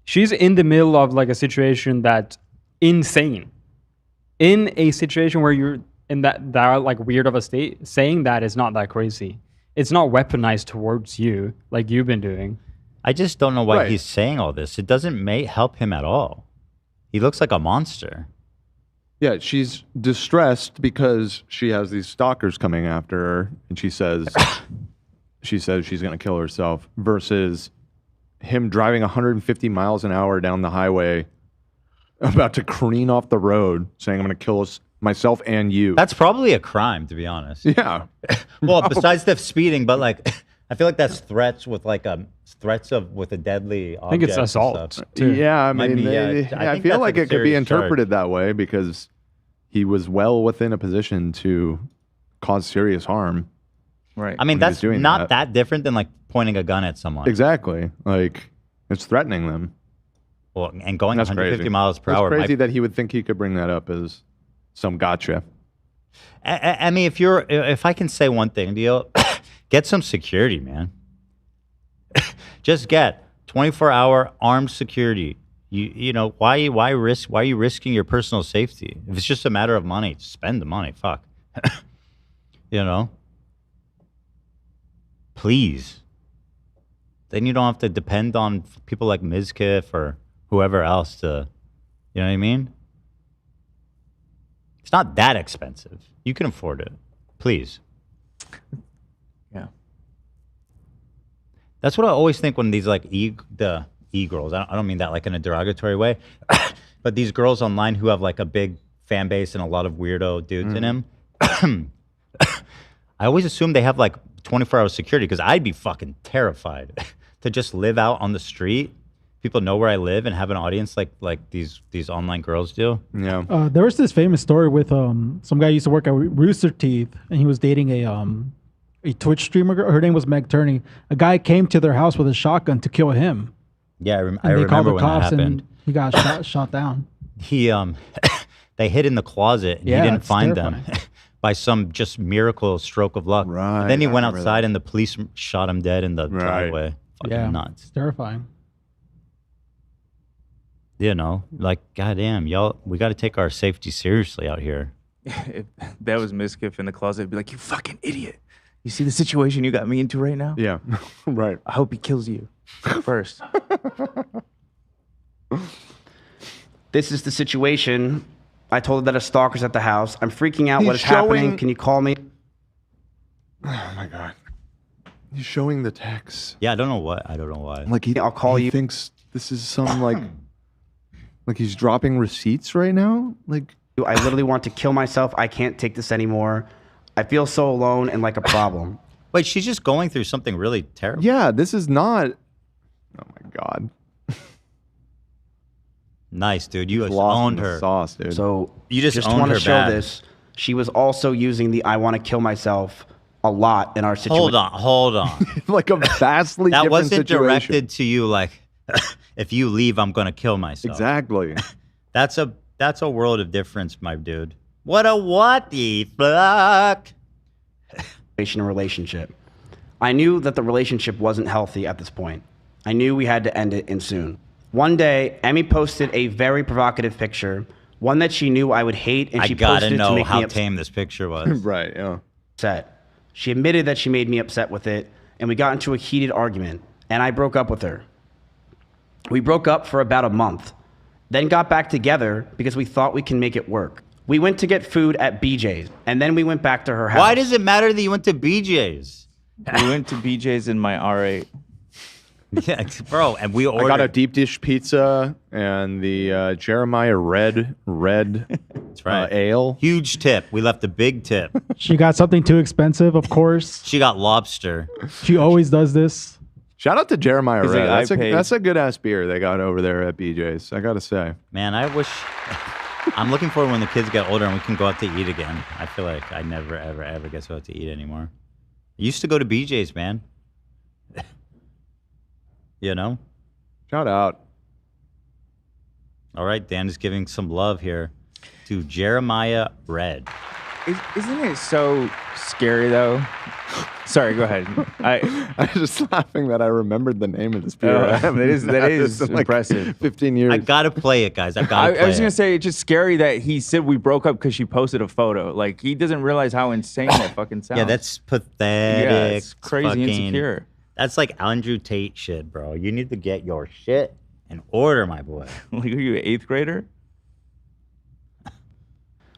she's in the middle of like a situation that's insane. In a situation where you're in that like weird of a state, saying that is not that crazy. It's not weaponized towards you like you've been doing. I just don't know why he's saying all this. It doesn't help him at all. He looks like a monster. Yeah, she's distressed because she has these stalkers coming after her, and she says she's going to kill herself, versus him driving 150 miles an hour down the highway, about to careen off the road, saying, I'm going to kill myself and you. That's probably a crime, to be honest. Yeah. Well, besides the speeding, but like, I feel like that's threats with like with a deadly object. I think it's assault. Yeah, I mean, I I feel like it could be interpreted that way because he was well within a position to cause serious harm. Right. I mean, that's not that different than like pointing a gun at someone. Exactly. Like, it's threatening them. Well, and going That's 150 crazy. miles per That's hour. crazy that he would think he could bring that up as some gotcha. I mean, if I can say one thing, deal, get some security, man. Just get 24-hour armed security. You know, why are you risking your personal safety? If it's just a matter of money, spend the money. Fuck. You know? Please. Then you don't have to depend on people like Mizkif or whoever else to, you know what I mean? It's not that expensive. You can afford it. Please. Yeah. That's what I always think when these like the e-girls, I don't mean that like in a derogatory way, but these girls online who have like a big fan base and a lot of weirdo dudes in them, I always assume they have like 24-hour security because I'd be fucking terrified to just live out on the street. People know where I live and have an audience like these online girls do. Yeah. There was this famous story with some guy used to work at Rooster Teeth, and he was dating a Twitch streamer girl. Her name was Meg Turney. A guy came to their house with a shotgun to kill him. Yeah, I They remember called the when that cops, happened. and he got shot down. He they hid in the closet and Yeah, he didn't it's find them terrifying. by some just miracle stroke of luck. Right. Then he I went remember outside that. and the police shot him dead in the driveway. Fucking Yeah, nuts. it's terrifying. You know, like goddamn, y'all, we got to take our safety seriously out here. If that was Mizkif in the closet, I'd be like, you fucking idiot. You see the situation you got me into right now? Yeah. Right. I hope he kills you first. This is the situation. I told her that a stalker's at the house. I'm freaking out. He's What is happening? showing- Can you call me? Oh my god. He's showing the text. Yeah, I don't know why. Like I'll call he you. thinks this is some like he's dropping receipts right now. Like I literally want to kill myself. I can't take this anymore. I feel so alone and like a problem. Wait, she's just going through something really terrible. yeah, this is not. Oh my god. Nice, dude. You just Lost in owned the her. sauce, dude. So You just owned want her to show bad. this. She was also using the "I want to kill myself" a lot in our situation. Hold on. Like a vastly That different wasn't situation. directed to you like, if you leave, I'm going to kill myself. Exactly. That's a world of difference, my dude. What the fuck? Relationship. I knew that the relationship wasn't healthy at this point. I knew we had to end it and soon. One day, Emmy posted a very provocative picture, one that she knew I would hate, and I she gotta posted it to know make how me tame this picture was. Right, yeah. upset. She admitted that she made me upset with it, and we got into a heated argument, and I broke up with her. We broke up for about a month, then got back together because we thought we can make it work. We went to get food at BJ's, and then we went back to her house. Why does it matter that you went to BJ's? We went to BJ's in my R8. Yeah, bro, and we I ordered. got a deep dish pizza and the Jeremiah red That's right. ale. Huge tip. We left a big tip. She got something too expensive, of course. She got lobster. She always does this. Shout out to Jeremiah He's Red. like, That's a good ass beer they got over there at BJ's. I gotta say. Man, I wish. I'm looking forward when the kids get older and we can go out to eat again. I feel like I never, ever, ever get to go out to eat anymore. I used to go to BJ's, man. You know? Shout out. All right, Dan is giving some love here to Jeremiah Red. Isn't it so scary, though? Sorry, go ahead. I was just laughing that I remembered the name of this beer. I haven't that is had this in, like, impressive. 15 years. I gotta play it, guys. I gotta play I was it. gonna say it's just scary that he said we broke up because she posted a photo. Like he doesn't realize how insane that fucking sounds. Yeah, that's pathetic. Yeah, it's crazy fucking- insecure. That's like Andrew Tate shit, bro. You need to get your shit in order, my boy. Like, are you an 8th grader?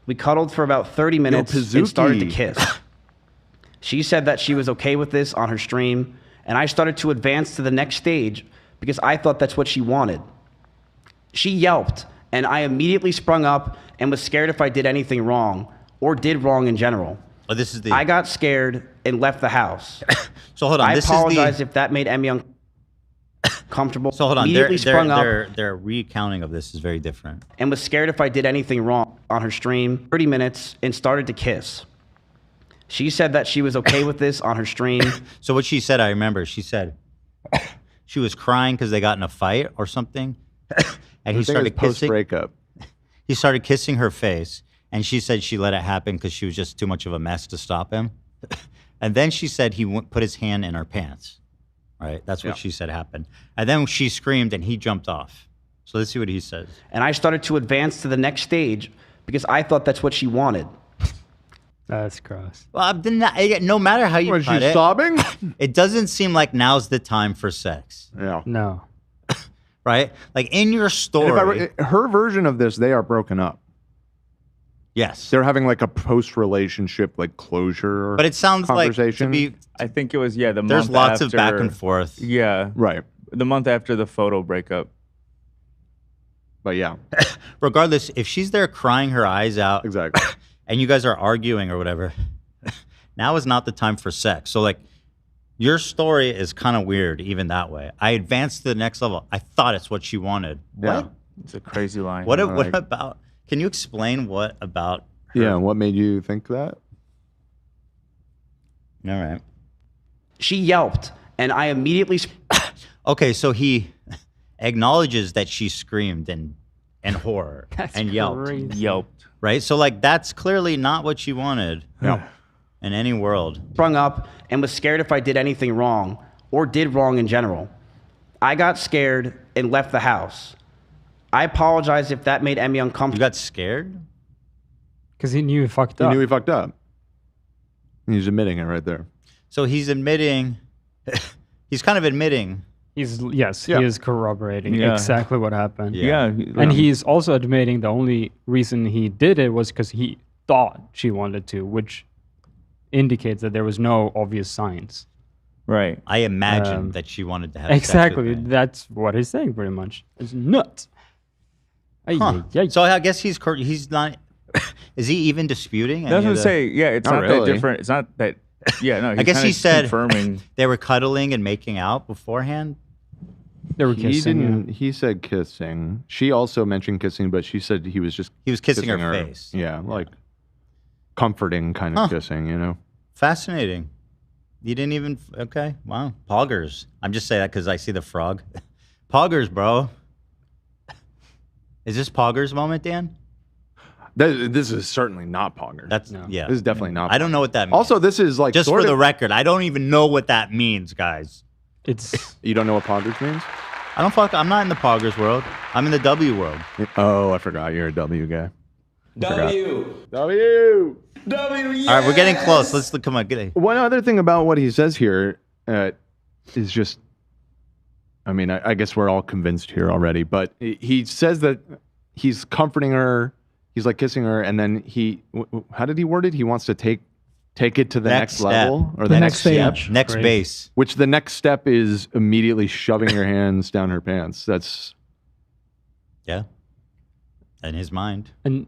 We cuddled for about 30 minutes and started to kiss. She said that she was okay with this on her stream, and I started to advance to the next stage because I thought that's what she wanted. She yelped, and I immediately sprung up and was scared if I did anything wrong, or did wrong in general. Oh, this is the. I got scared and left the house. So hold on. I This apologize is the. if that made Emmy uncomfortable. So hold on. Immediately sprung up Their recounting of this is very different. and was scared if I did anything wrong on her stream. 30 minutes and started to kiss. She said that she was okay with this on her stream. So what she said, I remember. She said she was crying because they got in a fight or something, and he started kissing. Breakup. He started kissing her face, and she said she let it happen because she was just too much of a mess to stop him. And then she said he put his hand in her pants. Right, that's what she said happened. And then she screamed, and he jumped off. So let's see what he says. And I started to advance to the next stage because I thought that's what she wanted. That's gross. Well, no matter how you cut it, sobbing? It doesn't seem like now's the time for sex. Yeah. No. Right? Like in your story. Her version of this, they are broken up. Yes. They're having like a post-relationship like closure. But it sounds like to be, I think it was the month there's lots after, of back and forth. Yeah. Right. The month after the photo breakup. But yeah. Regardless, if she's there crying her eyes out, exactly, and you guys are arguing or whatever, now is not the time for sex. So like, your story is kind of weird, even that way. I advanced to the next level. I thought it's what she wanted. Yeah. What? It's a crazy line. What about? Can you explain what about? Her? Yeah. What made you think that? All right. She yelped, and I immediately. Okay, so he acknowledges that she screamed in horror and yelped. Right? So like that's clearly not what she wanted. No. In any world. Sprung up and was scared if I did anything wrong or did wrong in general. I got scared and left the house. I apologize if that made Emmy uncomfortable. You got scared? Because he knew he fucked up. He knew he fucked up. He's admitting it right there. So he's admitting, he's kind of admitting. He is corroborating exactly what happened. Yeah. And he's also admitting the only reason he did it was because he thought she wanted to, which indicates that there was no obvious signs. Right. I imagined that she wanted to have exactly. sex with me. That's what he's saying pretty much. It's nuts. Huh. So I guess he's not, is he even disputing? That's what I'm saying. Yeah, it's not that different. It's not that, yeah, no. I guess he said confirming. They were cuddling and making out beforehand. They were kissing. He said kissing. She also mentioned kissing, but she said he was kissing her face. Yeah, like comforting kind of kissing, you know. Fascinating. You didn't even okay. Wow, poggers. I'm just saying that because I see the frog. Poggers, bro. Is this poggers moment, Dan? This is certainly not poggers. Yeah. This is definitely not. I don't know what that means. Also, this is like just for the record. I don't even know what that means, guys. You don't know what poggers means? I'm not in the poggers world. I'm in the W world. Oh, I forgot. You're a W guy. W. W. W. All right, we're getting close. Let's look. Come on, get it. One other thing about what he says here is just. I mean, I guess we're all convinced here already, but he says that he's comforting her. He's like kissing her, and then how did he word it? He wants to take it to the next level or the next stage, next base. Which the next step is immediately shoving your hands down her pants. That's in his mind. And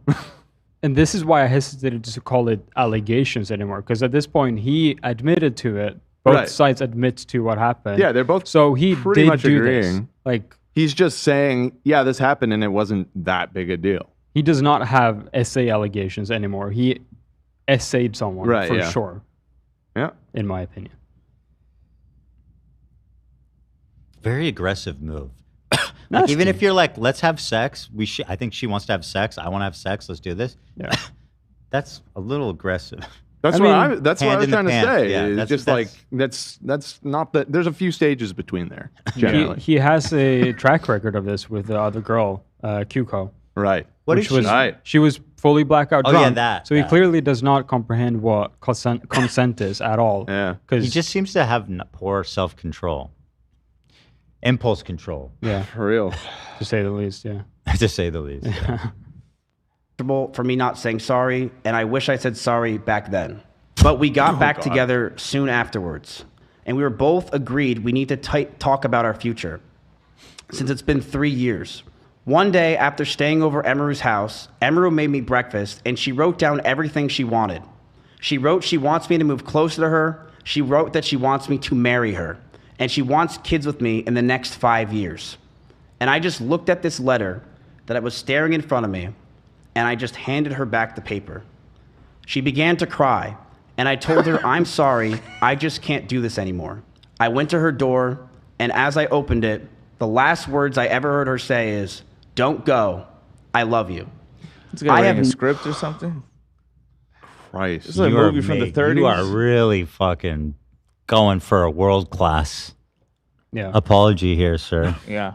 this is why I hesitated to call it allegations anymore, because at this point he admitted to it. Both sides admit to what happened. Yeah, they're both so he pretty did much do agreeing. This. Like he's just saying, yeah, this happened and it wasn't that big a deal. He does not have essay allegations anymore. He essayed someone for sure. Yeah, in my opinion. Very aggressive move. Like, even if you're like, let's have sex. I think she wants to have sex. I want to have sex. Let's do this. Yeah, that's a little aggressive. That's what I was trying to say. Yeah, it's just like that's not that. There's a few stages between there. Generally, he has a track record of this with the other girl, Kyuko. Right. She was fully blackout drunk. So he that. clearly does not comprehend what consent is at all. Yeah. He just seems to have poor self-control, impulse control. Yeah, for real. To say the least. Yeah. To say the least. Yeah. For me not saying sorry, and I wish I said sorry back then. But we got back together soon afterwards, and we were both agreed we need to talk about our future, since it's been 3 years. One day, after staying over Emiru's house, Emiru made me breakfast, and she wrote down everything she wanted. She wrote she wants me to move closer to her. She wrote that she wants me to marry her, and she wants kids with me in the next 5 years. And I just looked at this letter that was staring in front of me, and I just handed her back the paper. She began to cry, and I told her, I'm sorry, I just can't do this anymore. I went to her door, and as I opened it, the last words I ever heard her say is, Don't go. I love you. It's got a script or something. Christ. This is a movie from the 30s. You are really fucking going for a world class apology here, sir. Yeah.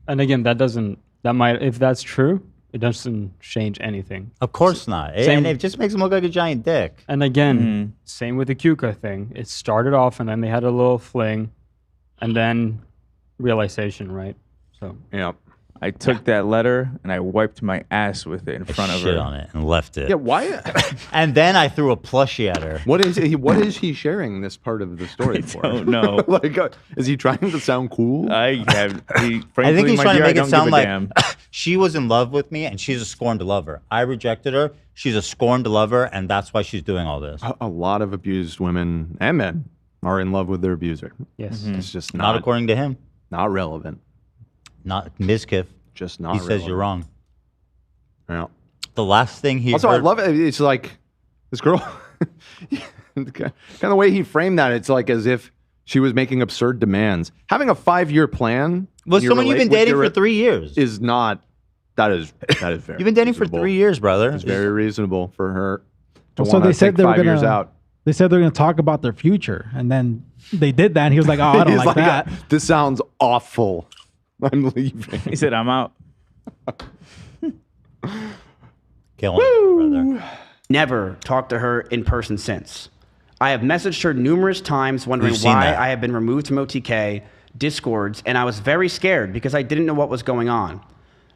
And again, that might, if that's true, it doesn't change anything. Of course not. And it just makes him look like a giant dick. And again, same with the Kuka thing. It started off and then they had a little fling and then realization, right? So yeah. I took that letter and I wiped my ass with it in front of her. Shit on it and left it. Yeah, why? And then I threw a plushie at her. What is he sharing this part of the story for? I don't know. Like, is he trying to sound cool? I think he's trying to make it sound like she was in love with me and she's a scorned lover. I rejected her. She's a scorned lover, and that's why she's doing all this. A lot of abused women and men are in love with their abuser. Yes. It's just not according to him. Not relevant. Not Mizkif. Just not He relevant. says you're wrong. Yeah. The last thing he Also, heard, I love it. It's like this girl, kind of the way he framed that. It's like as if she was making absurd demands. Having a 5-year plan with someone you've been dating for 3 years is not. That is very. You've been dating for 3 years, brother. It's very reasonable for her to So want they to said take they were 5 years gonna. out. They said they're gonna talk about their future, and then they did that. And he was like, "Oh, I don't He's like that." This sounds awful. I'm leaving. He said, I'm out. Kill him, brother. Never talked to her in person since. I have messaged her numerous times wondering We've seen why that. I have been removed from OTK, Discords, and I was very scared because I didn't know what was going on.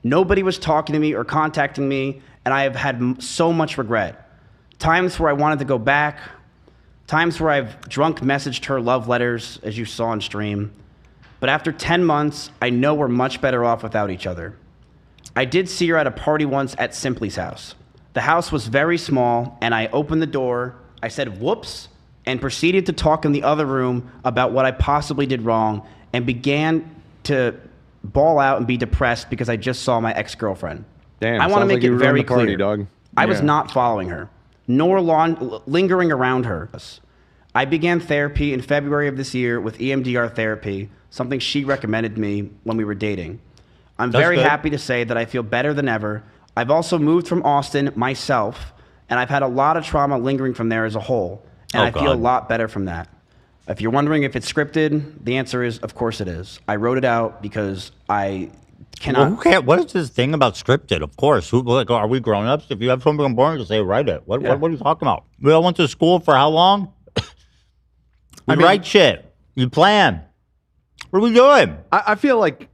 Nobody was talking to me or contacting me, and I have had so much regret. Times where I wanted to go back, times where I've drunk messaged her love letters, as you saw on stream. But after 10 months, I know we're much better off without each other. I did see her at a party once at Simply's house. The house was very small, and I opened the door, I said whoops, and proceeded to talk in the other room about what I possibly did wrong, and began to bawl out and be depressed because I just saw my ex-girlfriend. Damn, I want to sounds make like you it were very on the party, clear. dog. I was Yeah. not following her, nor lingering around her. I began therapy in February of this year with EMDR therapy, something she recommended me when we were dating. I'm That's very good. happy to say that I feel better than ever. I've also moved from Austin myself, and I've had a lot of trauma lingering from there as a whole, and Oh, I feel a God. lot better from that. If you're wondering if it's scripted, the answer is, of course it is. I wrote it out because I cannot... Well, who cares? What is this thing about scripted? Of course. Like, are we grown-ups? If you have something important to say, write it. What are you talking about? We all went to school for how long? We write shit. You plan. What are we doing? I feel like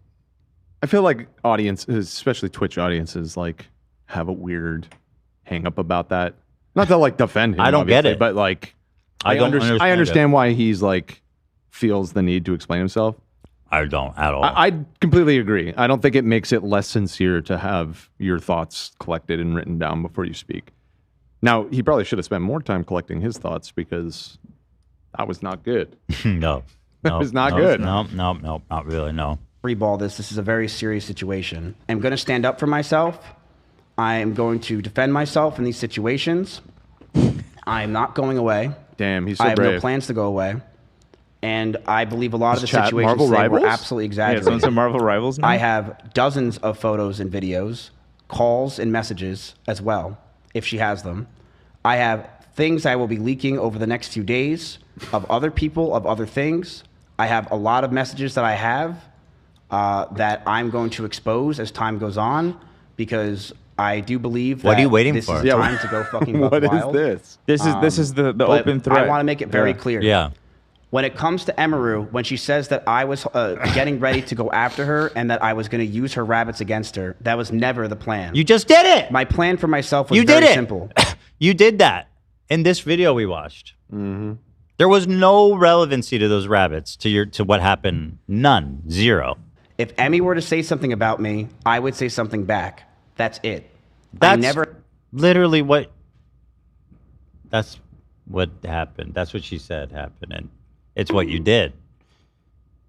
audiences, especially Twitch audiences, like have a weird hang up about that. Not to like defend him. I don't get obviously, it. but like I don't understand I it. understand why he's like feels the need to explain himself. I don't at all. I completely agree. I don't think it makes it less sincere to have your thoughts collected and written down before you speak. Now, he probably should have spent more time collecting his thoughts because that was not good. No. That was not good. No, not really, no. Freeball this. This is a very serious situation. I'm going to stand up for myself. I am going to defend myself in these situations. I am not going away. Damn, he's so I have brave. no plans to go away. And I believe a lot of the chat situations Marvel today were Rivals? absolutely Yeah, exaggerated. so it's a Marvel Rivals now? I have dozens of photos and videos, calls and messages as well, if she has them. I have things I will be leaking over the next few days of other people, of other things. I have a lot of messages that I have that I'm going to expose as time goes on because I do believe that What are you waiting this for? is Yeah, time to go fucking buck What is wild. this? This is the But open threat. I want to make it very Yeah. clear. Yeah. When it comes to Emiru, when she says that I was getting ready to go after her and that I was going to use her rabbits against her, that was never the plan. You just did it. My plan for myself was You very did it. simple. You did that in this video we watched. Mm-hmm. There was no relevancy to those rabbits, to what happened. None. Zero. If Emmy were to say something about me, I would say something back. That's it. That's I never. literally what. That's what happened. That's what she said happened, and it's what you did.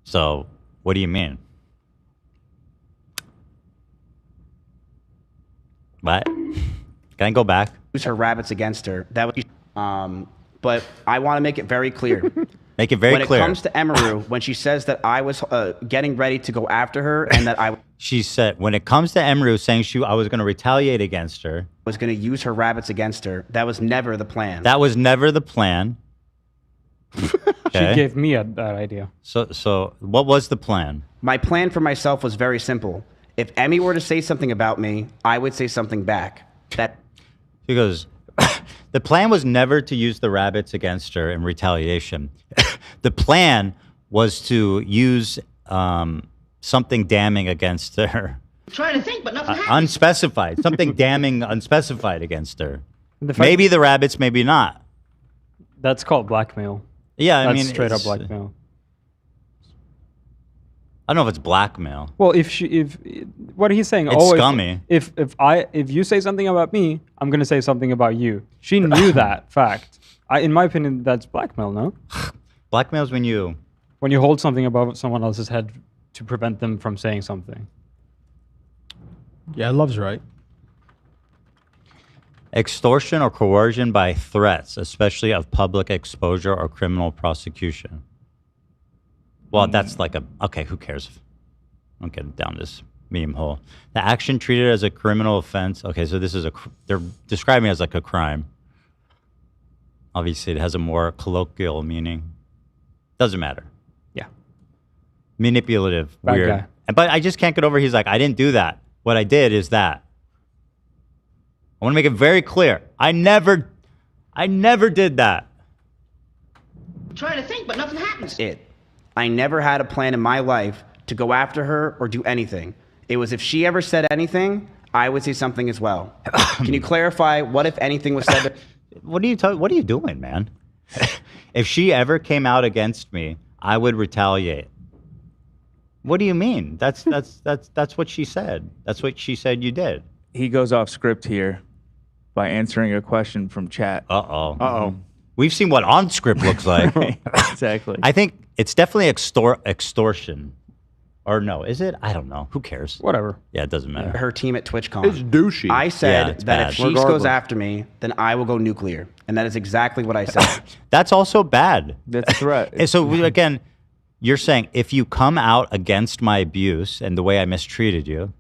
So, what do you mean? What? Can I go back? Use her rabbits against her. That was. But I want to make it very clear. Make it very when clear. it comes to Emiru, when she says that I was getting ready to go after her and that I She said, when it comes to Emiru saying I was going to retaliate against her. Was going to use her rabbits against her. That was never the plan. That was never the plan. Okay. She gave me that idea. So what was the plan? My plan for myself was very simple. If Emmy were to say something about me, I would say something back. She goes, the plan was never to use the rabbits against her in retaliation. The plan was to use something damning against her. I'm trying to think, but nothing happened. Unspecified. Something damning unspecified against her. Maybe the rabbits, maybe not. That's called blackmail. Yeah, I That's mean, straight up blackmail. I don't know if it's blackmail. Well, if what he's saying, it's scummy. If you say something about me, I'm gonna say something about you. She knew that fact. In my opinion, that's blackmail. No. Blackmail is when you hold something above someone else's head to prevent them from saying something. Yeah, Love's right. Extortion or coercion by threats, especially of public exposure or criminal prosecution. Well, that's like okay, who cares? Don't get down this meme hole. The action treated as a criminal offense. Okay, so this is they're describing it as like a crime. Obviously, it has a more colloquial meaning. Doesn't matter. Yeah. Manipulative, Bad weird. guy. But I just can't get over. He's like, I didn't do that. What I did is that. I want to make it very clear. I never did that. I'm trying to think, but nothing happens. I never had a plan in my life to go after her or do anything. It was if she ever said anything, I would say something as well. Can you clarify what, if anything, was said? What are you doing, man? If she ever came out against me, I would retaliate. What do you mean? That's what she said. That's what she said you did. He goes off script here by answering a question from chat. Uh-oh. We've seen what on script looks like. Exactly. I think it's definitely extortion. Or no, is it? I don't know. Who cares? Whatever. Yeah, it doesn't matter. Her team at TwitchCon. It's douchey. I said it's that bad. if she goes after me, then I will go nuclear. And that is exactly what I said. That's also bad. That's a threat. And so again, you're saying if you come out against my abuse and the way I mistreated you,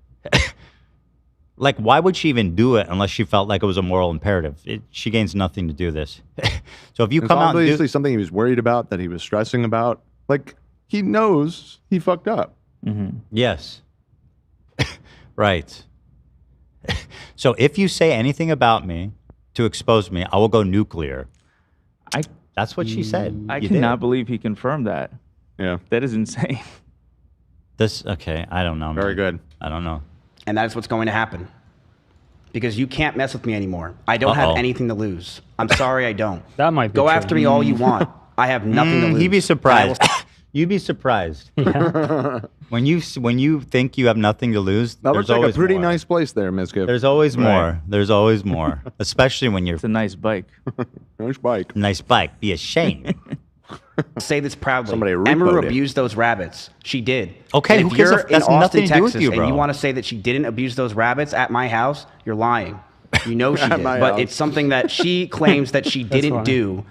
like, why would she even do it unless she felt like it was a moral imperative? She gains nothing to do this. So if you come out and obviously something he was worried about, that he was stressing about, like, he knows he fucked up. Mm-hmm. Yes. Right. So if you say anything about me to expose me, I will go nuclear. That's what she said. I cannot believe he confirmed that. Yeah. That is insane. Okay, I don't know. Very good. I don't know. And that is what's going to happen. Because you can't mess with me anymore. I don't have anything to lose. I'm sorry, I don't. That might be Go true. after me all you want. I have nothing to lose. You'd be surprised. You'd be surprised. Yeah. When you think you have nothing to lose, That there's looks like always a pretty more. nice place there, Mizkif. There's always Right. more. There's always more. Especially when you're... It's a nice bike. Nice bike. Nice bike. Be ashamed. Say this proudly. Somebody Emiru repoed it. abused those rabbits. She did. Okay, And who if cares you're if that's in nothing Austin, to do with Texas, you, bro? and you want to say that she didn't abuse those rabbits at my house, you're lying. You know she At did. my But house. it's something that she claims that she didn't funny. do,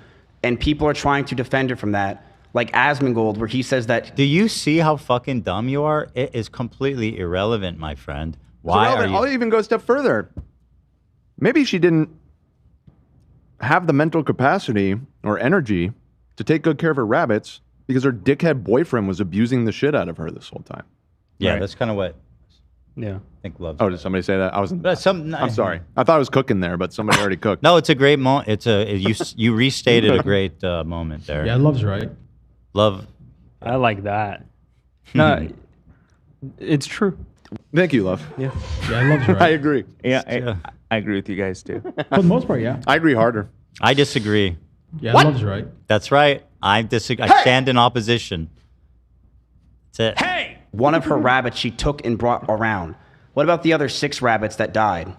and people are trying to defend her from that. Like Asmongold, where he says that... Do you see how fucking dumb you are? It is completely irrelevant, my friend. Why are you... I'll even go a step further. Maybe she didn't have the mental capacity or energy to take good care of her rabbits because her dickhead boyfriend was abusing the shit out of her this whole time. Yeah, Right. that's kind of what Yeah. I think Love. Oh, did somebody say that? I wasn't. But I'm sorry. I thought I was cooking there, but somebody already cooked. No, it's a great moment. You restated a great moment there. Yeah, Love's right. Love. I like that. No, it's true. Thank you, Love. Yeah. Yeah, Love's right. I agree. Yeah, I agree with you guys too. For the most part, yeah. I agree harder. I disagree. Yeah, Love's right. That's right. I disagree. I stand in opposition. That's it. Hey! One of her rabbits she took and brought around. What about the other 6 rabbits that died?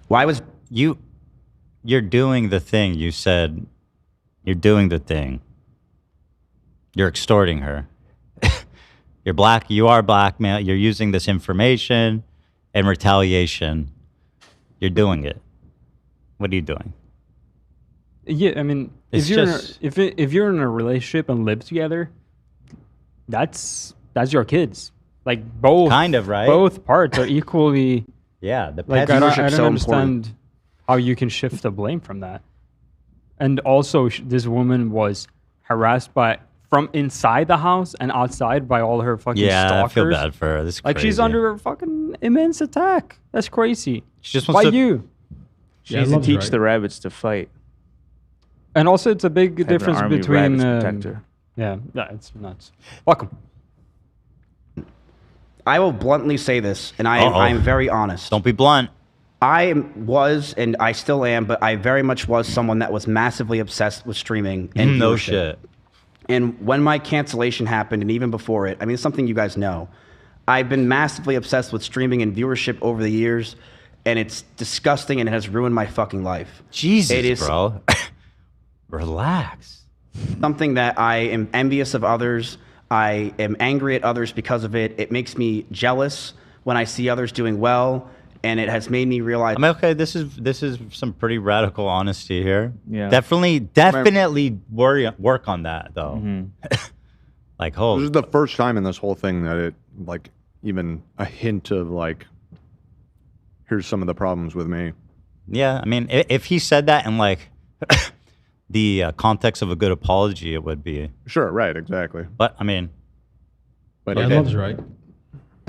Why was... You're doing the thing you said. You're doing the thing. You're extorting her. You are blackmail. You're using this information and retaliation. You're doing it. What are you doing? Yeah, I mean, It's if you're just- if you're in a relationship and live together, that's that's your kids. Like both, kind of, right? Both parts are equally. Yeah, the like pet I don't so understand important. how you can shift the blame from that. And also, this woman was harassed from inside the house and outside by all her fucking stalkers. I feel bad for her. This is like she's crazy. under a fucking immense attack. That's crazy. She just Why wants to. you? She needs to teach the rabbits to fight. And also, it's a big Have an difference army of between. rabbits protect her. Yeah, it's nuts. Welcome. I will bluntly say this, and I'm very honest. Don't be blunt. I was, and I still am, but I very much was someone that was massively obsessed with streaming and No viewership. shit. And when my cancellation happened, and even before it, I mean, it's something you guys know. I've been massively obsessed with streaming and viewership over the years, and it's disgusting, and it has ruined my fucking life. Jesus, it is bro. Relax. Something that I am envious of others. I am angry at others because of it. It makes me jealous when I see others doing well, and it has made me realize. I mean, okay, this is some pretty radical honesty here. Yeah. Definitely work on that though. Mm-hmm. Like, This is the first time in this whole thing that it, like, even a hint of, like, here's some of the problems with me. Yeah, I mean, if he said that in, like, the context of a good apology, it would be. Sure, right, exactly. But, I mean. But yeah, Love's right.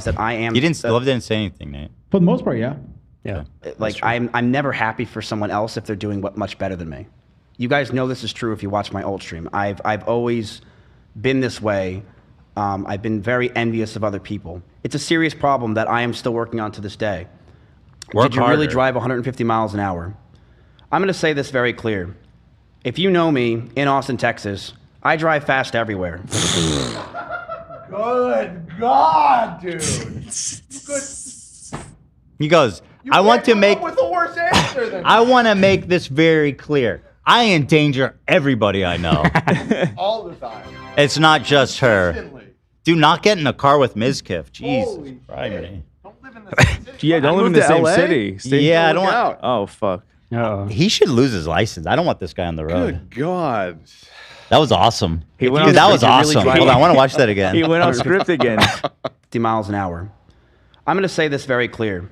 That I am. Love didn't say anything, Nate. For the most part, yeah. Yeah. Like, I'm never happy for someone else if they're doing much better than me. You guys know this is true if you watch my old stream. I've always been this way. I've been very envious of other people. It's a serious problem that I am still working on to this day. Did you really drive 150 miles an hour? I'm going to say this very clear. If you know me in Austin, Texas, I drive fast everywhere. Good God, dude. Good. He goes, I want to make. With a worse answer than I want to make this very clear. I endanger everybody I know. all the time. It's not just her. Do not get in a car with Mizkif. Jesus Christ. Yeah, don't live in the same city. I don't want. Oh fuck. He should lose his license. I don't want this guy on the road. Good God. That was awesome. He went Dude, on that was script. He awesome. really Hold on, I want to watch that again. He went on script again. 50 miles an hour. I'm going to say this very clear.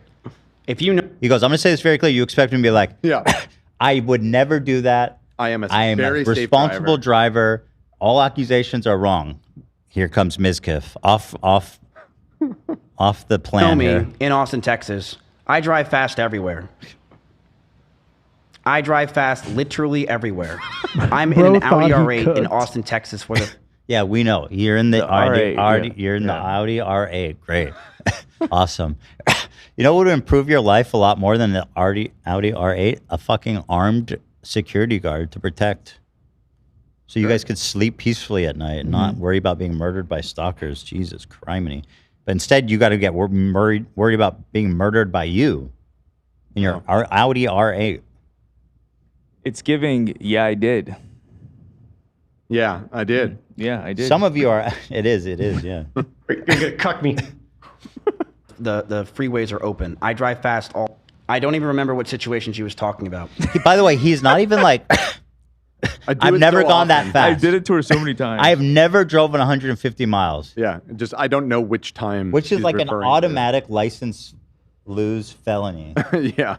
If you know. He goes, I'm going to say this very clear. You expect him to be like, yeah, I would never do that. I am a very safe responsible driver. All accusations are wrong. Here comes Mizkif. Off the plan Know me here. in Austin, Texas. I drive fast everywhere. I drive fast literally everywhere. I'm in an Audi R8 in Austin, Texas. Where the Yeah, we know. You're in the Audi. R8, You're in the Audi R8. Great. Awesome. You know what would improve your life a lot more than the Audi R8? A fucking armed security guard to protect. So you guys could sleep peacefully at night and not worry about being murdered by stalkers. Jesus criminy. But instead, you got to get worried about being murdered by you in your Audi R8. It's giving, yeah, I did. Yeah, I did. Yeah, I did. Some of you are, it is, yeah. You're going to cuck me. the freeways are open. I drive fast all. I don't even remember what situation she was talking about. By the way, he's not even like, I've never gone that fast. I did it to her so many times. I have never driven 150 miles. Yeah, just I don't know which time. Which is she's like an referring to. automatic license lose felony. Yeah.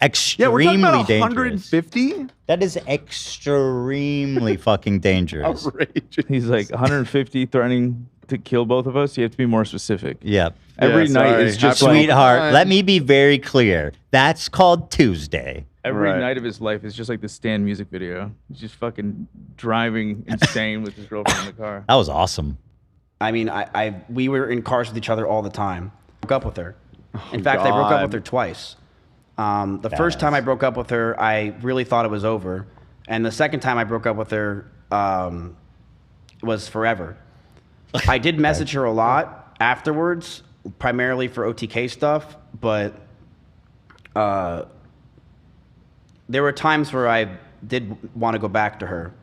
Extremely we're talking about dangerous. 150? That is extremely fucking dangerous. Outrageous. He's like 150 threatening to kill both of us. You have to be more specific. Yeah. Every night is just like, sweetheart, let me be very clear. That's called Tuesday. Every night of his life is just like the Stan music video. He's just fucking driving insane with his girlfriend in the car. That was awesome. I mean, we were in cars with each other all the time. Broke up with her. In fact, I broke up with her twice. The first time I broke up with her, I really thought it was over. And the second time I broke up with her was forever. I did message her a lot afterwards, primarily for OTK stuff, but there were times where I did want to go back to her.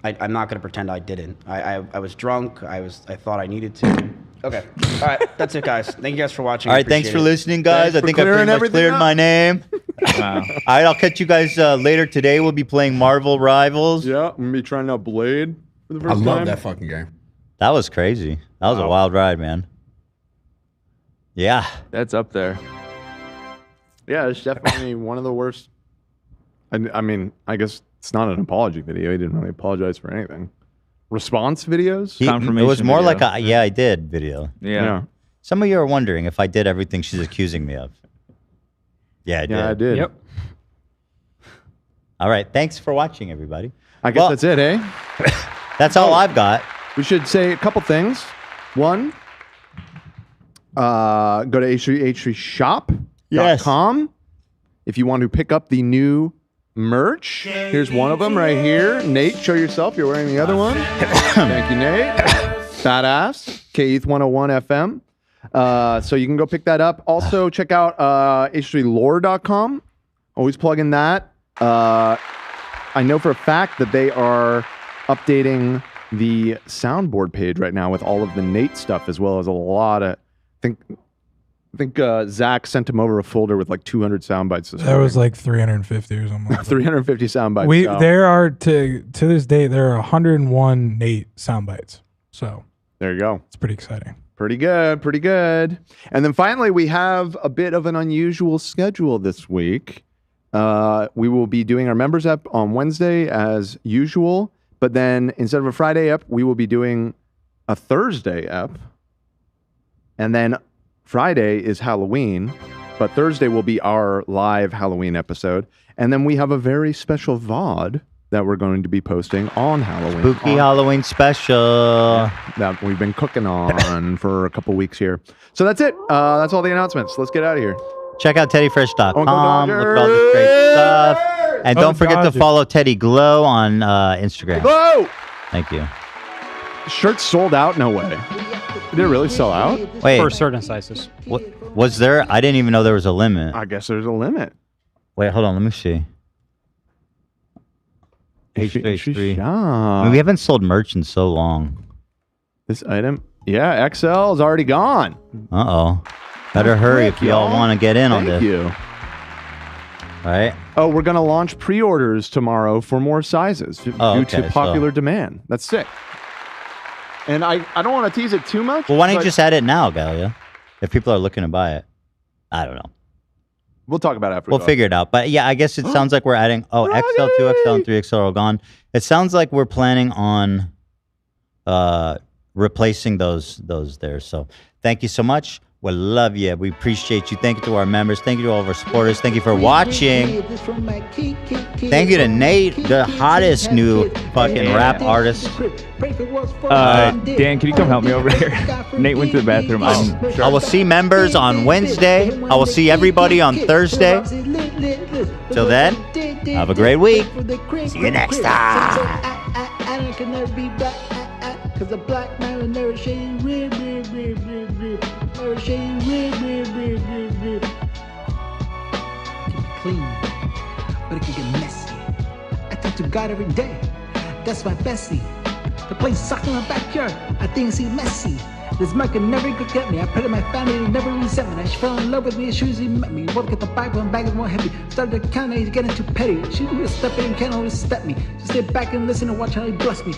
I'm not going to pretend I didn't. I was drunk. I thought I needed to. Okay. All right. That's it, guys. Thank you guys for watching. All right. Thanks for listening, guys. I think I pretty much cleared my name. Wow. All right. I'll catch you guys later today. We'll be playing Marvel Rivals. Yeah. I'm going to be trying out Blade for the first time. I love that fucking game. That was crazy. That was a wild ride, man. Yeah. That's up there. Yeah, it's definitely one of the worst. I mean, I guess it's not an apology video. He didn't really apologize for anything. Response videos? It was more like a, yeah, I did video. Yeah. Some of you are wondering if I did everything she's accusing me of. Yeah, I did. Yeah, I did. Yep. All right. Thanks for watching, everybody. I guess that's it, eh? That's all I've got. We should say a couple things. One, go to h3shop.com if you want to pick up the new merch. Here's one of them right here. Nate, show yourself. You're wearing the other one. Thank you, Nate. Badass. KETH101 FM. So you can go pick that up. Also, check out h3lore.com. Always plugging that. I know for a fact that they are updating the soundboard page right now with all of the Nate stuff, as well as a lot of. I think Zach sent him over a folder with like 200 sound bites. That was like 350 or something. Like 350 sound bites. There are to this day there are 101 Nate sound bites. So there you go. It's pretty exciting. Pretty good. Pretty good. And then finally, we have a bit of an unusual schedule this week. We will be doing our members app on Wednesday as usual, but then instead of a Friday app, we will be doing a Thursday app. And then Friday is Halloween, but Thursday will be our live Halloween episode. And then we have a very special VOD that we're going to be posting on Halloween. Spooky Halloween special. That we've been cooking on for a couple weeks here. So that's it. That's all the announcements. Let's get out of here. Check out teddyfresh.com. Look at all this great stuff. And don't forget to follow Teddy Glow on Instagram. Glow! Thank you. Shirts sold out? No way. Did it really sell out? Wait. For certain sizes. What was there? I didn't even know there was a limit. I guess there's a limit. Wait, hold on. Let me see. H3. Yeah. I mean, we haven't sold merch in so long. This item? Yeah, XL is already gone. Uh-oh. Better hurry if y'all want to get in on this. Thank you. All right. Oh, we're going to launch pre-orders tomorrow for more sizes due to popular demand. That's sick. And I don't want to tease it too much. Well, why don't you just add it now, Galia? If people are looking to buy it. I don't know. We'll talk about it after. We'll figure it out. But yeah, I guess it sounds like we're adding, XL, 2XL, and 3XL are all gone. It sounds like we're planning on replacing those there. So thank you so much. We love you. We appreciate you. Thank you to our members. Thank you to all of our supporters. Thank you for watching. Thank you to Nate, the hottest new fucking rap artist. Dan, can you come help me over here? Nate went to the bathroom. I will see members on Wednesday. I will see everybody on Thursday. Till then, have a great week. See you next time. Cause a black man will never shave rib. Never shave rib. Keep it clean, but it can get messy. I talk to God every day. That's my bestie. The place sucked in my backyard. I think he's messy. This man can never get me. I pray to my family, they never resent me. She fell in love with me as soon as he met me. Woke at the Bible and bag is more heavy. Started to count, he's getting too petty. She will step in, can't always step me. Just sit back and listen and watch how he bless me.